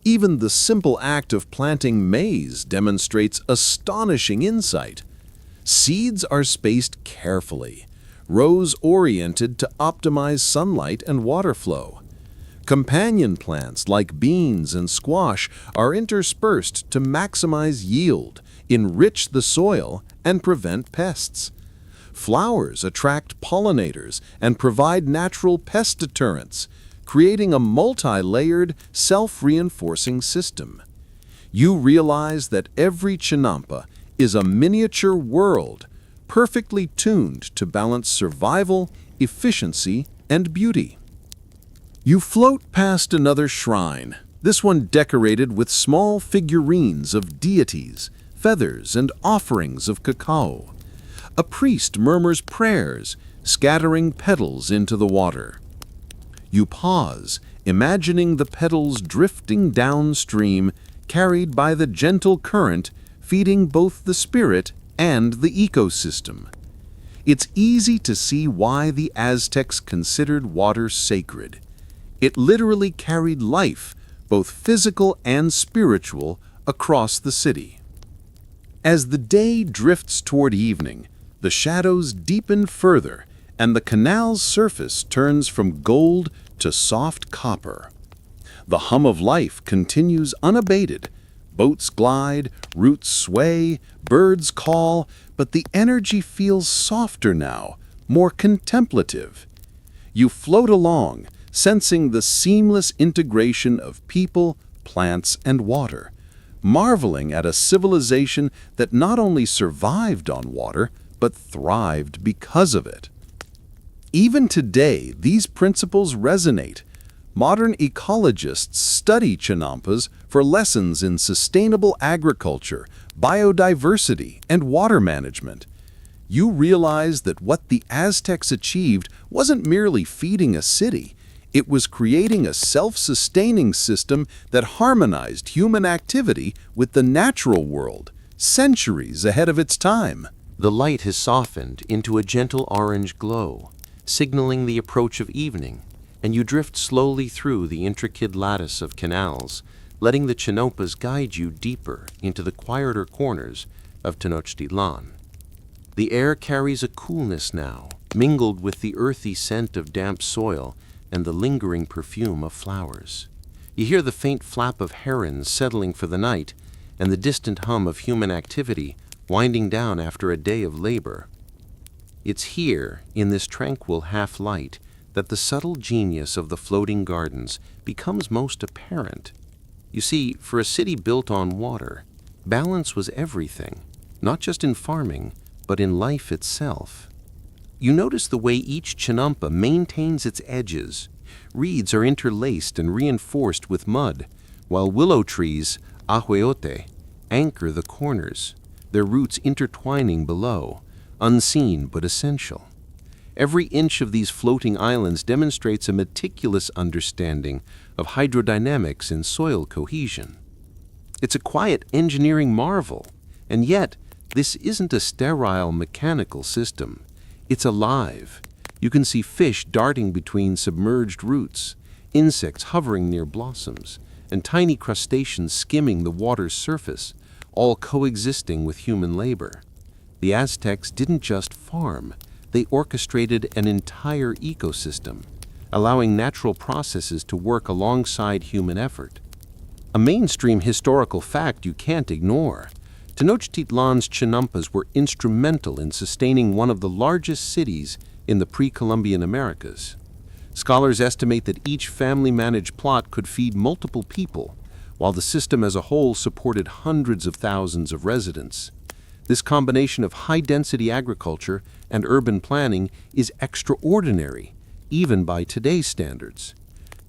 Even the simple act of planting maize demonstrates astonishing insight. Seeds are spaced carefully, rows oriented to optimize sunlight and water flow. Companion plants like beans and squash are interspersed to maximize yield, enrich the soil, and prevent pests. Flowers attract pollinators and provide natural pest deterrents, creating a multi-layered, self-reinforcing system. You realize that every chinampa is a miniature world, perfectly tuned to balance survival, efficiency, and beauty. You float past another shrine, this one decorated with small figurines of deities, feathers, and offerings of cacao. A priest murmurs prayers, scattering petals into the water. You pause, imagining the petals drifting downstream, carried by the gentle current, feeding both the spirit and the ecosystem. It's easy to see why the Aztecs considered water sacred. It literally carried life, both physical and spiritual, across the city. As the day drifts toward evening, the shadows deepen further, and the canal's surface turns from gold to soft copper. The hum of life continues unabated. Boats glide, roots sway, birds call, but the energy feels softer now, more contemplative. You float along, sensing the seamless integration of people, plants, and water, marveling at a civilization that not only survived on water, but thrived because of it. Even today, these principles resonate. Modern ecologists study chinampas for lessons in sustainable agriculture, biodiversity, and water management. You realize that what the Aztecs achieved wasn't merely feeding a city, it was creating a self-sustaining system that harmonized human activity with the natural world, centuries ahead of its time. The light has softened into a gentle orange glow, signaling the approach of evening, and you drift slowly through the intricate lattice of canals, letting the chinampas guide you deeper into the quieter corners of Tenochtitlán. The air carries a coolness now, mingled with the earthy scent of damp soil and the lingering perfume of flowers. You hear the faint flap of herons settling for the night and the distant hum of human activity winding down after a day of labor. It's here, in this tranquil half-light, that the subtle genius of the floating gardens becomes most apparent. You see, for a city built on water, balance was everything, not just in farming, but in life itself. You notice the way each chinampa maintains its edges. Reeds are interlaced and reinforced with mud, while willow trees, ahueote, anchor the corners, their roots intertwining below, unseen but essential. Every inch of these floating islands demonstrates a meticulous understanding of hydrodynamics and soil cohesion. It's a quiet engineering marvel, and yet this isn't a sterile mechanical system. It's alive. You can see fish darting between submerged roots, insects hovering near blossoms, and tiny crustaceans skimming the water's surface, all coexisting with human labor. The Aztecs didn't just farm, they orchestrated an entire ecosystem, allowing natural processes to work alongside human effort. A mainstream historical fact you can't ignore. Tenochtitlan's chinampas were instrumental in sustaining one of the largest cities in the pre-Columbian Americas. Scholars estimate that each family-managed plot could feed multiple people, while the system as a whole supported hundreds of thousands of residents. This combination of high-density agriculture and urban planning is extraordinary, even by today's standards.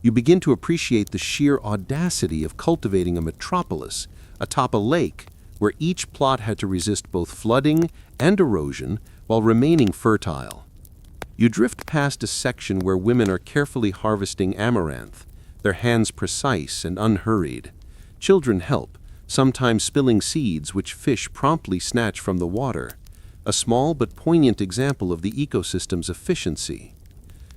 You begin to appreciate the sheer audacity of cultivating a metropolis atop a lake where each plot had to resist both flooding and erosion while remaining fertile. You drift past a section where women are carefully harvesting amaranth, their hands precise and unhurried. Children help, sometimes spilling seeds which fish promptly snatch from the water, a small but poignant example of the ecosystem's efficiency.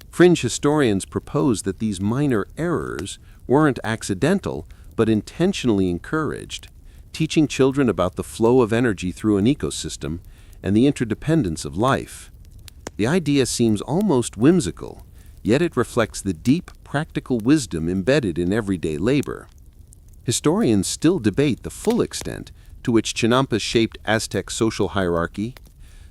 Fringe historians propose that these minor errors weren't accidental but intentionally encouraged, teaching children about the flow of energy through an ecosystem and the interdependence of life. The idea seems almost whimsical, yet it reflects the deep practical wisdom embedded in everyday labor. Historians still debate the full extent to which chinampas shaped Aztec social hierarchy.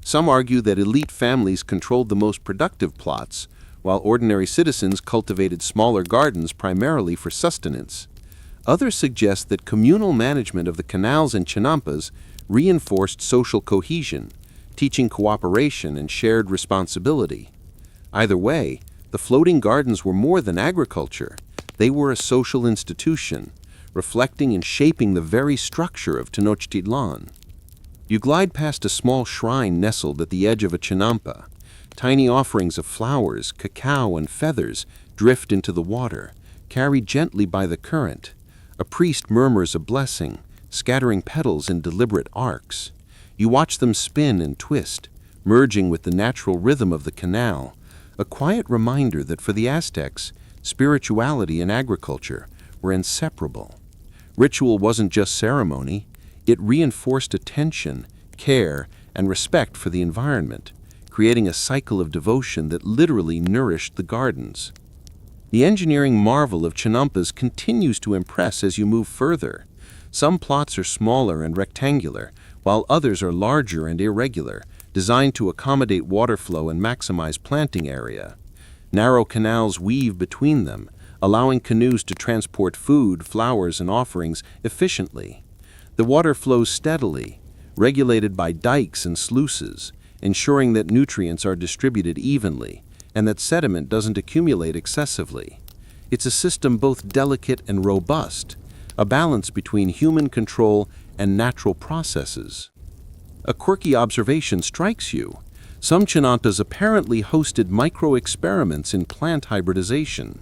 Some argue that elite families controlled the most productive plots, while ordinary citizens cultivated smaller gardens primarily for sustenance. Others suggest that communal management of the canals and chinampas reinforced social cohesion, teaching cooperation and shared responsibility. Either way, the floating gardens were more than agriculture. They were a social institution, reflecting and shaping the very structure of Tenochtitlan. You glide past a small shrine nestled at the edge of a chinampa. Tiny offerings of flowers, cacao, and feathers drift into the water, carried gently by the current. A priest murmurs a blessing, scattering petals in deliberate arcs. You watch them spin and twist, merging with the natural rhythm of the canal, a quiet reminder that for the Aztecs, spirituality and agriculture were inseparable. Ritual wasn't just ceremony, it reinforced attention, care, and respect for the environment, creating a cycle of devotion that literally nourished the gardens. The engineering marvel of chinampas continues to impress as you move further. Some plots are smaller and rectangular, while others are larger and irregular, designed to accommodate water flow and maximize planting area. Narrow canals weave between them, allowing canoes to transport food, flowers, and offerings efficiently. The water flows steadily, regulated by dikes and sluices, ensuring that nutrients are distributed evenly and that sediment doesn't accumulate excessively. It's a system both delicate and robust, a balance between human control and natural processes. A quirky observation strikes you. Some chinampas apparently hosted micro-experiments in plant hybridization.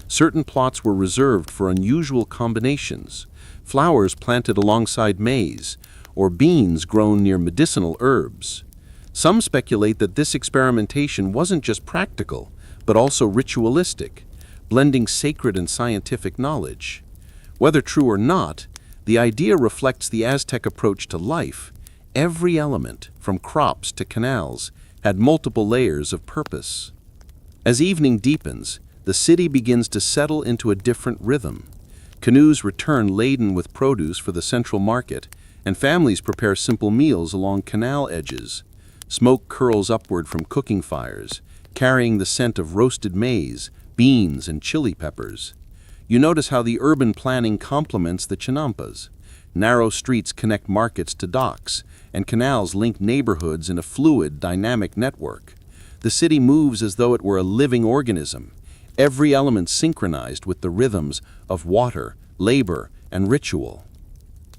Certain plots were reserved for unusual combinations, flowers planted alongside maize, or beans grown near medicinal herbs. Some speculate that this experimentation wasn't just practical, but also ritualistic, blending sacred and scientific knowledge. Whether true or not, the idea reflects the Aztec approach to life. Every element, from crops to canals, had multiple layers of purpose. As evening deepens, the city begins to settle into a different rhythm. Canoes return laden with produce for the central market, and families prepare simple meals along canal edges. Smoke curls upward from cooking fires, carrying the scent of roasted maize, beans, and chili peppers. You notice how the urban planning complements the chinampas. Narrow streets connect markets to docks, and canals link neighborhoods in a fluid, dynamic network. The city moves as though it were a living organism, every element synchronized with the rhythms of water, labor, and ritual.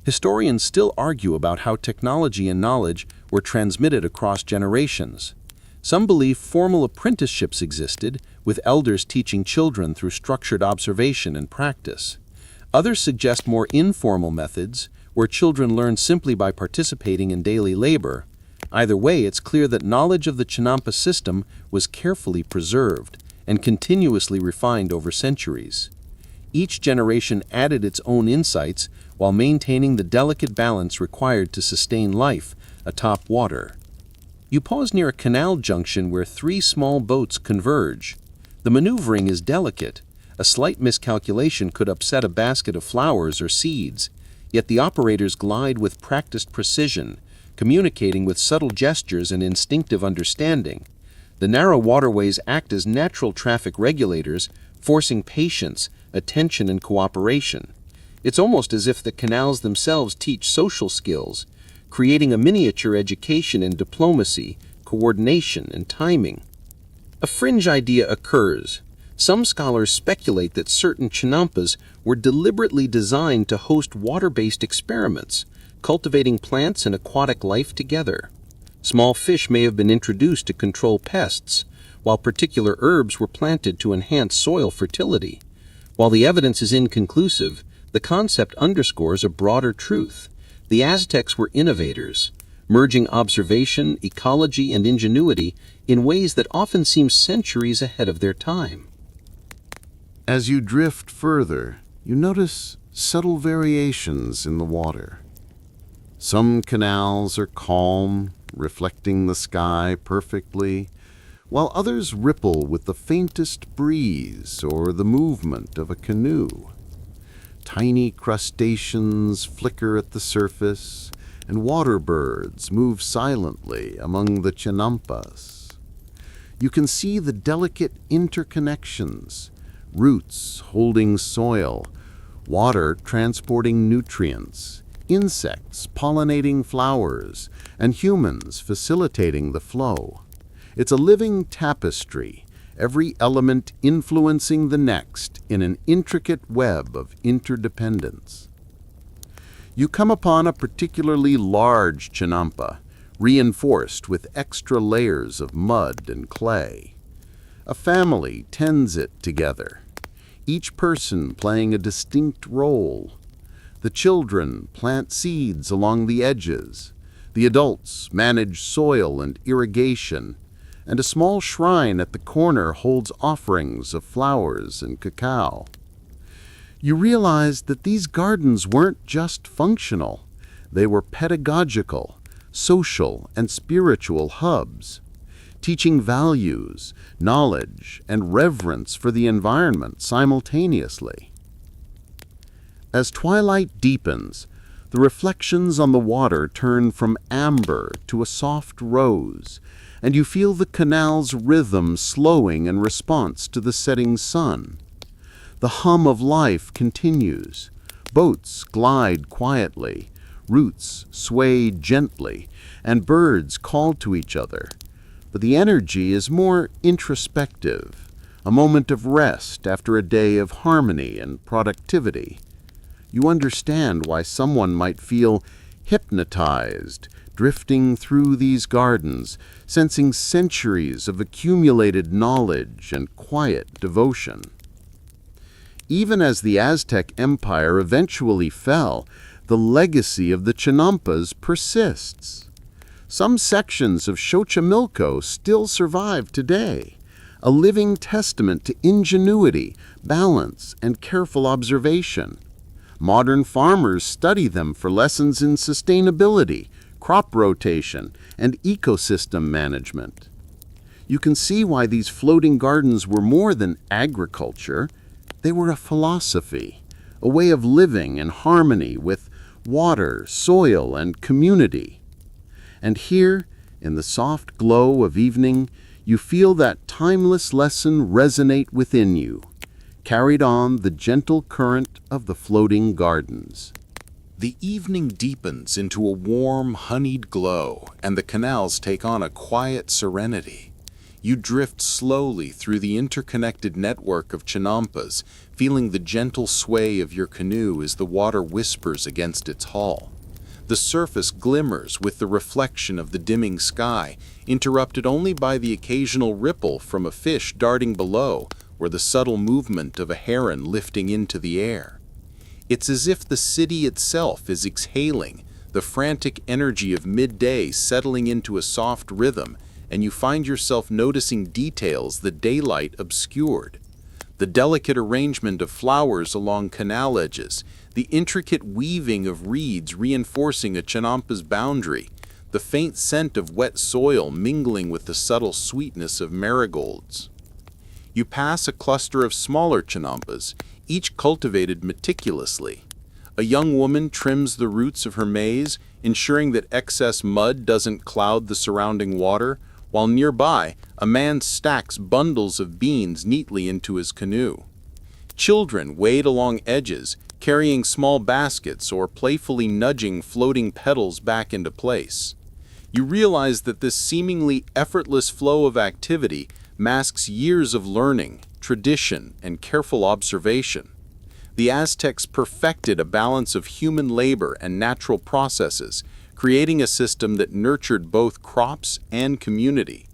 Historians still argue about how technology and knowledge were transmitted across generations. Some believe formal apprenticeships existed, with elders teaching children through structured observation and practice. Others suggest more informal methods, where children learn simply by participating in daily labor. Either way, it's clear that knowledge of the chinampa system was carefully preserved and continuously refined over centuries. Each generation added its own insights while maintaining the delicate balance required to sustain life atop water. You pause near a canal junction where three small boats converge. The maneuvering is delicate. A slight miscalculation could upset a basket of flowers or seeds, yet the operators glide with practiced precision, communicating with subtle gestures and instinctive understanding. The narrow waterways act as natural traffic regulators, forcing patience, attention, and cooperation. It's almost as if the canals themselves teach social skills, creating a miniature education in diplomacy, coordination, and timing. A fringe idea occurs. Some scholars speculate that certain chinampas were deliberately designed to host water-based experiments, cultivating plants and aquatic life together. Small fish may have been introduced to control pests, while particular herbs were planted to enhance soil fertility. While the evidence is inconclusive, the concept underscores a broader truth. The Aztecs were innovators, merging observation, ecology, and ingenuity in ways that often seem centuries ahead of their time. As you drift further, you notice subtle variations in the water. Some canals are calm, reflecting the sky perfectly, while others ripple with the faintest breeze or the movement of a canoe. Tiny crustaceans flicker at the surface, and water birds move silently among the chinampas. You can see the delicate interconnections, roots holding soil, water transporting nutrients, insects pollinating flowers, and humans facilitating the flow. It's a living tapestry, every element influencing the next in an intricate web of interdependence. You come upon a particularly large chinampa, reinforced with extra layers of mud and clay. A family tends it together, each person playing a distinct role. The children plant seeds along the edges, the adults manage soil and irrigation, and a small shrine at the corner holds offerings of flowers and cacao. You realize that these gardens weren't just functional, they were pedagogical, social, and spiritual hubs, teaching values, knowledge, and reverence for the environment simultaneously. As twilight deepens, the reflections on the water turn from amber to a soft rose, and you feel the canal's rhythm slowing in response to the setting sun. The hum of life continues. Boats glide quietly, roots sway gently, and birds call to each other. But the energy is more introspective, a moment of rest after a day of harmony and productivity. You understand why someone might feel hypnotized, drifting through these gardens, sensing centuries of accumulated knowledge and quiet devotion. Even as the Aztec Empire eventually fell, the legacy of the chinampas persists. Some sections of Xochimilco still survive today, a living testament to ingenuity, balance, and careful observation. Modern farmers study them for lessons in sustainability, crop rotation, and ecosystem management. You can see why these floating gardens were more than agriculture. They were a philosophy, a way of living in harmony with water, soil, and community. And here, in the soft glow of evening, you feel that timeless lesson resonate within you, carried on the gentle current of the floating gardens. The evening deepens into a warm, honeyed glow, and the canals take on a quiet serenity. You drift slowly through the interconnected network of chinampas, feeling the gentle sway of your canoe as the water whispers against its hull. The surface glimmers with the reflection of the dimming sky, interrupted only by the occasional ripple from a fish darting below or the subtle movement of a heron lifting into the air. It's as if the city itself is exhaling, the frantic energy of midday settling into a soft rhythm, and you find yourself noticing details the daylight obscured. The delicate arrangement of flowers along canal edges, the intricate weaving of reeds reinforcing a chinampa's boundary, the faint scent of wet soil mingling with the subtle sweetness of marigolds. You pass a cluster of smaller chinampas, each cultivated meticulously. A young woman trims the roots of her maize, ensuring that excess mud doesn't cloud the surrounding water, while nearby, a man stacks bundles of beans neatly into his canoe. Children wade along edges, carrying small baskets or playfully nudging floating petals back into place. You realize that this seemingly effortless flow of activity masks years of learning, tradition, and careful observation. The Aztecs perfected a balance of human labor and natural processes, creating a system that nurtured both crops and community.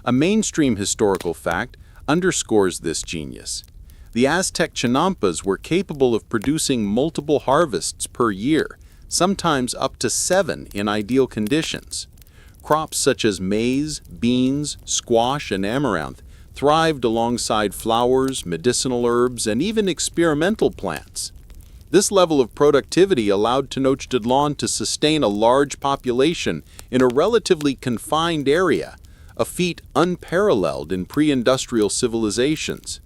A mainstream historical fact underscores this genius. The Aztec chinampas were capable of producing multiple harvests per year, sometimes up to 7 in ideal conditions. Crops such as maize, beans, squash, and amaranth thrived alongside flowers, medicinal herbs, and even experimental plants. This level of productivity allowed Tenochtitlán to sustain a large population in a relatively confined area, a feat unparalleled in pre-industrial civilizations.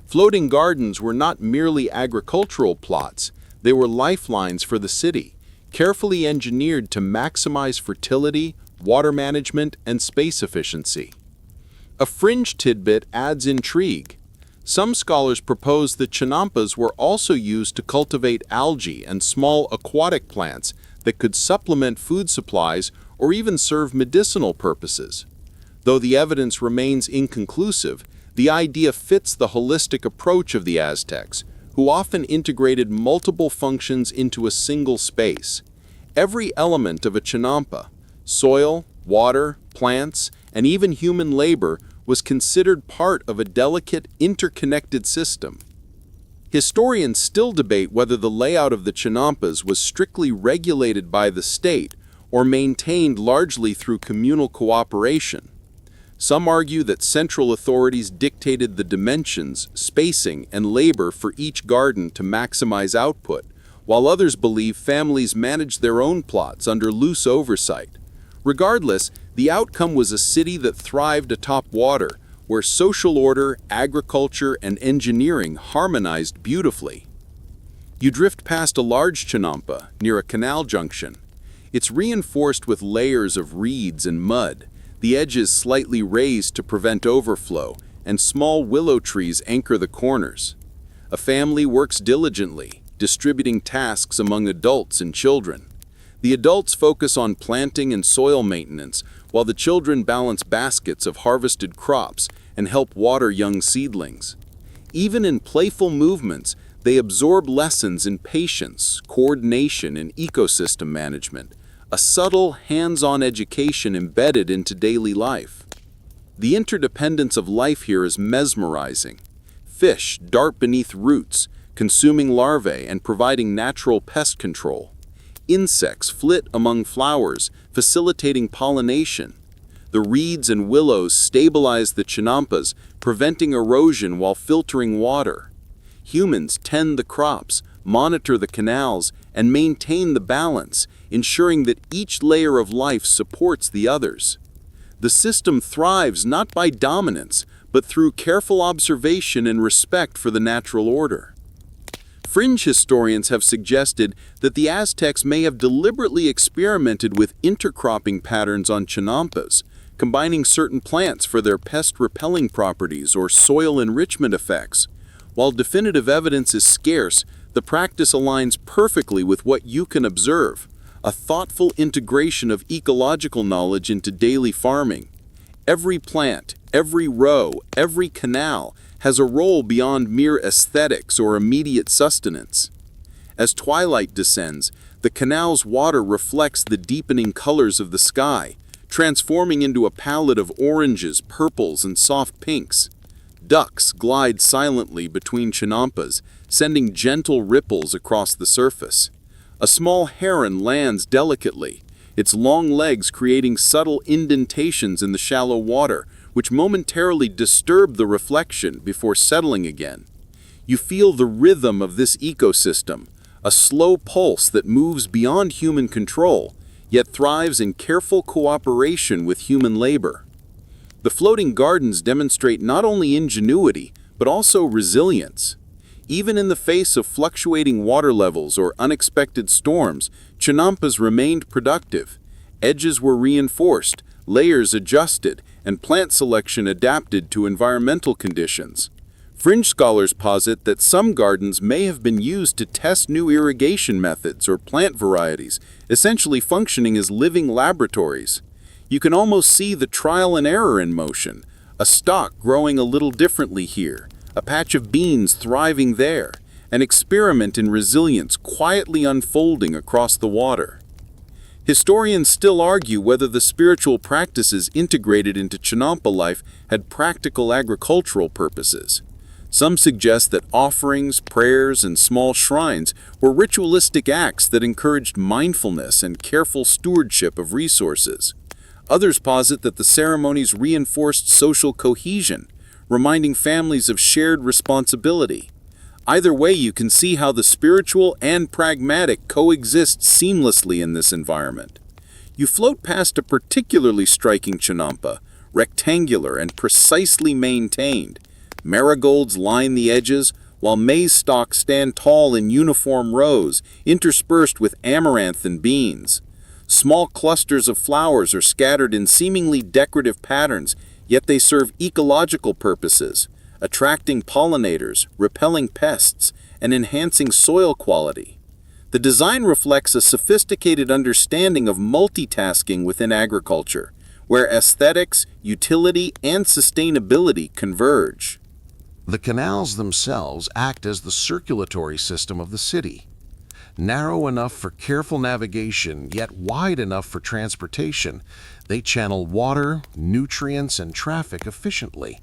Floating gardens were not merely agricultural plots, they were lifelines for the city, carefully engineered to maximize fertility, water management, and space efficiency. A fringe tidbit adds intrigue. Some scholars propose that chinampas were also used to cultivate algae and small aquatic plants that could supplement food supplies or even serve medicinal purposes. Though the evidence remains inconclusive, The idea fits the holistic approach of the Aztecs, who often integrated multiple functions into a single space. Every element of a chinampa, soil, water, plants, and even human labor, was considered part of a delicate, interconnected system. Historians still debate whether the layout of the chinampas was strictly regulated by the state or maintained largely through communal cooperation. Some argue that central authorities dictated the dimensions, spacing, and labor for each garden to maximize output, while others believe families managed their own plots under loose oversight. Regardless, the outcome was a city that thrived atop water, where social order, agriculture, and engineering harmonized beautifully. You drift past a large chinampa near a canal junction. It's reinforced with layers of reeds and mud, the edges slightly raised to prevent overflow, and small willow trees anchor the corners. A family works diligently, distributing tasks among adults and children. The adults focus on planting and soil maintenance, while the children balance baskets of harvested crops and help water young seedlings. Even in playful movements, they absorb lessons in patience, coordination, and ecosystem management, a subtle, hands-on education embedded into daily life. The interdependence of life here is mesmerizing. Fish dart beneath roots, consuming larvae and providing natural pest control. Insects flit among flowers, facilitating pollination. The reeds and willows stabilize the chinampas, preventing erosion while filtering water. Humans tend the crops, monitor the canals, and maintain the balance, ensuring that each layer of life supports the others. The system thrives not by dominance, but through careful observation and respect for the natural order. Fringe historians have suggested that the Aztecs may have deliberately experimented with intercropping patterns on chinampas, combining certain plants for their pest-repelling properties or soil enrichment effects. While definitive evidence is scarce, the practice aligns perfectly with what you can observe, a thoughtful integration of ecological knowledge into daily farming. Every plant, every row, every canal has a role beyond mere aesthetics or immediate sustenance. As twilight descends, the canal's water reflects the deepening colors of the sky, transforming into a palette of oranges, purples, and soft pinks. Ducks glide silently between chinampas, sending gentle ripples across the surface. A small heron lands delicately, its long legs creating subtle indentations in the shallow water, which momentarily disturb the reflection before settling again. You feel the rhythm of this ecosystem, a slow pulse that moves beyond human control, yet thrives in careful cooperation with human labor. The floating gardens demonstrate not only ingenuity, but also resilience. Even in the face of fluctuating water levels or unexpected storms, chinampas remained productive. Edges were reinforced, layers adjusted, and plant selection adapted to environmental conditions. Fringe scholars posit that some gardens may have been used to test new irrigation methods or plant varieties, essentially functioning as living laboratories. You can almost see the trial and error in motion, a stalk growing a little differently here, a patch of beans thriving there, an experiment in resilience quietly unfolding across the water. Historians still argue whether the spiritual practices integrated into chinampa life had practical agricultural purposes. Some suggest that offerings, prayers, and small shrines were ritualistic acts that encouraged mindfulness and careful stewardship of resources. Others posit that the ceremonies reinforced social cohesion, reminding families of shared responsibility. Either way, you can see how the spiritual and pragmatic coexist seamlessly in this environment. You float past a particularly striking chinampa, rectangular and precisely maintained. Marigolds line the edges, while maize stalks stand tall in uniform rows, interspersed with amaranth and beans. Small clusters of flowers are scattered in seemingly decorative patterns, yet they serve ecological purposes, attracting pollinators, repelling pests, and enhancing soil quality. The design reflects a sophisticated understanding of multitasking within agriculture, where aesthetics, utility, and sustainability converge. The canals themselves act as the circulatory system of the city. Narrow enough for careful navigation, yet wide enough for transportation, they channel water, nutrients, and traffic efficiently.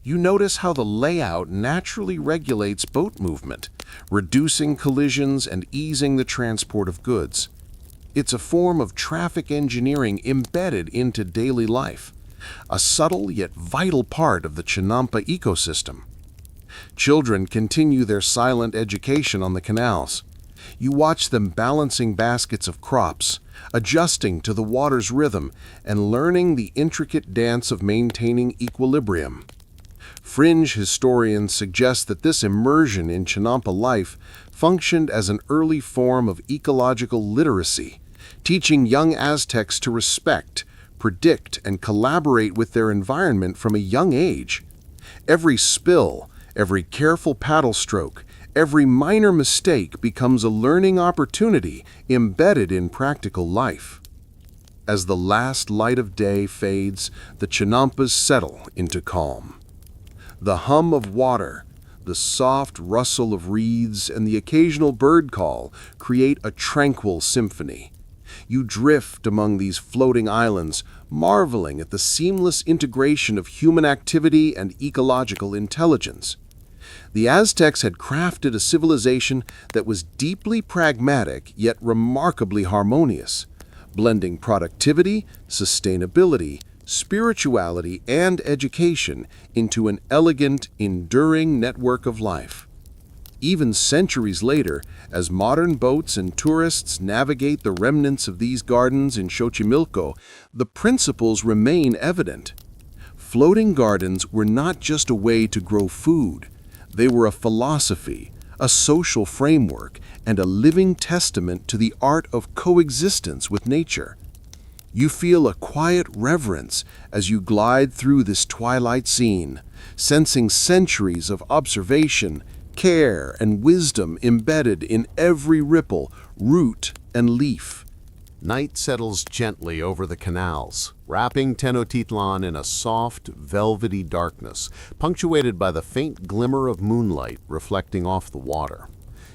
You notice how the layout naturally regulates boat movement, reducing collisions and easing the transport of goods. It's a form of traffic engineering embedded into daily life, a subtle yet vital part of the Chinampa ecosystem. Children continue their silent education on the canals. You watch them balancing baskets of crops, adjusting to the water's rhythm, and learning the intricate dance of maintaining equilibrium. Fringe historians suggest that this immersion in Chinampa life functioned as an early form of ecological literacy, teaching young Aztecs to respect, predict, and collaborate with their environment from a young age. Every spill, every careful paddle stroke, every minor mistake becomes a learning opportunity embedded in practical life. As the last light of day fades, the Chinampas settle into calm. The hum of water, the soft rustle of reeds, and the occasional bird call create a tranquil symphony. You drift among these floating islands, marveling at the seamless integration of human activity and ecological intelligence. The Aztecs had crafted a civilization that was deeply pragmatic yet remarkably harmonious, blending productivity, sustainability, spirituality, and education into an elegant, enduring network of life. Even centuries later, as modern boats and tourists navigate the remnants of these gardens in Xochimilco, the principles remain evident. Floating gardens were not just a way to grow food. They were a philosophy, a social framework, and a living testament to the art of coexistence with nature. You feel a quiet reverence as you glide through this twilight scene, sensing centuries of observation, care, and wisdom embedded in every ripple, root, and leaf. Night settles gently over the canals, wrapping Tenochtitlan in a soft, velvety darkness, punctuated by the faint glimmer of moonlight reflecting off the water.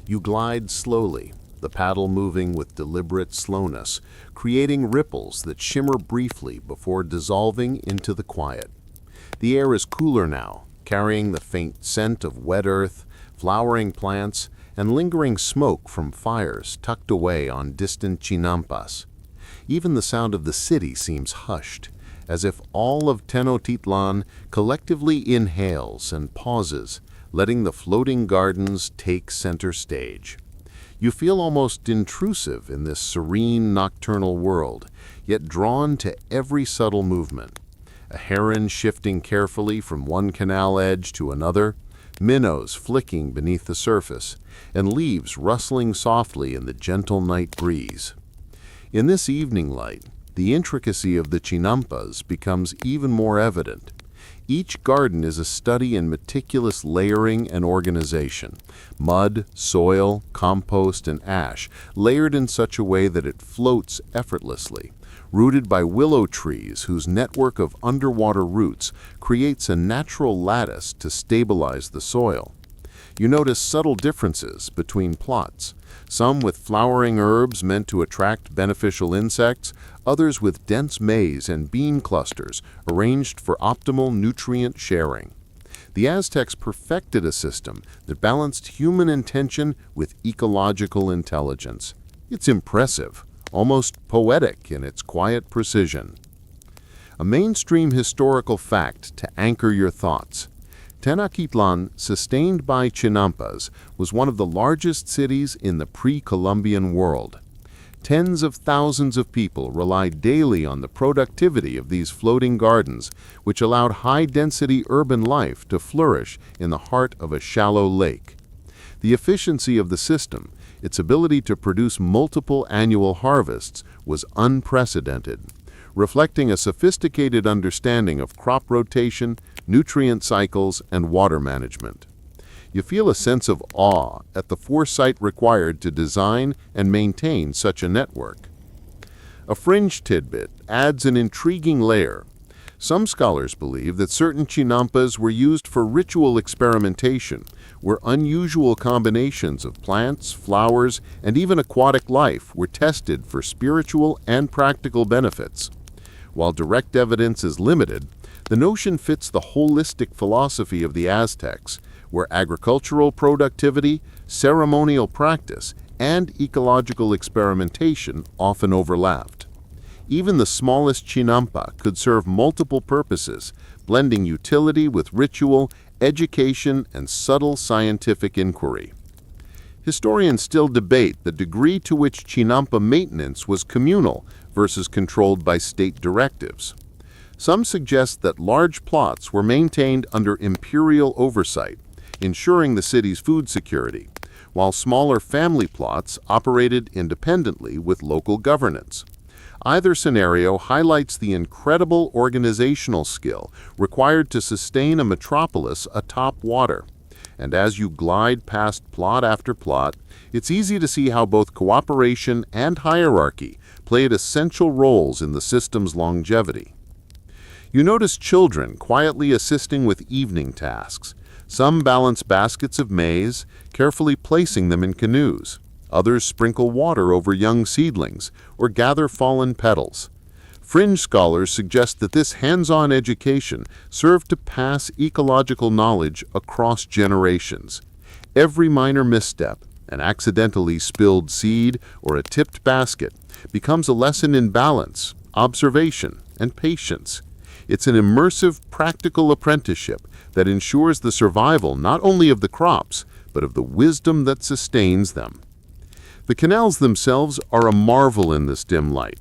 You glide slowly, the paddle moving with deliberate slowness, creating ripples that shimmer briefly before dissolving into the quiet. The air is cooler now, carrying the faint scent of wet earth, flowering plants, and lingering smoke from fires tucked away on distant chinampas. Even the sound of the city seems hushed, as if all of Tenochtitlan collectively inhales and pauses, letting the floating gardens take center stage. You feel almost intrusive in this serene nocturnal world, yet drawn to every subtle movement. A heron shifting carefully from one canal edge to another, minnows flicking beneath the surface, and leaves rustling softly in the gentle night breeze. In this evening light, the intricacy of the chinampas becomes even more evident. Each garden is a study in meticulous layering and organization. Mud, soil, compost, and ash, layered in such a way that it floats effortlessly, rooted by willow trees whose network of underwater roots creates a natural lattice to stabilize the soil. You notice subtle differences between plots, some with flowering herbs meant to attract beneficial insects, others with dense maize and bean clusters arranged for optimal nutrient sharing. The Aztecs perfected a system that balanced human intention with ecological intelligence. It's impressive, almost poetic in its quiet precision. A mainstream historical fact to anchor your thoughts. Tenochtitlan, sustained by chinampas, was one of the largest cities in the pre-Columbian world. Tens of thousands of people relied daily on the productivity of these floating gardens, which allowed high-density urban life to flourish in the heart of a shallow lake. The efficiency of the system, its ability to produce multiple annual harvests, was unprecedented, reflecting a sophisticated understanding of crop rotation, nutrient cycles, and water management. You feel a sense of awe at the foresight required to design and maintain such a network. A fringe tidbit adds an intriguing layer. Some scholars believe that certain chinampas were used for ritual experimentation, where unusual combinations of plants, flowers, and even aquatic life were tested for spiritual and practical benefits. While direct evidence is limited, the notion fits the holistic philosophy of the Aztecs, where agricultural productivity, ceremonial practice, and ecological experimentation often overlapped. Even the smallest chinampa could serve multiple purposes, blending utility with ritual, education, and subtle scientific inquiry. Historians still debate the degree to which chinampa maintenance was communal versus controlled by state directives. Some suggest that large plots were maintained under imperial oversight, ensuring the city's food security, while smaller family plots operated independently with local governance. Either scenario highlights the incredible organizational skill required to sustain a metropolis atop water. And as you glide past plot after plot, it's easy to see how both cooperation and hierarchy played essential roles in the system's longevity. You notice children quietly assisting with evening tasks. Some balance baskets of maize, carefully placing them in canoes. Others sprinkle water over young seedlings or gather fallen petals. Fringe scholars suggest that this hands-on education served to pass ecological knowledge across generations. Every minor misstep, an accidentally spilled seed or a tipped basket, becomes a lesson in balance, observation, and patience. It's an immersive, practical apprenticeship that ensures the survival not only of the crops, but of the wisdom that sustains them. The canals themselves are a marvel in this dim light.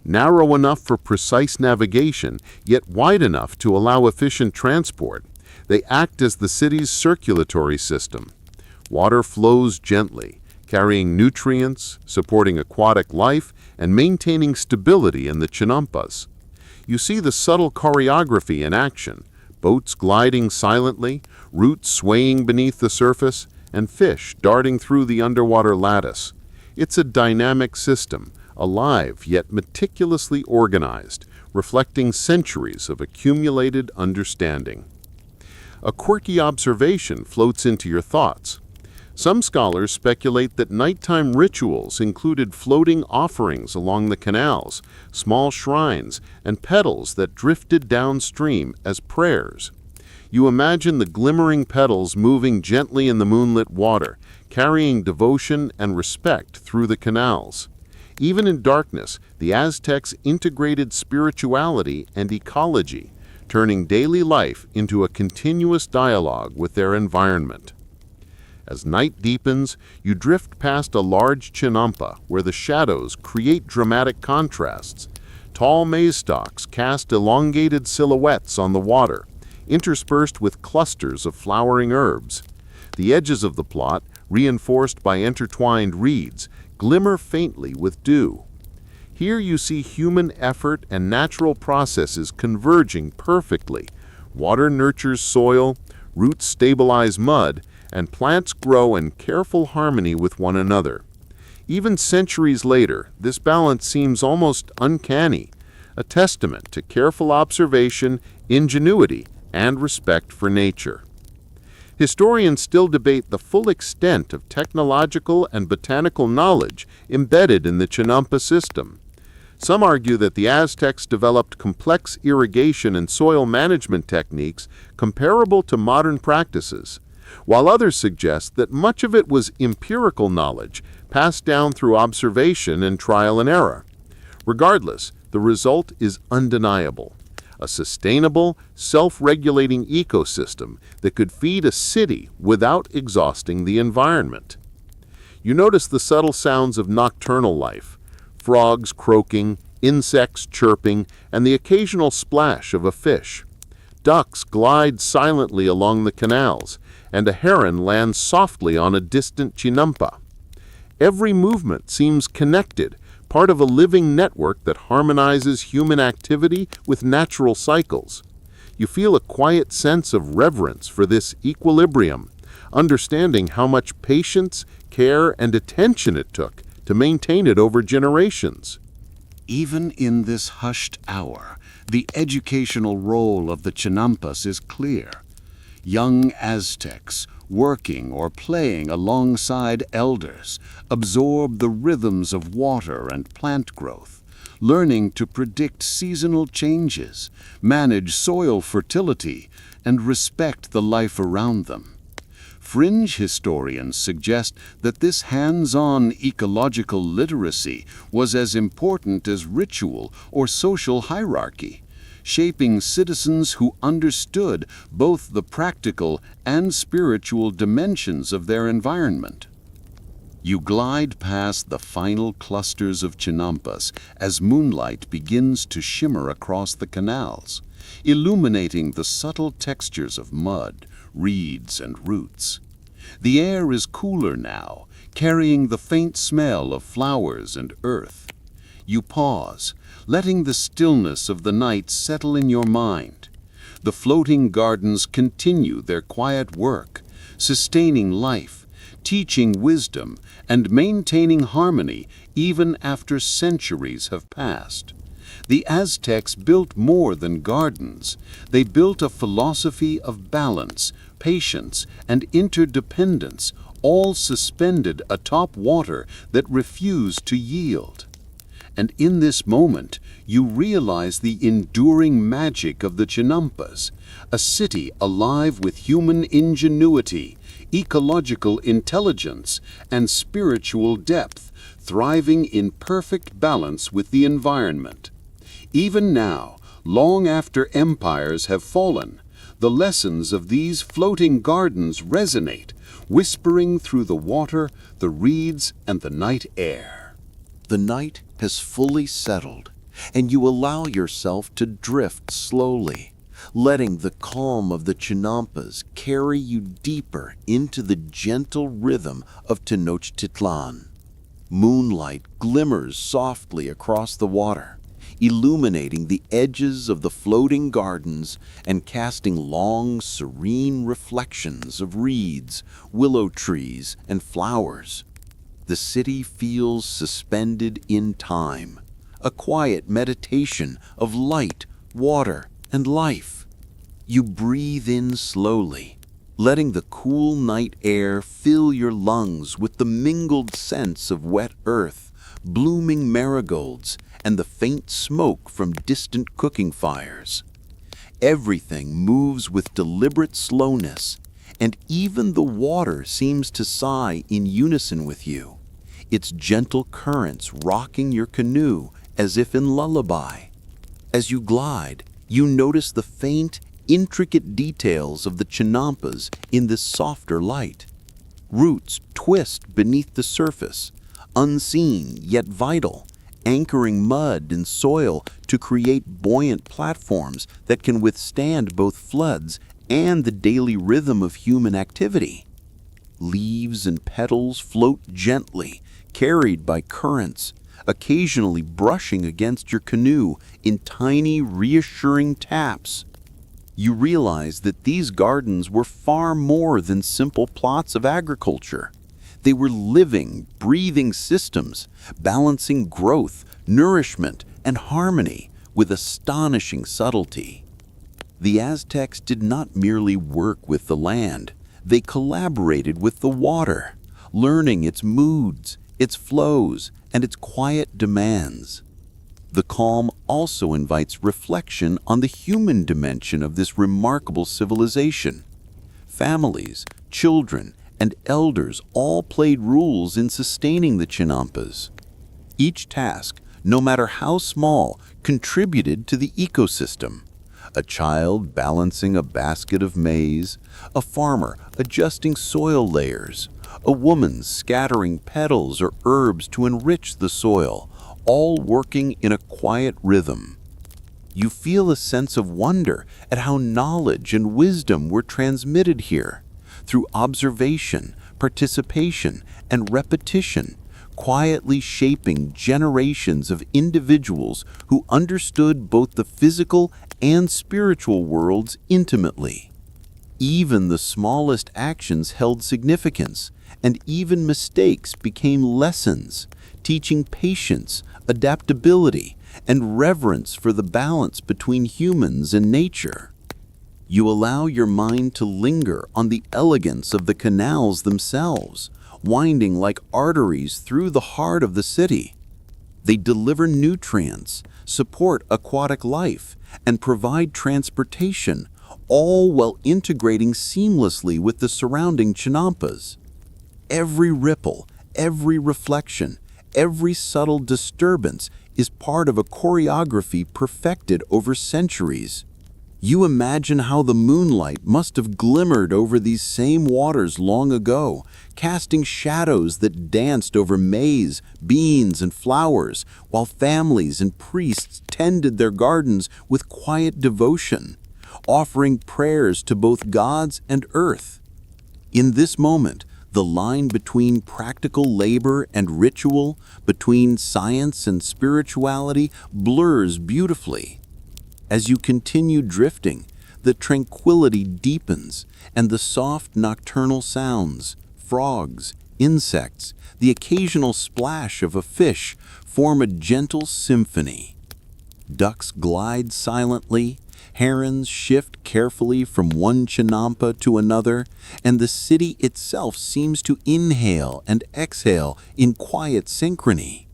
Narrow enough for precise navigation, yet wide enough to allow efficient transport, they act as the city's circulatory system. Water flows gently, carrying nutrients, supporting aquatic life, and maintaining stability in the chinampas. You see the subtle choreography in action, boats gliding silently, roots swaying beneath the surface, and fish darting through the underwater lattice. It's a dynamic system, alive yet meticulously organized, reflecting centuries of accumulated understanding. A quirky observation floats into your thoughts. Some scholars speculate that nighttime rituals included floating offerings along the canals, small shrines, and petals that drifted downstream as prayers. You imagine the glimmering petals moving gently in the moonlit water, carrying devotion and respect through the canals. Even in darkness, the Aztecs integrated spirituality and ecology, turning daily life into a continuous dialogue with their environment. As night deepens, you drift past a large chinampa where the shadows create dramatic contrasts. Tall maize stalks cast elongated silhouettes on the water, interspersed with clusters of flowering herbs. The edges of the plot, reinforced by intertwined reeds, glimmer faintly with dew. Here you see human effort and natural processes converging perfectly. Water nurtures soil, roots stabilize mud, and plants grow in careful harmony with one another. Even centuries later, this balance seems almost uncanny, a testament to careful observation, ingenuity, and respect for nature. Historians still debate the full extent of technological and botanical knowledge embedded in the chinampa system. Some argue that the Aztecs developed complex irrigation and soil management techniques comparable to modern practices, while others suggest that much of it was empirical knowledge passed down through observation and trial and error. Regardless, the result is undeniable: a sustainable, self-regulating ecosystem that could feed a city without exhausting the environment. You notice the subtle sounds of nocturnal life: frogs croaking, insects chirping, and the occasional splash of a fish. Ducks glide silently along the canals, and a heron lands softly on a distant chinampa. Every movement seems connected, part of a living network that harmonizes human activity with natural cycles. You feel a quiet sense of reverence for this equilibrium, understanding how much patience, care, and attention it took to maintain it over generations. Even in this hushed hour, the educational role of the chinampas is clear. Young Aztecs, working or playing alongside elders, absorb the rhythms of water and plant growth, learning to predict seasonal changes, manage soil fertility, and respect the life around them. Fringe historians suggest that this hands-on ecological literacy was as important as ritual or social hierarchy, shaping citizens who understood both the practical and spiritual dimensions of their environment. You glide past the final clusters of chinampas as moonlight begins to shimmer across the canals, illuminating the subtle textures of mud, reeds, and roots. The air is cooler now, carrying the faint smell of flowers and earth. You pause, letting the stillness of the night settle in your mind. The floating gardens continue their quiet work, sustaining life, teaching wisdom, and maintaining harmony even after centuries have passed. The Aztecs built more than gardens. They built a philosophy of balance, patience, and interdependence, all suspended atop water that refused to yield. And in this moment, you realize the enduring magic of the chinampas, a city alive with human ingenuity, ecological intelligence, and spiritual depth, thriving in perfect balance with the environment. Even now, long after empires have fallen, the lessons of these floating gardens resonate, whispering through the water, the reeds, and the night air. The night has fully settled, and you allow yourself to drift slowly, letting the calm of the chinampas carry you deeper into the gentle rhythm of Tenochtitlán. Moonlight glimmers softly across the water, illuminating the edges of the floating gardens and casting long, serene reflections of reeds, willow trees, and flowers. The city feels suspended in time, a quiet meditation of light, water, and life. You breathe in slowly, letting the cool night air fill your lungs with the mingled scents of wet earth, blooming marigolds, and the faint smoke from distant cooking fires. Everything moves with deliberate slowness, and even the water seems to sigh in unison with you, its gentle currents rocking your canoe as if in lullaby. As you glide, you notice the faint, intricate details of the chinampas in this softer light. Roots twist beneath the surface, unseen yet vital, anchoring mud and soil to create buoyant platforms that can withstand both floods and the daily rhythm of human activity. Leaves and petals float gently, carried by currents, occasionally brushing against your canoe in tiny, reassuring taps. You realize that these gardens were far more than simple plots of agriculture. They were living, breathing systems, balancing growth, nourishment, and harmony with astonishing subtlety. The Aztecs did not merely work with the land, they collaborated with the water, learning its moods, its flows, and its quiet demands. The calm also invites reflection on the human dimension of this remarkable civilization. Families, children, and elders all played roles in sustaining the chinampas. Each task, no matter how small, contributed to the ecosystem. A child balancing a basket of maize, a farmer adjusting soil layers, a woman scattering petals or herbs to enrich the soil, all working in a quiet rhythm. You feel a sense of wonder at how knowledge and wisdom were transmitted here, through observation, participation, and repetition, quietly shaping generations of individuals who understood both the physical and spiritual worlds intimately. Even the smallest actions held significance, and even mistakes became lessons, teaching patience, adaptability, and reverence for the balance between humans and nature. You allow your mind to linger on the elegance of the canals themselves, winding like arteries through the heart of the city. They deliver nutrients, support aquatic life, and provide transportation, all while integrating seamlessly with the surrounding chinampas. Every ripple, every reflection, every subtle disturbance is part of a choreography perfected over centuries. You imagine how the moonlight must have glimmered over these same waters long ago, casting shadows that danced over maize, beans, and flowers, while families and priests tended their gardens with quiet devotion, offering prayers to both gods and earth. In this moment, the line between practical labor and ritual, between science and spirituality, blurs beautifully. As you continue drifting, the tranquility deepens, and the soft nocturnal sounds, frogs, insects, the occasional splash of a fish form a gentle symphony. Ducks glide silently, herons shift carefully from one chinampa to another, and the city itself seems to inhale and exhale in quiet synchrony.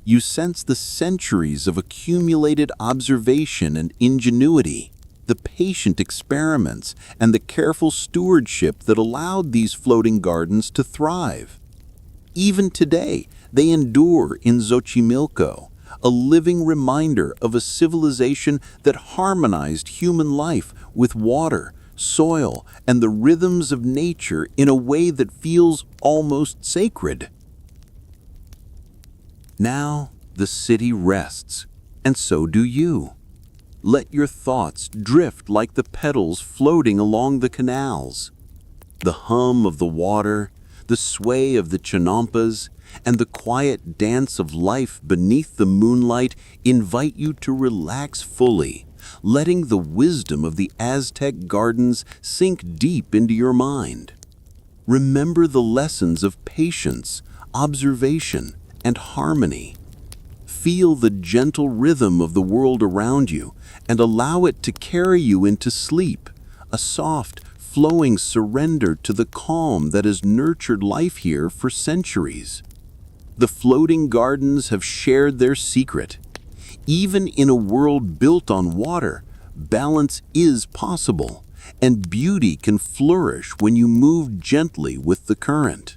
You sense the centuries of accumulated observation and ingenuity, the patient experiments, and the careful stewardship that allowed these floating gardens to thrive. Even today, they endure in Xochimilco, a living reminder of a civilization that harmonized human life with water, soil, and the rhythms of nature in a way that feels almost sacred. Now the city rests, and so do you. Let your thoughts drift like the petals floating along the canals. The hum of the water, the sway of the chinampas, and the quiet dance of life beneath the moonlight invite you to relax fully, letting the wisdom of the Aztec gardens sink deep into your mind. Remember the lessons of patience, observation, and harmony. Feel the gentle rhythm of the world around you and allow it to carry you into sleep, a soft, flowing surrender to the calm that has nurtured life here for centuries. The floating gardens have shared their secret. Even in a world built on water, balance is possible, and beauty can flourish when you move gently with the current.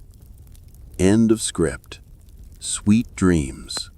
End of script. Sweet dreams.